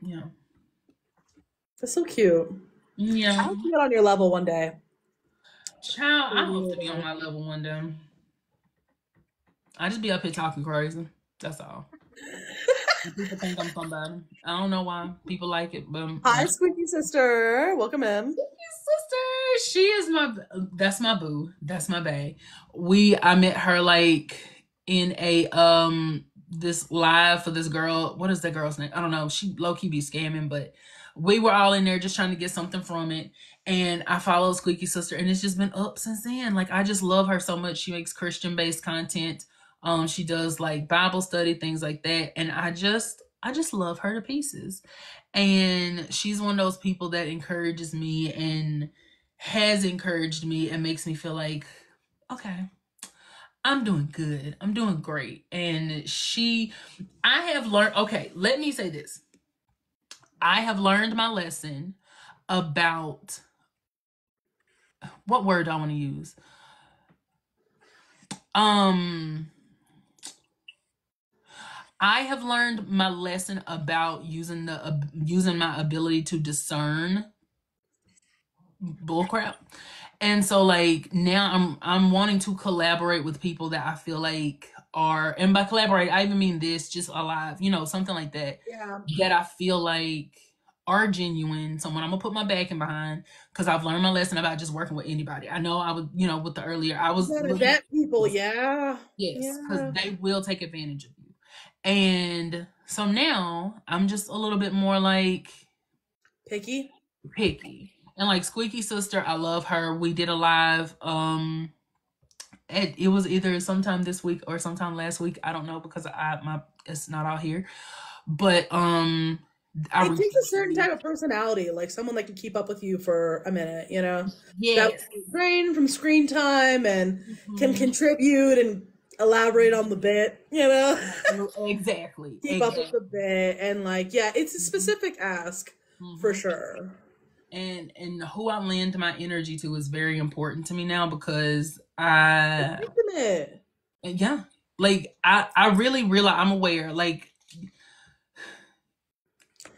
yeah. That's so cute. I Yeah. hope to get on your level one day. Child, I hope to be on my level one day. I just be up here talking crazy. That's all. People think I'm somebody. I don't know why people like it, but Hi, Squeaky sister. Welcome in. sister, she is that's my boo. That's my bae. I met her like in a this live for this girl. What is that girl's name? I don't know. She low key be scamming, but we were all in there just trying to get something from it. And I follow Squeaky Sister, and it's just been up since then. Like I just love her so much. She makes Christian based content. She does like Bible study, things like that. And I just love her to pieces. And she's one of those people that encourages me and has encouraged me and makes me feel like, okay, I'm doing good. I'm doing great. And I have learned, okay, let me say this. I have learned my lesson about, what word do I want to use? I have learned my lesson about using my ability to discern bullcrap. And so like now I'm wanting to collaborate with people that I feel like are, and by collaborate I even mean this, just alive, something like that. Yeah. That I feel like are genuine, someone I'm gonna put my back in behind, because I've learned my lesson about just working with anybody. I know I was, with the earlier I was You gotta looking at vet people, yeah. yes, because Yeah. they will take advantage of you. And so now I'm just a little bit more like Picky. and like Squeaky Sister, I love her. We did a live it was either sometime this week or sometime last week, I don't know, because it's not out here, but I It takes a certain reposted type of personality, like someone that can keep up with you for a minute, that yes. drain from screen time and can Mhm. contribute and elaborate on the bit, Exactly. keep up with the bit and like, yeah, it's a specific ask for Mhm. sure. And who I lend my energy to is very important to me now, because It's intimate. yeah, like I really realize, I'm aware, like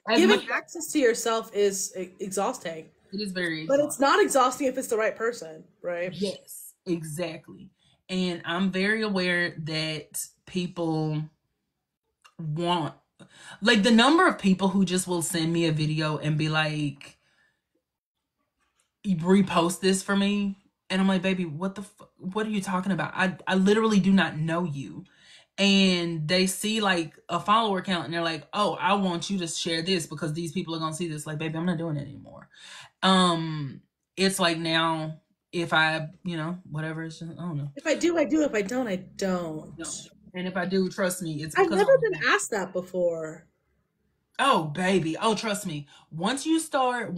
as much Giving access to yourself is exhausting, it is very but it's exhausting. not exhausting if it's the right person, right? Yes, exactly. And I'm very aware that people want, like, the number of people who just will send me a video and be like, repost this for me. And I'm like, baby, what are you talking about? I literally do not know you. And they see like a follower count and they're like, oh, I want you to share this because these people are gonna see this. Like, baby, I'm not doing it anymore. It's like now, if I, whatever, it's just, I don't know. If I do, I do. If I don't, I don't. No. And if I do, trust me, it's I've because never I'm been asked that before. oh baby. Oh, trust me. Once you start,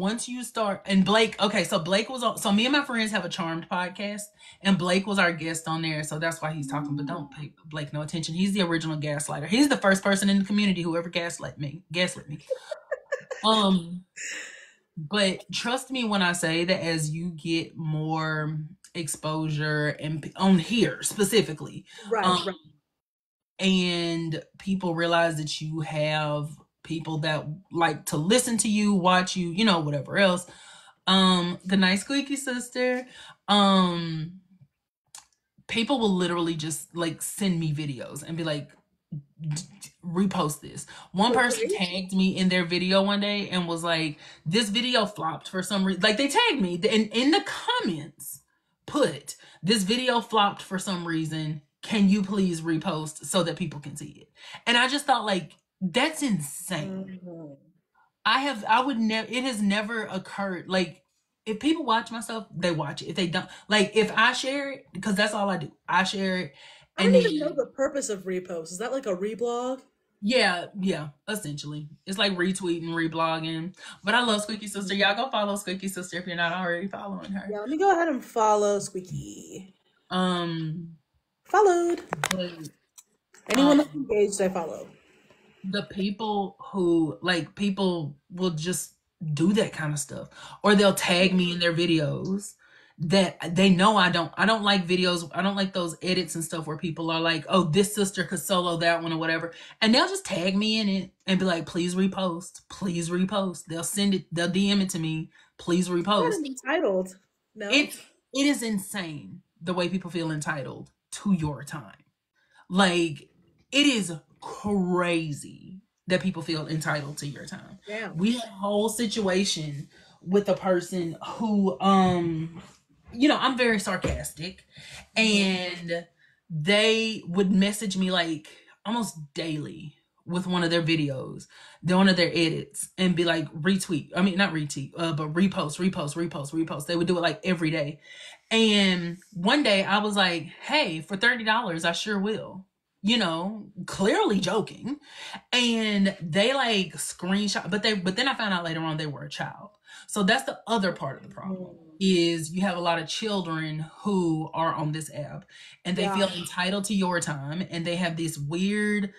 and Blake, okay, so Blake was on, so me and my friends have a Charmed podcast, and Blake was our guest on there, so that's why he's talking, but don't pay Blake no attention. He's the original gaslighter. He's the first person in the community who ever gaslit me. Um, but trust me when I say that as you get more exposure and on here specifically, Right, um, right. and people realize that you have people that like to listen to you, watch you, whatever else. The nice squeaky sister, um, people will literally just like send me videos and be like, repost this. One person Okay. tagged me in their video one day and was like, this video flopped for some reason. Like they tagged me and in the comments put, this video flopped for some reason. Can you please repost so that people can see it? And I just thought like, that's insane. Mhm. I would never, it has never occurred. Like if people watch my stuff, they watch it. If they don't, like if I share it, because that's all I do, I share it. I And don't then even know the purpose of repost. Is that like a reblog? yeah, essentially. It's like retweeting, reblogging. But I love Squeaky Sister. Y'all go follow Squeaky Sister if you're not already following her. Yeah, let me go ahead and follow Squeaky. Um, Followed. but Anyone um that's engaged, I follow. the people who like people will just do that kind of stuff. Or they'll tag me in their videos. that they know I don't like videos. I don't like those edits and stuff where people are like, oh, this sister could solo that one or whatever. And they'll just tag me in it and be like, please repost. Please repost. They'll send it, they'll DM it to me. Please repost. I'm entitled. No. It is insane the way people feel entitled to your time. Like, it is crazy that people feel entitled to your time. Yeah. We had a whole situation with a person who I'm very sarcastic, and they would message me like almost daily with one of their videos, one of their edits, and be like, retweet. I mean, not retweet, but repost. They would do it like every day. And one day I was like, hey, for $30, I sure will. Clearly joking. And they like screenshot, but then I found out later on they were a child. So that's the other part of the problem, is you have a lot of children who are on this app, and they feel entitled to your time, and they have this weird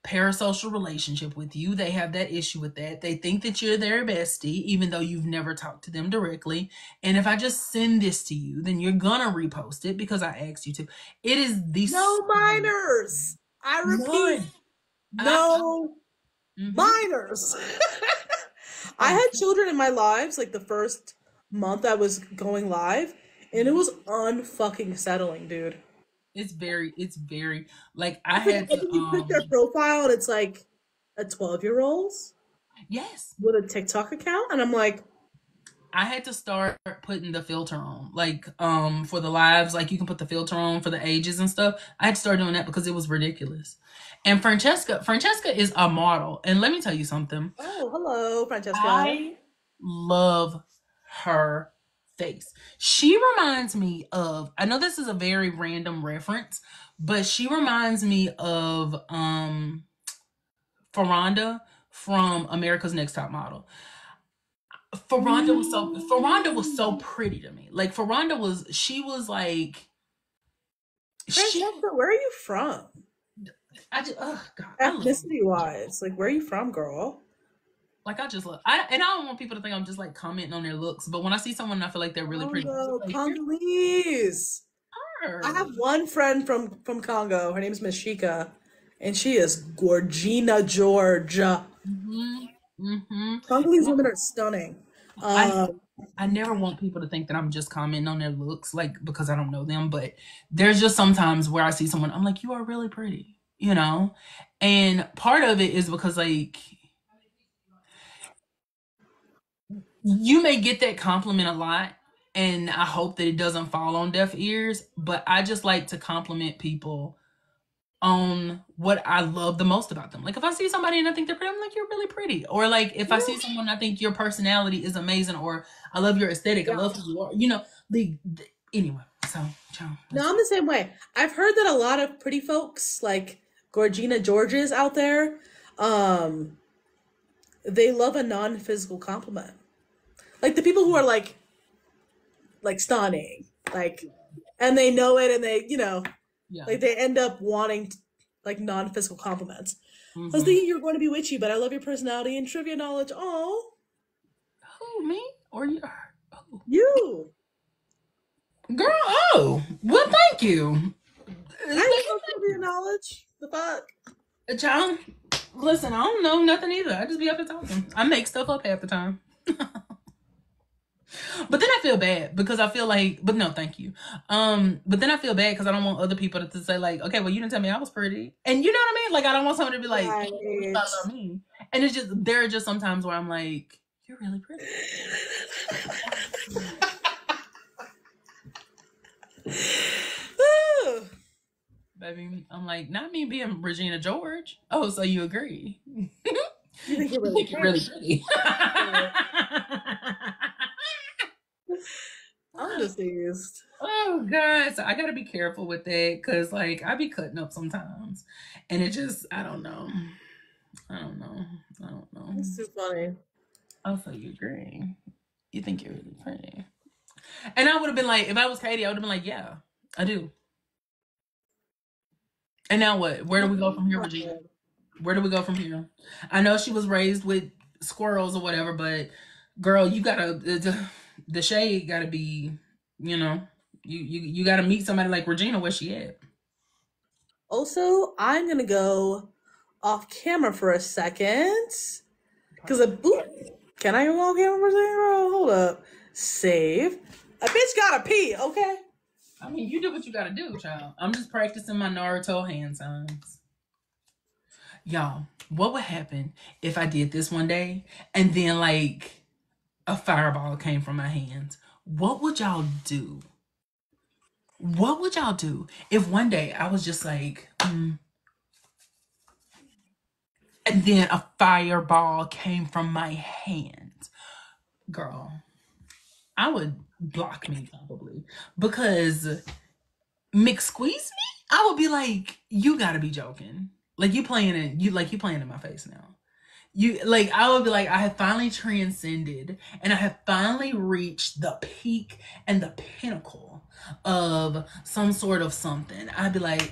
parasocial relationship with you. They have that issue with that. They think that you're their bestie, even though you've never talked to them directly. And if I just send this to you, then you're gonna repost it because I asked you to. It is no minors. I repeat, no minors. I had children in my lives like the first month I was going live, and it was unfucking settling, dude. It's very like I had to you click their profile and it's like a 12-year-old's with a TikTok account, and I'm like, I had to start putting the filter on, like for the lives, like you can put the filter on for the ages and stuff. I had to start doing that because it was ridiculous. And Francesca is a model, and let me tell you something. Oh, hello, Francesca. I love her face. She reminds me of, I know this is a very random reference, but she reminds me of Ferranda from America's Next Top Model. Ferranda was so pretty to me. Like Ferranda was like, Francesca, where are you from? I just, oh God, ethnicity wise, like where are you from, girl? Like I just love, and I don't want people to think I'm just like commenting on their looks, but when I see someone and I feel like they're really pretty, like, Congolese. I have one friend from Congo. Her name is Miss Shika, and she is Gorgina Georgia. Congolese women are stunning. I never want people to think that I'm just commenting on their looks, like because I don't know them, but there's just sometimes where I see someone, I'm like, you are really pretty, and part of it is because like you may get that compliment a lot, and I hope that it doesn't fall on deaf ears, but I just like to compliment people on what I love the most about them. Like if I see somebody and I think they're pretty, I'm like, you're really pretty. Or like if I see someone and I think your personality is amazing, or I love your aesthetic, I love who you are, anyway. So no, I'm the same way. I've heard that a lot of pretty folks like Gorgina Georges out there, they love a non-physical compliment. Like the people who are like stunning, like, and they know it, and they, like they end up wanting like non-physical compliments. I was thinking you were going to be witchy, but I love your personality and trivia knowledge. Oh, who, me or you? Oh. You, girl. Oh, well, thank you. I love trivia knowledge. The fuck, child. Listen, I don't know nothing either. I just be up here talking. I make stuff up half the time. But then I feel bad because I feel like, but no, thank you. But then I feel bad because I don't want other people to say like, okay, well, you didn't tell me I was pretty, and you know what I mean? Like, I don't want someone to be like, right. Oh, about me. And it's just, there are just some times where I'm like, you're really pretty. Baby, I'm like, not me being Regina George. Oh, so you agree? You think you're really pretty. I'm deceased. Oh God, so I gotta be careful with that because like I be cutting up sometimes, and it just, I don't know. It's too funny. Oh, so you agree? You think you're really pretty? And I would have been like, if I was Katie, I would have been like, yeah, I do. And now what? Where do we go from here, Regina? Where do we go from here? I know she was raised with squirrels or whatever, but girl, you gotta, the shade gotta be You know, you got to meet somebody like Regina where she at. Also, I'm gonna go off camera for a second. Cause a boop. Can I go off camera for a second, girl? Hold up. Save. A bitch gotta pee, okay? I mean, you do what you got to do, child. I'm just practicing my Naruto hand signs. Y'all, what would happen if I did this one day and then like a fireball came from my hands? What would y'all do? What would y'all do if one day I was just like, and then a fireball came from my hand? Girl, I would block me probably because McSqueeze me? I would be like, you gotta be joking. Like you playing it, you playing in my face now. You like I would be like, I have finally transcended and I have finally reached the peak and the pinnacle of some sort of something. I'd be like,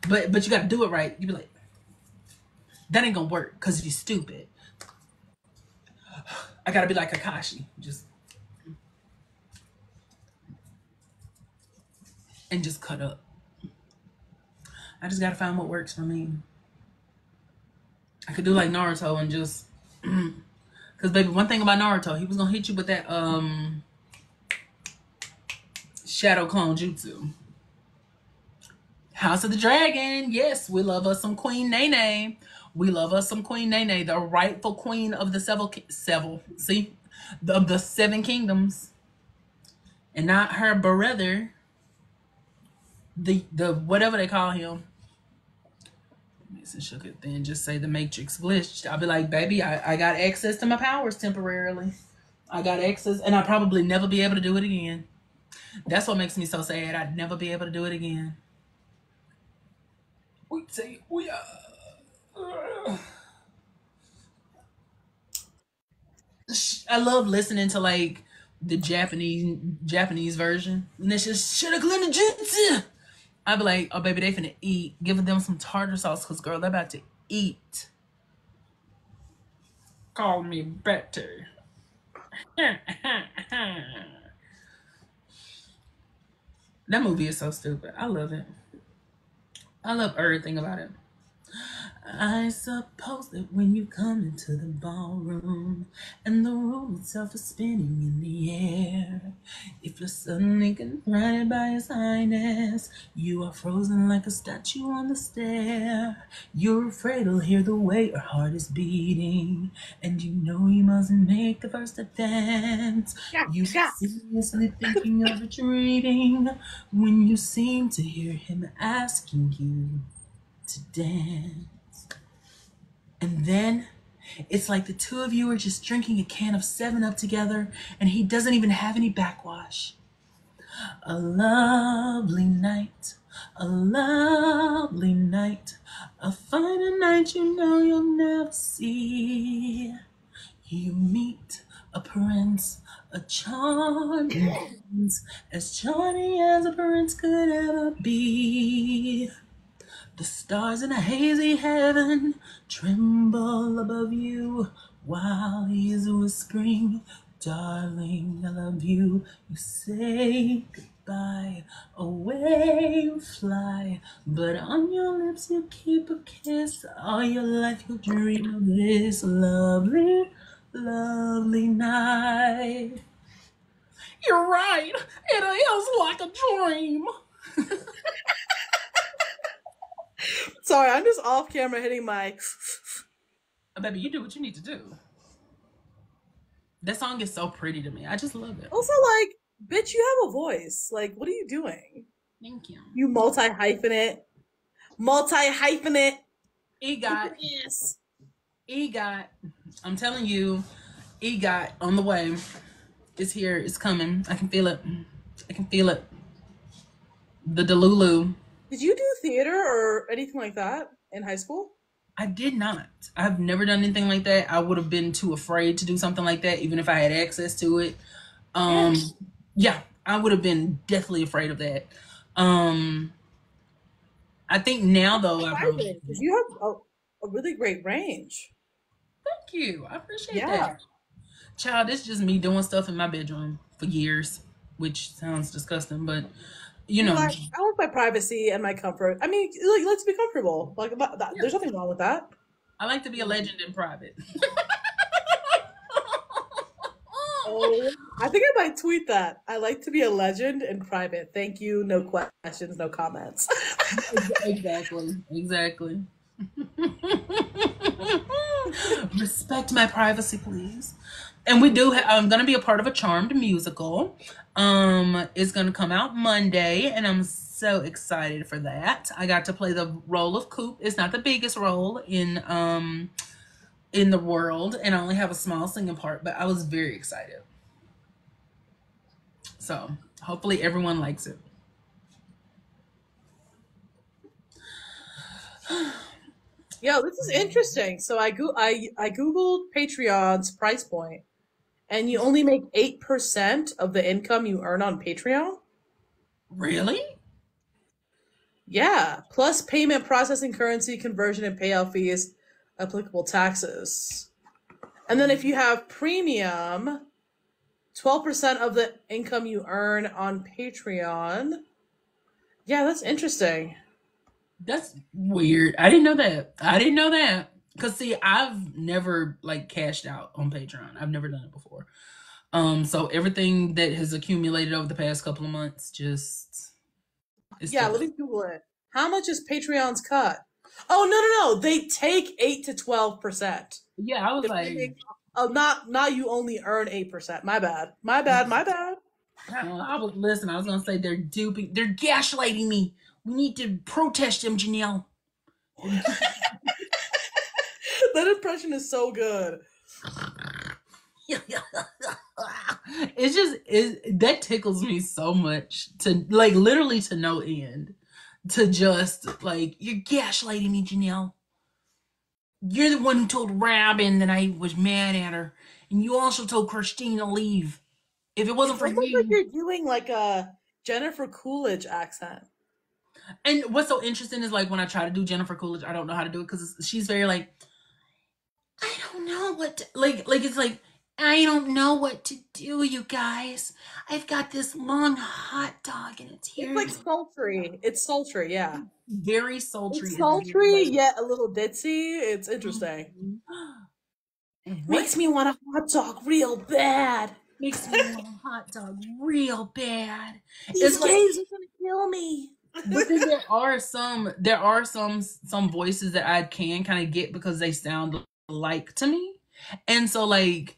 but you gotta do it right. You'd be like, that ain't gonna work because you're stupid. I gotta be like Kakashi, just and just cut up. I just gotta find what works for me. I could do like Naruto and just because baby, one thing about Naruto, he was gonna hit you with that shadow clone jutsu. House of the Dragon. Yes, we love us some Queen Nene. We love us some Queen Nene, the rightful queen of the the seven kingdoms, and not her brother, the whatever they call him. Mason shook it. Then just say the Matrix glitched. I'll be like, baby, I got access to my powers temporarily. I got access, and I'll probably never be able to do it again. That's what makes me so sad. I'd never be able to do it again. I love listening to like the Japanese version. And it's just Shiraglina Jutsu. I'd be like, oh baby, they finna eat. Giving them some tartar sauce, cause girl, they're about to eat. Call me better. That movie is so stupid. I love it. I love everything about it. I suppose that when you come into the ballroom and the room itself is spinning in the air, if you're suddenly confronted by his highness, you are frozen like a statue on the stair. You're afraid he'll hear the way your heart is beating, and you know you mustn't make the first advance. You seriously thinking of retreating when you seem to hear him asking you to dance. And then it's like the two of you are just drinking a can of 7-Up together and he doesn't even have any backwash. A lovely night, a lovely night, a finer night you know you'll never see. You meet a prince, a charming prince, as charming as a prince could ever be. The stars in a hazy heaven tremble above you while he is whispering, darling, I love you. You say goodbye, away you fly, but on your lips you keep a kiss. All your life you'll dream of this lovely, lovely night. You're right, it is like a dream. Sorry, I'm just off camera hitting my. Baby, you do what you need to do. That song is so pretty to me. I just love it. Also, like, bitch, you have a voice. Like, what are you doing? Thank you. You multi-hyphenate. Multi-hyphenate. EGOT. Yes. EGOT. I'm telling you, EGOT on the way. It's here. It's coming. I can feel it. I can feel it. The Delulu. Did you do theater or anything like that in high school? I did not. I've never done anything like that. I would have been too afraid to do something like that, even if I had access to it. Yeah, I would have been deathly afraid of that. I think now though, because you have a really great range. Thank you. I appreciate that. Child, it's just me doing stuff in my bedroom for years, which sounds disgusting, but you know, I want my privacy and my comfort. I mean, like, let's be comfortable. Like, yeah, there's nothing wrong with that. I like to be a legend in private. Oh, I think I might tweet that. I like to be a legend in private. Thank you. No questions, no comments. Exactly. Respect my privacy, please. And we do. I'm gonna be a part of a Charmed musical. It's gonna come out Monday, and I'm so excited for that. I got to play the role of Coop. It's not the biggest role in the world, and I only have a small singing part, but I was very excited. So hopefully everyone likes it. Yo, this is interesting. So I googled Patreon's price point, and you only make 8% of the income you earn on Patreon. Really? Yeah, plus payment processing, currency conversion, and payout fees, applicable taxes. And then if you have premium, 12% of the income you earn on Patreon. Yeah, that's interesting. That's weird. I didn't know that. I didn't know that. Cause see, I've never like cashed out on Patreon. I've never done it before. So everything that has accumulated over the past couple of months just is Yeah, still let me Google it. How much is Patreon's cut? Oh, no. They take 8 to 12%. yeah, I was like, Oh, not you only earn 8%. My bad. My bad. I was gonna say they're gaslighting me. We need to protest them, Janelle. That impression is so good. That tickles me so much to like literally to no end. To just like, you're gaslighting me, Janelle. You're the one who told Robin that I was mad at her, and you also told Christine to leave. If it wasn't It's for almost like you. you're doing like a Jennifer Coolidge accent. And what's so interesting is like when I try to do Jennifer Coolidge, I don't know how to do it because she's very like, I don't know what to, like it's like, I don't know what to do, you guys. I've got this long hot dog and it's here. It's like sultry. It's sultry, yeah. Very sultry. It's sultry yet a little ditzy. It's interesting. Makes me want a hot dog real bad. Makes me want a hot dog real bad. These gays are gonna kill me. But then there are some voices that I can kind of get because they sound like to me. And so like,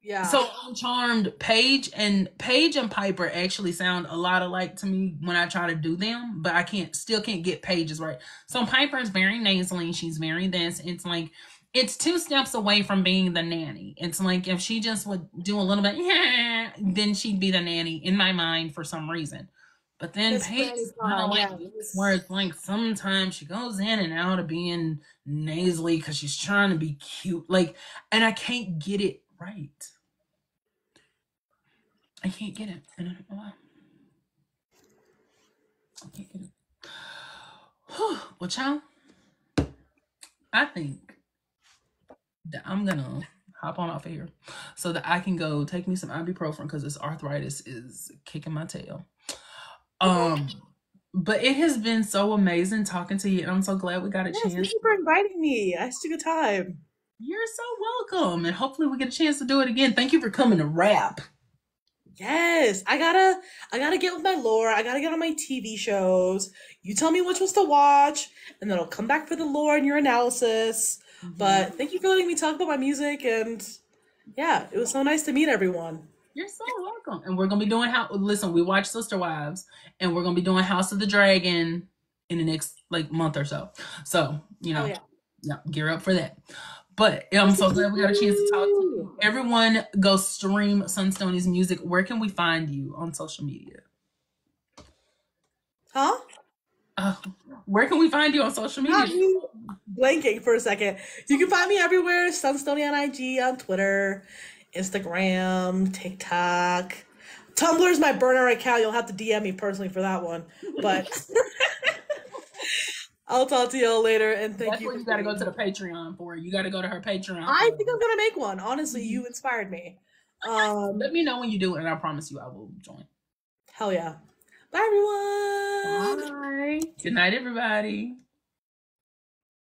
yeah. So on Charmed, Paige and Piper actually sound a lot alike to me when I try to do them, but I still can't get Paige's right. So Piper is very nasally, she's very this. It's like it's 2 steps away from being the nanny. It's like if she just would do a little bit, yeah, then she'd be the nanny in my mind for some reason. But then Paige, where it's like sometimes she goes in and out of being nasally because she's trying to be cute, like, and I can't get it right. I can't get it. I don't know why. I can't get it. Well, child, I think that I'm gonna hop on off of here so that I can go take me some ibuprofen because this arthritis is kicking my tail. But it has been so amazing talking to you, and I'm so glad we got a chance. Thank you for inviting me. I had a good time. You're so welcome, and hopefully we get a chance to do it again. Thank you for coming to rap. Yes, I gotta get with my lore. I gotta get on my TV shows. You tell me which ones to watch, and then I'll come back for the lore and your analysis. Mm-hmm. But thank you for letting me talk about my music, and yeah, it was so nice to meet everyone. You're so welcome. And we're gonna be doing listen, we watched Sister Wives, and we're gonna be doing House of the Dragon in the next like month or so. So, you know, yeah, gear up for that. But I'm so glad we got a chance to talk to you. Everyone go stream Sunstony's music. Where can we find you on social media? Huh? Where can we find you on social media? Blanking for a second. You can find me everywhere. Sunstony on IG, on Twitter, Instagram, TikTok. Tumblr's my burner account. You'll have to DM me personally for that one. But I'll talk to y'all later, and thank you. That's what you gotta go to the Patreon for. You gotta go to her Patreon. I think I'm gonna make one. Honestly, you inspired me. Let me know when you do, and I promise you I will join. Hell yeah. Bye, everyone. Bye. Good night, everybody.